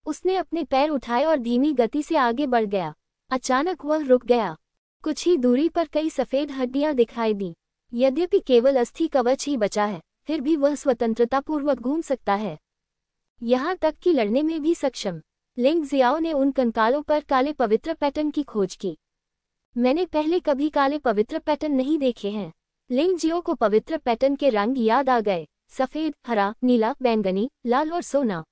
उसने अपने पैर उठाए और धीमी गति से आगे बढ़ गया। अचानक वह रुक गया। कुछ ही दूरी पर कई सफ़ेद हड्डियां दिखाई दी। यद्यपि केवल अस्थि कवच ही बचा है, फिर भी वह स्वतंत्रतापूर्वक घूम सकता है, यहाँ तक कि लड़ने में भी सक्षम। लिंग जियाओ ने उन कंकालों पर काले पवित्र पैटर्न की खोज की। मैंने पहले कभी काले पवित्र पैटर्न नहीं देखे हैं। लिंग जियो को पवित्र पैटर्न के रंग याद आ गए, सफ़ेद, हरा, नीला, बैंगनी, लाल और सोना।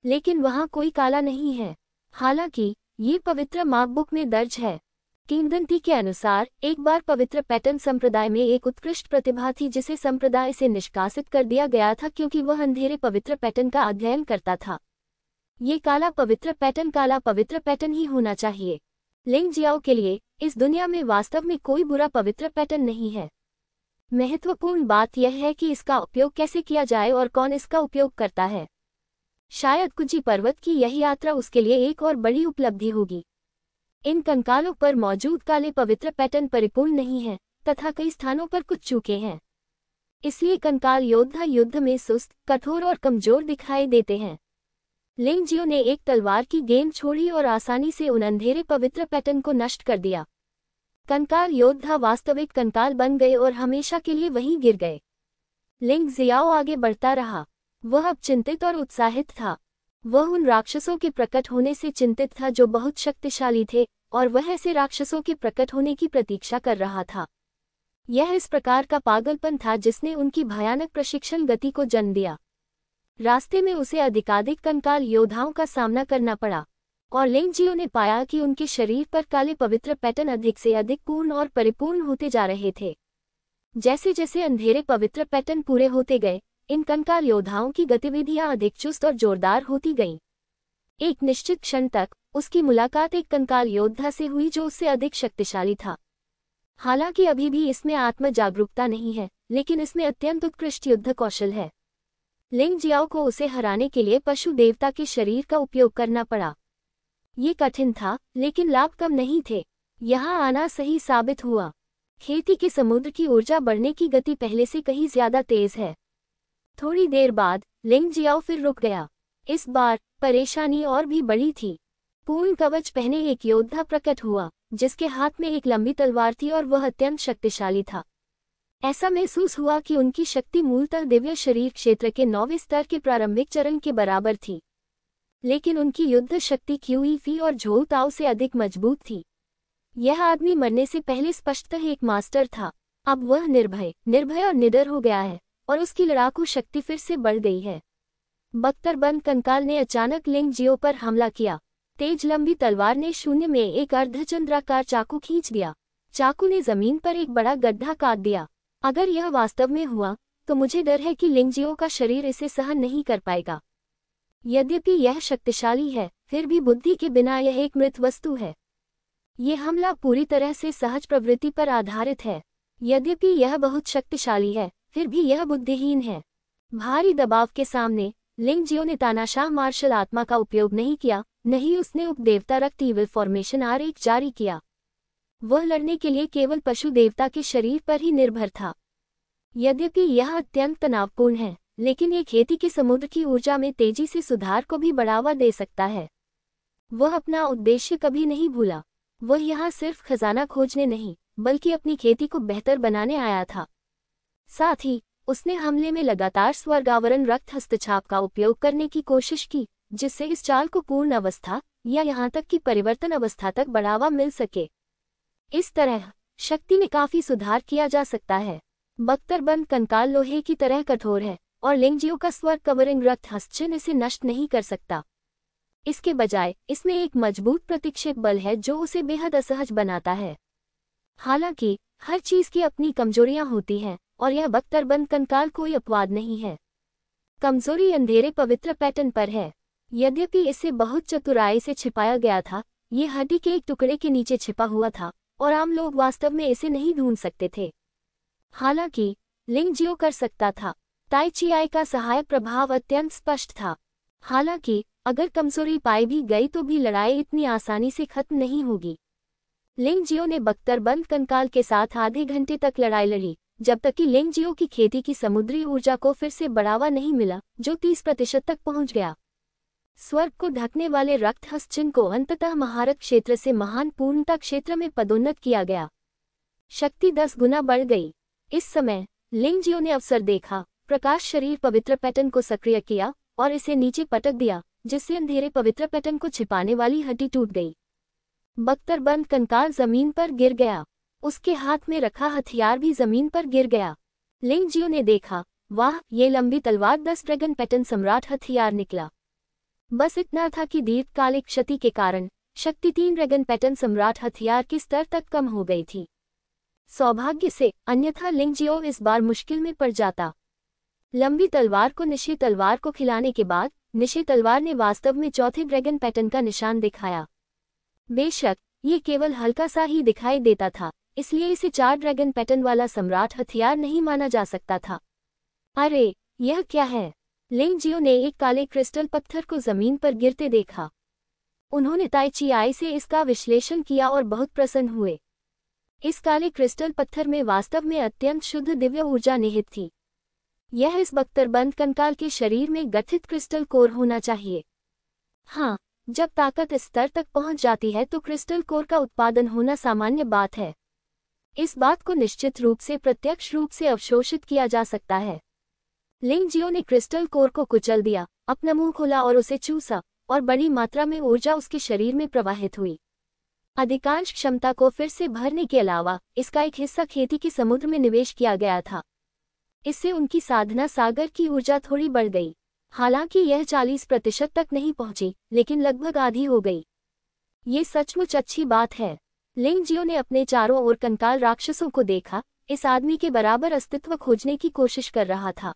लेकिन वहाँ कोई काला नहीं है। हालांकि ये पवित्र मार्कबुक में दर्ज है। किंवदंती के अनुसार एक बार पवित्र पैटर्न संप्रदाय में एक उत्कृष्ट प्रतिभा थी जिसे संप्रदाय से निष्कासित कर दिया गया था क्योंकि वह अंधेरे पवित्र पैटर्न का अध्ययन करता था। ये काला पवित्र पैटर्न ही होना चाहिए। लिंग जियाओ के लिए इस दुनिया में वास्तव में कोई बुरा पवित्र पैटर्न नहीं है। महत्वपूर्ण बात यह है कि इसका उपयोग कैसे किया जाए और कौन इसका उपयोग करता है। शायद कुजी पर्वत की यह यात्रा उसके लिए एक और बड़ी उपलब्धि होगी। इन कंकालों पर मौजूद काले पवित्र पैटर्न परिपूर्ण नहीं हैं तथा कई स्थानों पर कुछ चूके हैं। इसलिए कंकाल योद्धा युद्ध में सुस्त, कठोर और कमजोर दिखाई देते हैं। लिंग जियो ने एक तलवार की गेंद छोड़ी और आसानी से उन अंधेरे पवित्र पैटर्न को नष्ट कर दिया। कंकाल योद्धा वास्तविक कंकाल बन गए और हमेशा के लिए वहीं गिर गए। लिंग जियाओ आगे बढ़ता रहा। वह अब चिंतित और उत्साहित था। वह उन राक्षसों के प्रकट होने से चिंतित था जो बहुत शक्तिशाली थे और वह ऐसे राक्षसों के प्रकट होने की प्रतीक्षा कर रहा था। यह इस प्रकार का पागलपन था जिसने उनकी भयानक प्रशिक्षण गति को जन्म दिया। रास्ते में उसे अधिकाधिक कंकाल योद्धाओं का सामना करना पड़ा और लिंग जियो ने पाया कि उनके शरीर पर काले पवित्र पैटर्न अधिक से अधिक पूर्ण और परिपूर्ण होते जा रहे थे। जैसे जैसे अंधेरे पवित्र पैटर्न पूरे होते गए, इन कंकाल योद्धाओं की गतिविधियां अधिक चुस्त और जोरदार होती गईं। एक निश्चित क्षण तक उसकी मुलाकात एक कंकाल योद्धा से हुई जो उससे अधिक शक्तिशाली था। हालांकि अभी भी इसमें आत्म जागरूकता नहीं है, लेकिन इसमें अत्यंत उत्कृष्ट युद्ध कौशल है। लिंग जियाओ को उसे हराने के लिए पशु देवता के शरीर का उपयोग करना पड़ा। ये कठिन था, लेकिन लाभ कम नहीं थे। यहाँ आना सही साबित हुआ। खेती के समुद्र की ऊर्जा बढ़ने की गति पहले से कहीं ज्यादा तेज है। थोड़ी देर बाद लिंग जियाओ फिर रुक गया। इस बार परेशानी और भी बड़ी थी। पूर्ण कवच पहने एक योद्धा प्रकट हुआ जिसके हाथ में एक लंबी तलवार थी और वह अत्यंत शक्तिशाली था। ऐसा महसूस हुआ कि उनकी शक्ति मूलतः दिव्य शरीर क्षेत्र के 9वें स्तर के प्रारंभिक चरण के बराबर थी, लेकिन उनकी युद्ध शक्ति क्यूईफी और झोल ताओ से अधिक मजबूत थी। यह आदमी मरने से पहले स्पष्टतः एक मास्टर था। अब वह निर्भय और निडर हो गया है और उसकी लड़ाकू शक्ति फिर से बढ़ गई है। बख्तरबंद कंकाल ने अचानक लिंग जियो पर हमला किया। तेज लंबी तलवार ने शून्य में एक अर्धचंद्राकार चाकू खींच दिया। चाकू ने जमीन पर एक बड़ा गड्ढा काट दिया। अगर यह वास्तव में हुआ तो मुझे डर है कि लिंग जियो का शरीर इसे सहन नहीं कर पाएगा। यद्यपि यह शक्तिशाली है, फिर भी बुद्धि के बिना यह एक मृत वस्तु है। यह हमला पूरी तरह से सहज प्रवृत्ति पर आधारित है। यद्यपि यह बहुत शक्तिशाली है, फिर भी यह बुद्धिहीन है। भारी दबाव के सामने लिंग जियो ने तानाशाह मार्शल आत्मा का उपयोग नहीं किया, नहीं उसने उपदेवता रक्त ईविल फॉर्मेशन R1 जारी किया। वह लड़ने के लिए केवल पशु देवता के शरीर पर ही निर्भर था। यद्यपि यह अत्यंत तनावपूर्ण है, लेकिन ये खेती के समुद्र की ऊर्जा में तेजी से सुधार को भी बढ़ावा दे सकता है। वह अपना उद्देश्य कभी नहीं भूला। वह यहाँ सिर्फ खजाना खोजने नहीं, बल्कि अपनी खेती को बेहतर बनाने आया था। साथ ही उसने हमले में लगातार स्वर्गावरण रक्त हस्तछाप का उपयोग करने की कोशिश की, जिससे इस चाल को पूर्ण अवस्था या यहाँ तक कि परिवर्तन अवस्था तक बढ़ावा मिल सके। इस तरह शक्ति में काफी सुधार किया जा सकता है। बख्तरबंद कंकाल लोहे की तरह कठोर है और लिंग जियो का स्वर्ग कवरिंग रक्त हस्तचिन्ह इसे नष्ट नहीं कर सकता। इसके बजाय इसमें एक मजबूत प्रतिक्षेप बल है जो उसे बेहद असहज बनाता है। हालांकि हर चीज की अपनी कमजोरियां होती हैं और यह बख्तरबंद कंकाल कोई अपवाद नहीं है। कमजोरी अंधेरे पवित्र पैटर्न पर है। यद्यपि इसे बहुत चतुराई से छिपाया गया था, ये हड्डी के एक टुकड़े के नीचे छिपा हुआ था और आम लोग वास्तव में इसे नहीं ढूंढ सकते थे। हालांकि लिंग जियो कर सकता था। ताई चियाई का सहायक प्रभाव अत्यंत स्पष्ट था। हालांकि अगर कमजोरी पाई भी गई तो भी लड़ाई इतनी आसानी से खत्म नहीं होगी। लिंग जियो ने बख्तरबंद कंकाल के साथ आधे घंटे तक लड़ाई लड़ी, जब तक कि लिंग जियो की खेती की समुद्री ऊर्जा को फिर से बढ़ावा नहीं मिला, जो 30% तक पहुंच गया। स्वर्ग को ढकने वाले रक्त हस्तचिन्ह को अंततः महारत क्षेत्र से महान पूर्णता क्षेत्र में पदोन्नत किया गया। शक्ति 10 गुना बढ़ गई। इस समय लिंग जियो ने अवसर देखा। प्रकाश शरीर पवित्र पैटर्न को सक्रिय किया और इसे नीचे पटक दिया, जिससे अंधेरे पवित्र पैटर्न को छिपाने वाली हड्डी टूट गई। बख्तरबंद कंकाल जमीन पर गिर गया। उसके हाथ में रखा हथियार भी जमीन पर गिर गया। लिंग जियो ने देखा, वाह, ये लंबी तलवार 10 ड्रैगन पैटर्न सम्राट हथियार निकला। बस इतना था कि दीर्घकालिक क्षति के कारण शक्ति 3 ड्रैगन पैटर्न सम्राट हथियार के स्तर तक कम हो गई थी। सौभाग्य से, अन्यथा लिंग जियो इस बार मुश्किल में पड़ जाता। लंबी तलवार को निशी तलवार को खिलाने के बाद निशी तलवार ने वास्तव में चौथे ड्रैगन पैटर्न का निशान दिखाया। बेशक ये केवल हल्का सा ही दिखाई देता था, इसलिए इसे 4 ड्रैगन पैटर्न वाला सम्राट हथियार नहीं माना जा सकता था। अरे, यह क्या है? लिंग जियो ने एक काले क्रिस्टल पत्थर को जमीन पर गिरते देखा। उन्होंने ताई ची आई से इसका विश्लेषण किया और बहुत प्रसन्न हुए। इस काले क्रिस्टल पत्थर में वास्तव में अत्यंत शुद्ध दिव्य ऊर्जा निहित थी। यह इस बख्तरबंद कंकाल के शरीर में गठित क्रिस्टल कोर होना चाहिए। हाँ, जब ताकत इस स्तर तक पहुंच जाती है तो क्रिस्टल कोर का उत्पादन होना सामान्य बात है। इस बात को निश्चित रूप से प्रत्यक्ष रूप से अवशोषित किया जा सकता है। लिंग जियो ने क्रिस्टल कोर को कुचल दिया, अपना मुंह खोला और उसे चूसा, और बड़ी मात्रा में ऊर्जा उसके शरीर में प्रवाहित हुई। अधिकांश क्षमता को फिर से भरने के अलावा इसका एक हिस्सा खेती के समुद्र में निवेश किया गया था। इससे उनकी साधना सागर की ऊर्जा थोड़ी बढ़ गई। हालांकि यह 40% तक नहीं पहुंची, लेकिन लगभग आधी हो गई। ये सचमुच अच्छी बात है। लिंग जियो ने अपने चारों ओर कंकाल राक्षसों को देखा। इस आदमी के बराबर अस्तित्व खोजने की कोशिश कर रहा था।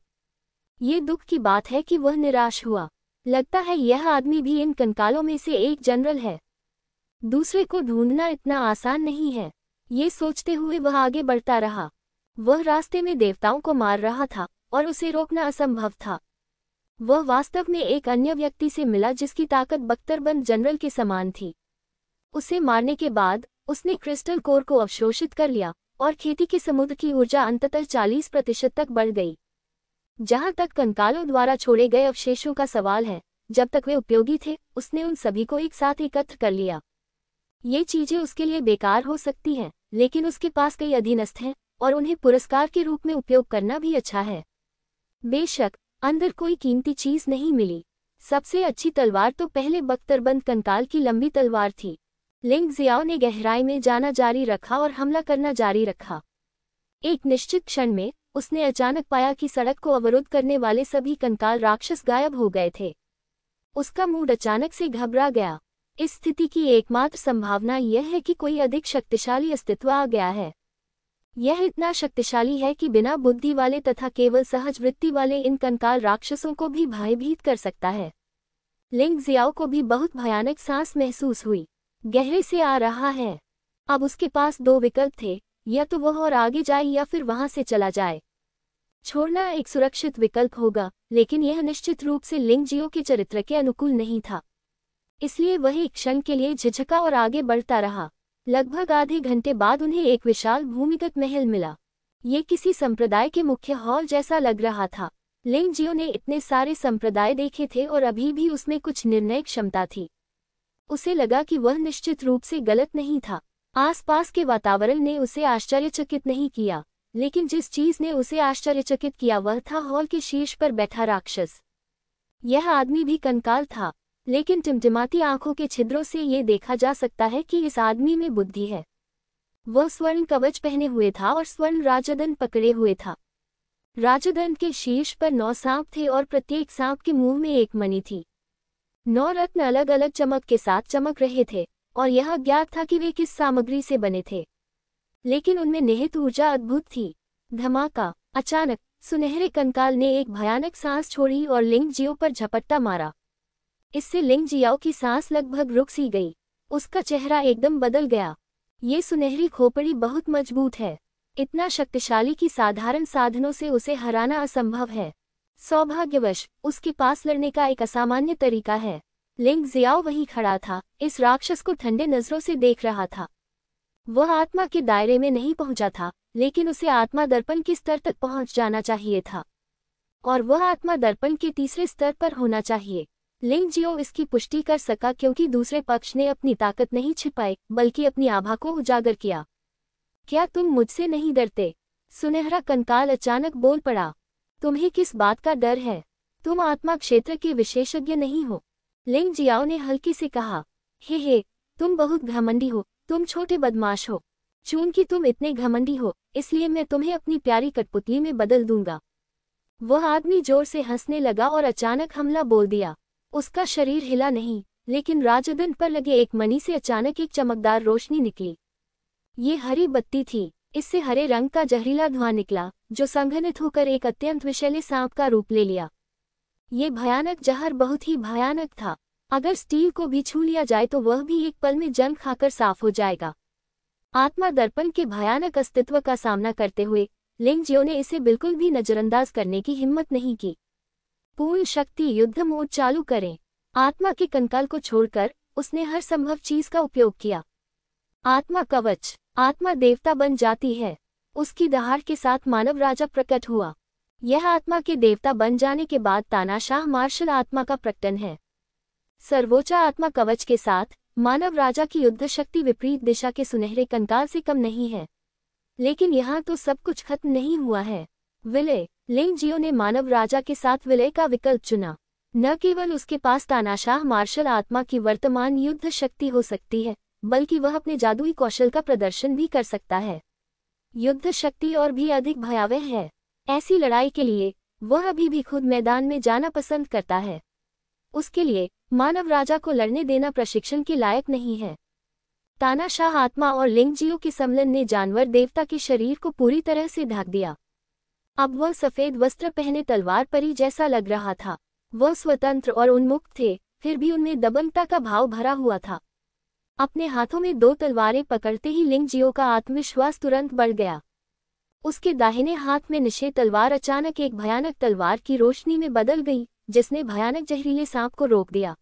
ये दुख की बात है कि वह निराश हुआ। लगता है यह आदमी भी इन कंकालों में से एक जनरल है। दूसरे को ढूंढना इतना आसान नहीं है। ये सोचते हुए वह आगे बढ़ता रहा। वह रास्ते में देवताओं को मार रहा था और उसे रोकना असंभव था। वह वास्तव में एक अन्य व्यक्ति से मिला जिसकी ताकत बख्तरबंद जनरल के समान थी। उसे मारने के बाद उसने क्रिस्टल कोर को अवशोषित कर लिया और खेती के समुद्र की ऊर्जा अंततः 40% तक बढ़ गई। जहां तक कंकालों द्वारा छोड़े गए अवशेषों का सवाल है, जब तक वे उपयोगी थे उसने उन सभी को एक साथ एकत्र कर लिया। ये चीजें उसके लिए बेकार हो सकती हैं, लेकिन उसके पास कई अधीनस्थ हैं और उन्हें पुरस्कार के रूप में उपयोग करना भी अच्छा है। बेशक अंदर कोई कीमती चीज नहीं मिली। सबसे अच्छी तलवार तो पहले बख्तरबंद कंकाल की लंबी तलवार थी। लिंग जियाओ ने गहराई में जाना जारी रखा और हमला करना जारी रखा। एक निश्चित क्षण में उसने अचानक पाया कि सड़क को अवरुद्ध करने वाले सभी कंकाल राक्षस गायब हो गए थे। उसका मूड अचानक से घबरा गया। इस स्थिति की एकमात्र संभावना यह है कि कोई अधिक शक्तिशाली अस्तित्व आ गया है। यह इतना शक्तिशाली है कि बिना बुद्धि वाले तथा केवल सहज वृत्ति वाले इन कंकाल राक्षसों को भी भयभीत कर सकता है। लिंग जियाओ को भी बहुत भयानक सांस महसूस हुई। गहरे से आ रहा है। अब उसके पास 2 विकल्प थे, या तो वह और आगे जाए या फिर वहां से चला जाए। छोड़ना एक सुरक्षित विकल्प होगा, लेकिन यह निश्चित रूप से लिंग जियो के चरित्र के अनुकूल नहीं था। इसलिए वह एक क्षण के लिए झिझका और आगे बढ़ता रहा। लगभग आधे घंटे बाद उन्हें एक विशाल भूमिगत महल मिला। ये किसी संप्रदाय के मुख्य हॉल जैसा लग रहा था। लिंग जियो ने इतने सारे संप्रदाय देखे थे और अभी भी उसमें कुछ निर्णय क्षमता थी। उसे लगा कि वह निश्चित रूप से गलत नहीं था। आसपास के वातावरण ने उसे आश्चर्यचकित नहीं किया, लेकिन जिस चीज ने उसे आश्चर्यचकित किया वह था हॉल के शीर्ष पर बैठा राक्षस। यह आदमी भी कंकाल था, लेकिन टिमटिमाती आंखों के छिद्रों से ये देखा जा सकता है कि इस आदमी में बुद्धि है। वह स्वर्ण कवच पहने हुए था और स्वर्ण राजदंड पकड़े हुए था। राजदंड के शीर्ष पर 9 सांप थे और प्रत्येक सांप के मुंह में एक मणि थी। 9 रत्न अलग अलग चमक के साथ चमक रहे थे और यह अज्ञात था कि वे किस सामग्री से बने थे, लेकिन उनमें निहित ऊर्जा अद्भुत थी। धमाका! अचानक सुनहरे कंकाल ने एक भयानक सांस छोड़ी और लिंग जियो पर झपट्टा मारा। इससे लिंग जियाओ की सांस लगभग रुक सी गई। उसका चेहरा एकदम बदल गया। ये सुनहरी खोपड़ी बहुत मजबूत है, इतना शक्तिशाली कि साधारण साधनों से उसे हराना असंभव है। सौभाग्यवश उसके पास लड़ने का एक असामान्य तरीका है। लिंग जियाओ वहीं खड़ा था, इस राक्षस को ठंडे नजरों से देख रहा था। वह आत्मा के दायरे में नहीं पहुंचा था, लेकिन उसे आत्मा दर्पण के स्तर तक पहुंच जाना चाहिए था, और वह आत्मा दर्पण के तीसरे स्तर पर होना चाहिए। लिंग जियो इसकी पुष्टि कर सका क्योंकि दूसरे पक्ष ने अपनी ताकत नहीं छिपाई, बल्कि अपनी आभा को उजागर किया। क्या तुम मुझसे नहीं डरते? सुनहरा कंकाल अचानक बोल पड़ा। तुम्हें किस बात का डर है? तुम आत्मा क्षेत्र के विशेषज्ञ नहीं हो। लिंग जियाओ ने हल्के से कहा। हे, तुम बहुत घमंडी हो, तुम छोटे बदमाश हो। चूंकि तुम इतने घमंडी हो, इसलिए मैं तुम्हें अपनी प्यारी कठपुतली में बदल दूंगा। वह आदमी जोर से हंसने लगा और अचानक हमला बोल दिया। उसका शरीर हिला नहीं, लेकिन राजदंड पर लगे एक मणि से अचानक एक चमकदार रोशनी निकली। ये हरी बत्ती थी। इससे हरे रंग का जहरीला धुआं निकला, जो संघनित होकर एक अत्यंत विषैले सांप का रूप ले लिया। ये भयानक जहर बहुत ही भयानक था। अगर स्टील को भी छू लिया जाए तो वह भी एक पल में जंग खाकर साफ हो जाएगा। आत्मा दर्पण के भयानक अस्तित्व का सामना करते हुए लिंग जियो ने इसे बिल्कुल भी नजरअंदाज करने की हिम्मत नहीं की। पूर्ण शक्ति युद्ध मोड चालू करें। आत्मा के कंकाल को छोड़कर उसने हर संभव चीज का उपयोग किया। आत्मा कवच। आत्मा देवता बन जाती है। उसकी दहाड़ के साथ मानव राजा प्रकट हुआ। यह आत्मा के देवता बन जाने के बाद तानाशाह मार्शल आत्मा का प्रकटन है। सर्वोच्च आत्मा कवच के साथ मानव राजा की युद्ध शक्ति विपरीत दिशा के सुनहरे कंकाल से कम नहीं है। लेकिन यहाँ तो सब कुछ खत्म नहीं हुआ है। विलय। लिंग जियो ने मानव राजा के साथ विलय का विकल्प चुना। न केवल उसके पास तानाशाह मार्शल आत्मा की वर्तमान युद्ध शक्ति हो सकती है, बल्कि वह अपने जादुई कौशल का प्रदर्शन भी कर सकता है। युद्ध शक्ति और भी अधिक भयावह है। ऐसी लड़ाई के लिए वह अभी भी खुद मैदान में जाना पसंद करता है। उसके लिए मानव राजा को लड़ने देना प्रशिक्षण के लायक नहीं है। तानाशाह आत्मा और लिंग जियो के सम्मिलन ने जानवर देवता के शरीर को पूरी तरह से ढक दिया। अब वह सफेद वस्त्र पहने तलवार परी जैसा लग रहा था। वह स्वतंत्र और उन्मुक्त थे, फिर भी उनमें दबंगता का भाव भरा हुआ था। अपने हाथों में 2 तलवारें पकड़ते ही लिंग जियो का आत्मविश्वास तुरंत बढ़ गया। उसके दाहिने हाथ में निषेध तलवार अचानक एक भयानक तलवार की रोशनी में बदल गई, जिसने भयानक जहरीले सांप को रोक दिया।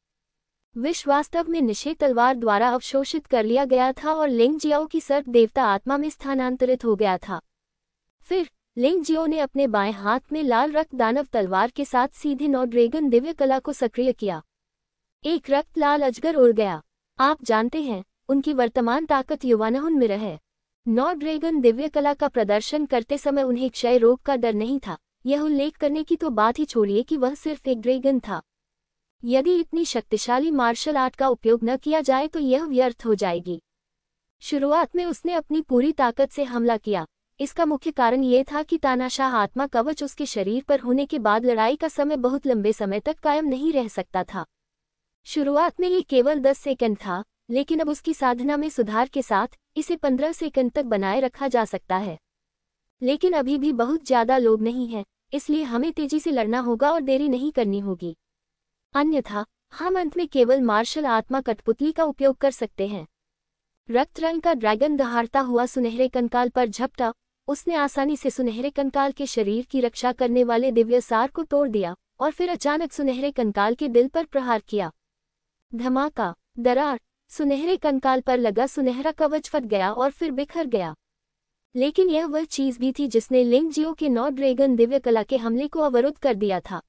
विष वास्तव में निषेध तलवार द्वारा अवशोषित कर लिया गया था और लिंग जियो की सर्प देवता आत्मा में स्थानांतरित हो गया था। फिर लिंग जियो ने अपने बाएं हाथ में लाल रक्त दानव तलवार के साथ सीधे नौ ड्रैगन दिव्य कला को सक्रिय किया। एक रक्त लाल अजगर उड़ गया। आप जानते हैं, उनकी वर्तमान ताकत युवानहुन है। 9 ड्रैगन दिव्य कला का प्रदर्शन करते समय उन्हें क्षय रोग का डर नहीं था। यह उल्लेख करने की तो बात ही छोड़िए कि वह सिर्फ एक ड्रैगन था। यदि इतनी शक्तिशाली मार्शल आर्ट का उपयोग न किया जाए तो यह व्यर्थ हो जाएगी। शुरुआत में उसने अपनी पूरी ताकत से हमला किया। इसका मुख्य कारण ये था कि तानाशाह आत्मा कवच उसके शरीर पर होने के बाद लड़ाई का समय बहुत लंबे समय तक कायम नहीं रह सकता था। शुरुआत में ये केवल 10 सेकंड था, लेकिन अब उसकी साधना में सुधार के साथ इसे 15 सेकंड तक बनाए रखा जा सकता है। लेकिन अभी भी बहुत ज्यादा लोग नहीं हैं, इसलिए हमें तेजी से लड़ना होगा और देरी नहीं करनी होगी। अन्यथा हम अंत में केवल मार्शल आत्मा कठपुतली का उपयोग कर सकते हैं। रक्त रंग का ड्रैगन दहाड़ता हुआ सुनहरे कंकाल पर झपटा। उसने आसानी से सुनहरे कंकाल के शरीर की रक्षा करने वाले दिव्य सार को तोड़ दिया और फिर अचानक सुनहरे कंकाल के दिल पर प्रहार किया। धमाका, दरार। सुनहरे कंकाल पर लगा सुनहरा कवच फट गया और फिर बिखर गया। लेकिन यह वह चीज भी थी जिसने लिंग जियो के 9 ड्रैगन दिव्य कला के हमले को अवरुद्ध कर दिया था।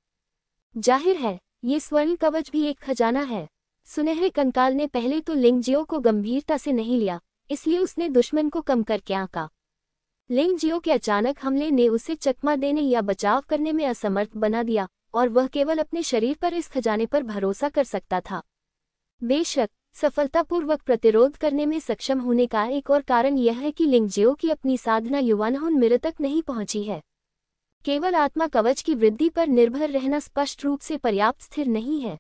जाहिर है, ये स्वर्ण कवच भी एक खजाना है। सुनहरे कंकाल ने पहले तो लिंग जियो को गंभीरता से नहीं लिया, इसलिए उसने दुश्मन को कम करके आंका। लिंग जियो के अचानक हमले ने उसे चकमा देने या बचाव करने में असमर्थ बना दिया और वह केवल अपने शरीर पर इस खजाने पर भरोसा कर सकता था। बेशक, सफलतापूर्वक प्रतिरोध करने में सक्षम होने का एक और कारण यह है कि लिंग जियो की अपनी साधना युवानहुन मेरे तक नहीं पहुंची है। केवल आत्मा कवच की वृद्धि पर निर्भर रहना स्पष्ट रूप से पर्याप्त स्थिर नहीं है।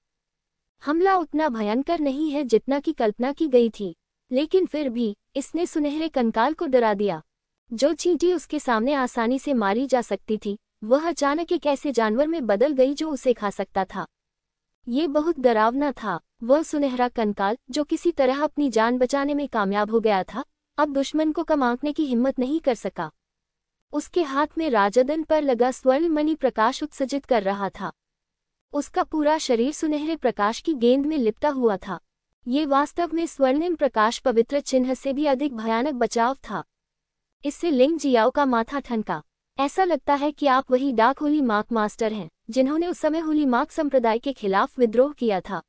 हमला उतना भयंकर नहीं है जितना की कल्पना की गई थी, लेकिन फिर भी इसने सुनहरे कंकाल को डरा दिया। जो चींटी उसके सामने आसानी से मारी जा सकती थी, वह अचानक एक ऐसे जानवर में बदल गई जो उसे खा सकता था। ये बहुत डरावना था। वह सुनहरा कंकाल, जो किसी तरह अपनी जान बचाने में कामयाब हो गया था, अब दुश्मन को कम आंकने की हिम्मत नहीं कर सका। उसके हाथ में राजदंड पर लगा स्वर्ण मणि प्रकाश उत्सर्जित कर रहा था। उसका पूरा शरीर सुनहरे प्रकाश की गेंद में लिपटा हुआ था। ये वास्तव में स्वर्णिम प्रकाश पवित्र चिन्ह से भी अधिक भयानक बचाव था। इससे लिंग जियाओ का माथा ठनका। ऐसा लगता है कि आप वही डार्क होली मार्क मास्टर हैं, जिन्होंने उस समय होली मार्क संप्रदाय के खिलाफ विद्रोह किया था।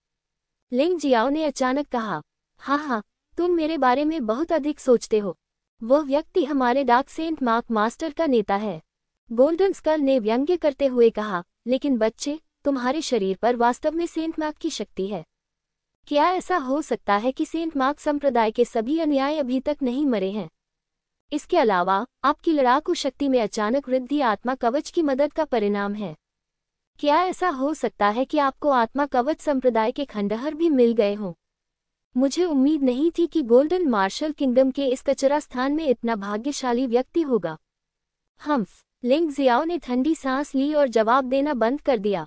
लिंग जियाओ ने अचानक कहा, हाँ, तुम मेरे बारे में बहुत अधिक सोचते हो। वह व्यक्ति हमारे डार्क सेंट मार्क मास्टर का नेता है। गोल्डन स्कल ने व्यंग्य करते हुए कहा, लेकिन बच्चे, तुम्हारे शरीर पर वास्तव में सेंट मार्क की शक्ति है। क्या ऐसा हो सकता है कि सेंट मार्क संप्रदाय के सभी अनुयायी अभी तक नहीं मरे हैं? इसके अलावा आपकी लड़ाकू शक्ति में अचानक वृद्धि आत्मा कवच की मदद का परिणाम है। क्या ऐसा हो सकता है कि आपको आत्मा कवच संप्रदाय के खंडहर भी मिल गए हों? मुझे उम्मीद नहीं थी कि गोल्डन मार्शल किंगडम के इस कचरा स्थान में इतना भाग्यशाली व्यक्ति होगा। लिंग जियाओ ने ठंडी सांस ली और जवाब देना बंद कर दिया।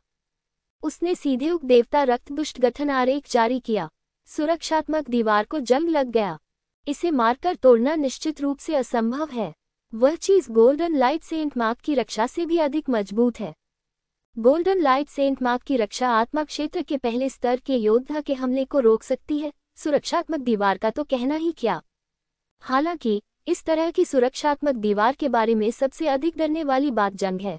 उसने सीधे उप देवता रक्त दुष्ट गठन आरेख जारी किया। सुरक्षात्मक दीवार को जंग लग गया। इसे मारकर तोड़ना निश्चित रूप से असंभव है। वह चीज गोल्डन लाइट सेंट मार्क की रक्षा से भी अधिक मजबूत है। गोल्डन लाइट सेंट मार्क की रक्षा आत्मा क्षेत्र के पहले स्तर के योद्धा के हमले को रोक सकती है, सुरक्षात्मक दीवार का तो कहना ही क्या। हालांकि इस तरह की सुरक्षात्मक दीवार के बारे में सबसे अधिक डरने वाली बात जंग है।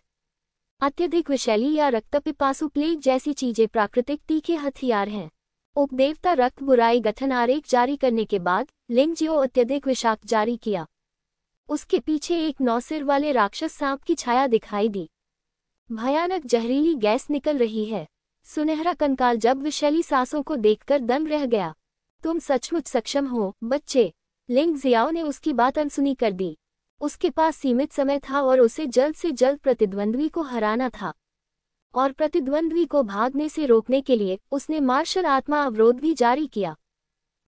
अत्यधिक विषैली या रक्तपिपासु प्लेग जैसी चीजें प्राकृतिक तीखे हथियार हैं। उपदेवता रक्त बुराई गठन आरेख जारी करने के बाद लिंग जियो अत्यधिक विषाक्त जारी किया। उसके पीछे एक 9 सिर वाले राक्षस सांप की छाया दिखाई दी। भयानक जहरीली गैस निकल रही है। सुनहरा कंकाल जब विषैली सांसों को देखकर दंग रह गया। तुम सचमुच सक्षम हो, बच्चे। लिंग जियाओ ने उसकी बात अनसुनी कर दी। उसके पास सीमित समय था और उसे जल्द से जल्द प्रतिद्वंद्वी को हराना था। और प्रतिद्वंद्वी को भागने से रोकने के लिए उसने मार्शल आत्मा अवरोध भी जारी किया।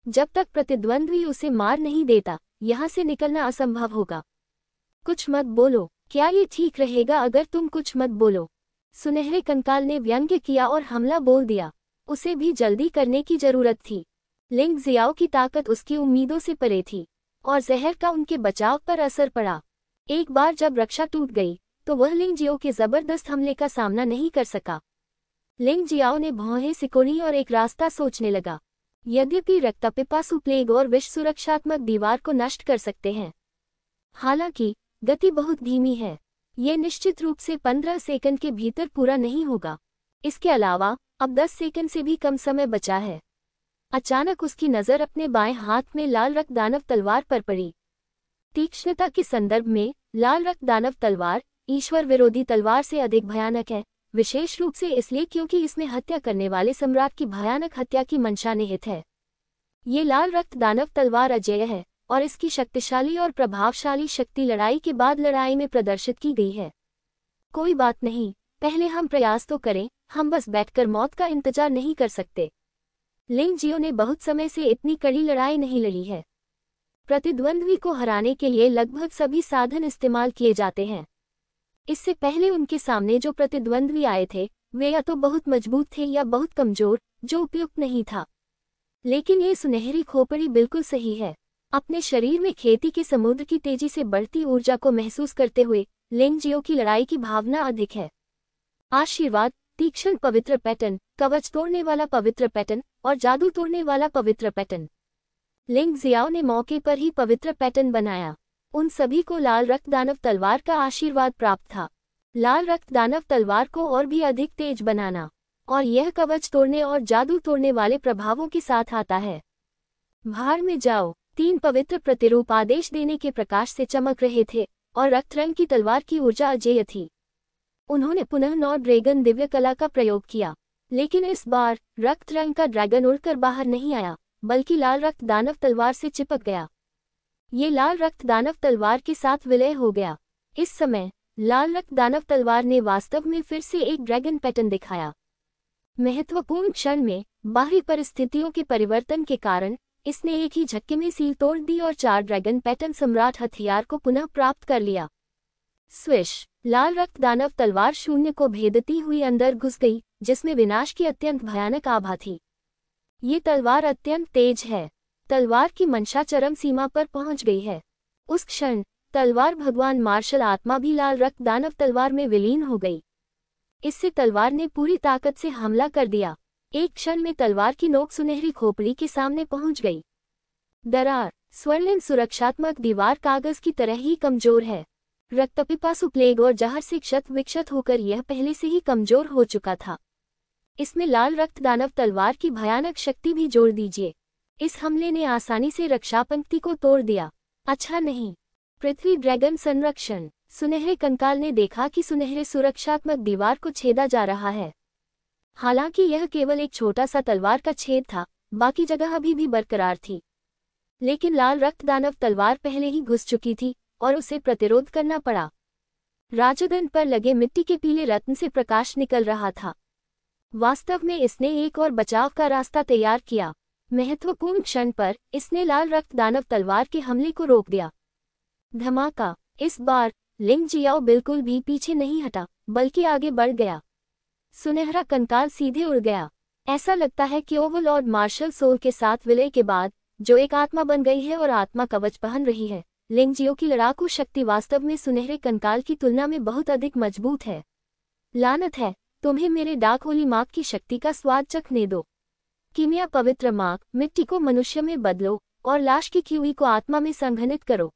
जब तक प्रतिद्वंद्वी उसे मार नहीं देता, यहाँ से निकलना असंभव होगा। कुछ मत बोलो। क्या ये ठीक रहेगा अगर तुम कुछ मत बोलो? सुनहरे कंकाल ने व्यंग्य किया और हमला बोल दिया। उसे भी जल्दी करने की जरूरत थी। लिंग जियाओ की ताकत उसकी उम्मीदों से परे थी और जहर का उनके बचाव पर असर पड़ा। एक बार जब रक्षा टूट गई तो वह लिंग जियाओ के जबरदस्त हमले का सामना नहीं कर सका। लिंग जियाओ ने भौहें सिकोड़ी और एक रास्ता सोचने लगा। यद्यपि रक्तपिपासु प्लेग और विष सुरक्षात्मक दीवार को नष्ट कर सकते हैं, हालांकि गति बहुत धीमी है। ये निश्चित रूप से 15 सेकंड के भीतर पूरा नहीं होगा। इसके अलावा अब 10 सेकंड से भी कम समय बचा है। अचानक उसकी नज़र अपने बाएं हाथ में लाल रक्त दानव तलवार पर पड़ी। तीक्ष्णता के संदर्भ में लाल रक्त दानव तलवार ईश्वर विरोधी तलवार से अधिक भयानक है, विशेष रूप से इसलिए क्योंकि इसमें हत्या करने वाले सम्राट की भयानक हत्या की मंशा निहित है। ये लाल रक्त दानव तलवार अजेय है और इसकी शक्तिशाली और प्रभावशाली शक्ति लड़ाई के बाद लड़ाई में प्रदर्शित की गई है। कोई बात नहीं, पहले हम प्रयास तो करें। हम बस बैठकर मौत का इंतजार नहीं कर सकते। लिंग जियो ने बहुत समय से इतनी कड़ी लड़ाई नहीं लड़ी है। प्रतिद्वंद्वी को हराने के लिए लगभग सभी साधन इस्तेमाल किए जाते हैं। इससे पहले उनके सामने जो प्रतिद्वंद्वी आए थे वे या तो बहुत मजबूत थे या बहुत कमजोर, जो उपयुक्त नहीं था। लेकिन ये सुनहरी खोपड़ी बिल्कुल सही है। अपने शरीर में खेती के समुद्र की तेजी से बढ़ती ऊर्जा को महसूस करते हुए लिंग जियो की लड़ाई की भावना अधिक है। आशीर्वाद, तीक्ष्ण पवित्र पैटर्न, कवच तोड़ने वाला पवित्र पैटर्न और जादू तोड़ने वाला पवित्र पैटर्न। लिंग जियाओ ने मौके पर ही पवित्र पैटर्न बनाया। उन सभी को लाल रक्त दानव तलवार का आशीर्वाद प्राप्त था। लाल रक्त दानव तलवार को और भी अधिक तेज बनाना, और यह कवच तोड़ने और जादू तोड़ने वाले प्रभावों के साथ आता है। भाड़ में जाओ। 3 पवित्र प्रतिरूप आदेश देने के प्रकाश से चमक रहे थे और रक्त रंग की तलवार की ऊर्जा अजेय थी। उन्होंने पुनः 9 ड्रैगन दिव्य कला का प्रयोग किया, लेकिन इस बार रक्त रंग का ड्रैगन उड़कर बाहर नहीं आया, बल्कि लाल रक्त दानव तलवार से चिपक गया। ये लाल रक्त दानव तलवार के साथ विलय हो गया। इस समय लाल रक्त दानव तलवार ने वास्तव में फिर से एक ड्रैगन पैटर्न दिखाया। महत्वपूर्ण क्षण में बाहरी परिस्थितियों के परिवर्तन के कारण इसने एक ही झटके में सील तोड़ दी और 4 ड्रैगन पैटर्न सम्राट हथियार को पुनः प्राप्त कर लिया। स्विश! लाल रक्त दानव तलवार शून्य को भेदती हुई अंदर घुस गई, जिसमें विनाश की अत्यंत भयानक आभा थी। ये तलवार अत्यंत तेज है। तलवार की मंशा चरम सीमा पर पहुंच गई है। उस क्षण तलवार भगवान मार्शल आत्मा भी लाल रक्त दानव तलवार में विलीन हो गई। इससे तलवार ने पूरी ताकत से हमला कर दिया। एक क्षण में तलवार की नोक सुनहरी खोपड़ी के सामने पहुंच गई। दरार! स्वर्णिम सुरक्षात्मक दीवार कागज की तरह ही कमजोर है। रक्तपिपासु प्लेग और जहर से क्षत विक्षत होकर यह पहले से ही कमजोर हो चुका था। इसमें लाल रक्त दानव तलवार की भयानक शक्ति भी जोड़ दीजिए। इस हमले ने आसानी से रक्षा पंक्ति को तोड़ दिया। अच्छा नहीं। पृथ्वी ड्रैगन संरक्षण। सुनहरे कंकाल ने देखा कि सुनहरे सुरक्षात्मक दीवार को छेदा जा रहा है। हालांकि यह केवल एक छोटा सा तलवार का छेद था, बाकी जगह अभी भी बरकरार थी। लेकिन लाल रक्त दानव तलवार पहले ही घुस चुकी थी और उसे प्रतिरोध करना पड़ा। राजदंड पर लगे मिट्टी के पीले रत्न से प्रकाश निकल रहा था। वास्तव में इसने एक और बचाव का रास्ता तैयार किया। महत्वपूर्ण क्षण पर इसने लाल रक्त दानव तलवार के हमले को रोक दिया। धमाका! इस बार लिंग जियाओ बिल्कुल भी पीछे नहीं हटा, बल्कि आगे बढ़ गया। सुनहरा कंकाल सीधे उड़ गया। ऐसा लगता है कि ओवरलॉर्ड मार्शल सोल के साथ विलय के बाद, जो एक आत्मा बन गई है और आत्मा कवच पहन रही है, लिंग जियो की लड़ाकू शक्ति वास्तव में सुनहरे कंकाल की तुलना में बहुत अधिक मजबूत है। लानत है, तुम्हें मेरे डार्क होली मार्क की शक्ति का स्वाद चखने दो। कीमिया पवित्र मार्क, मिट्टी को मनुष्य में बदलो और लाश की खी हुई को आत्मा में संघनित करो।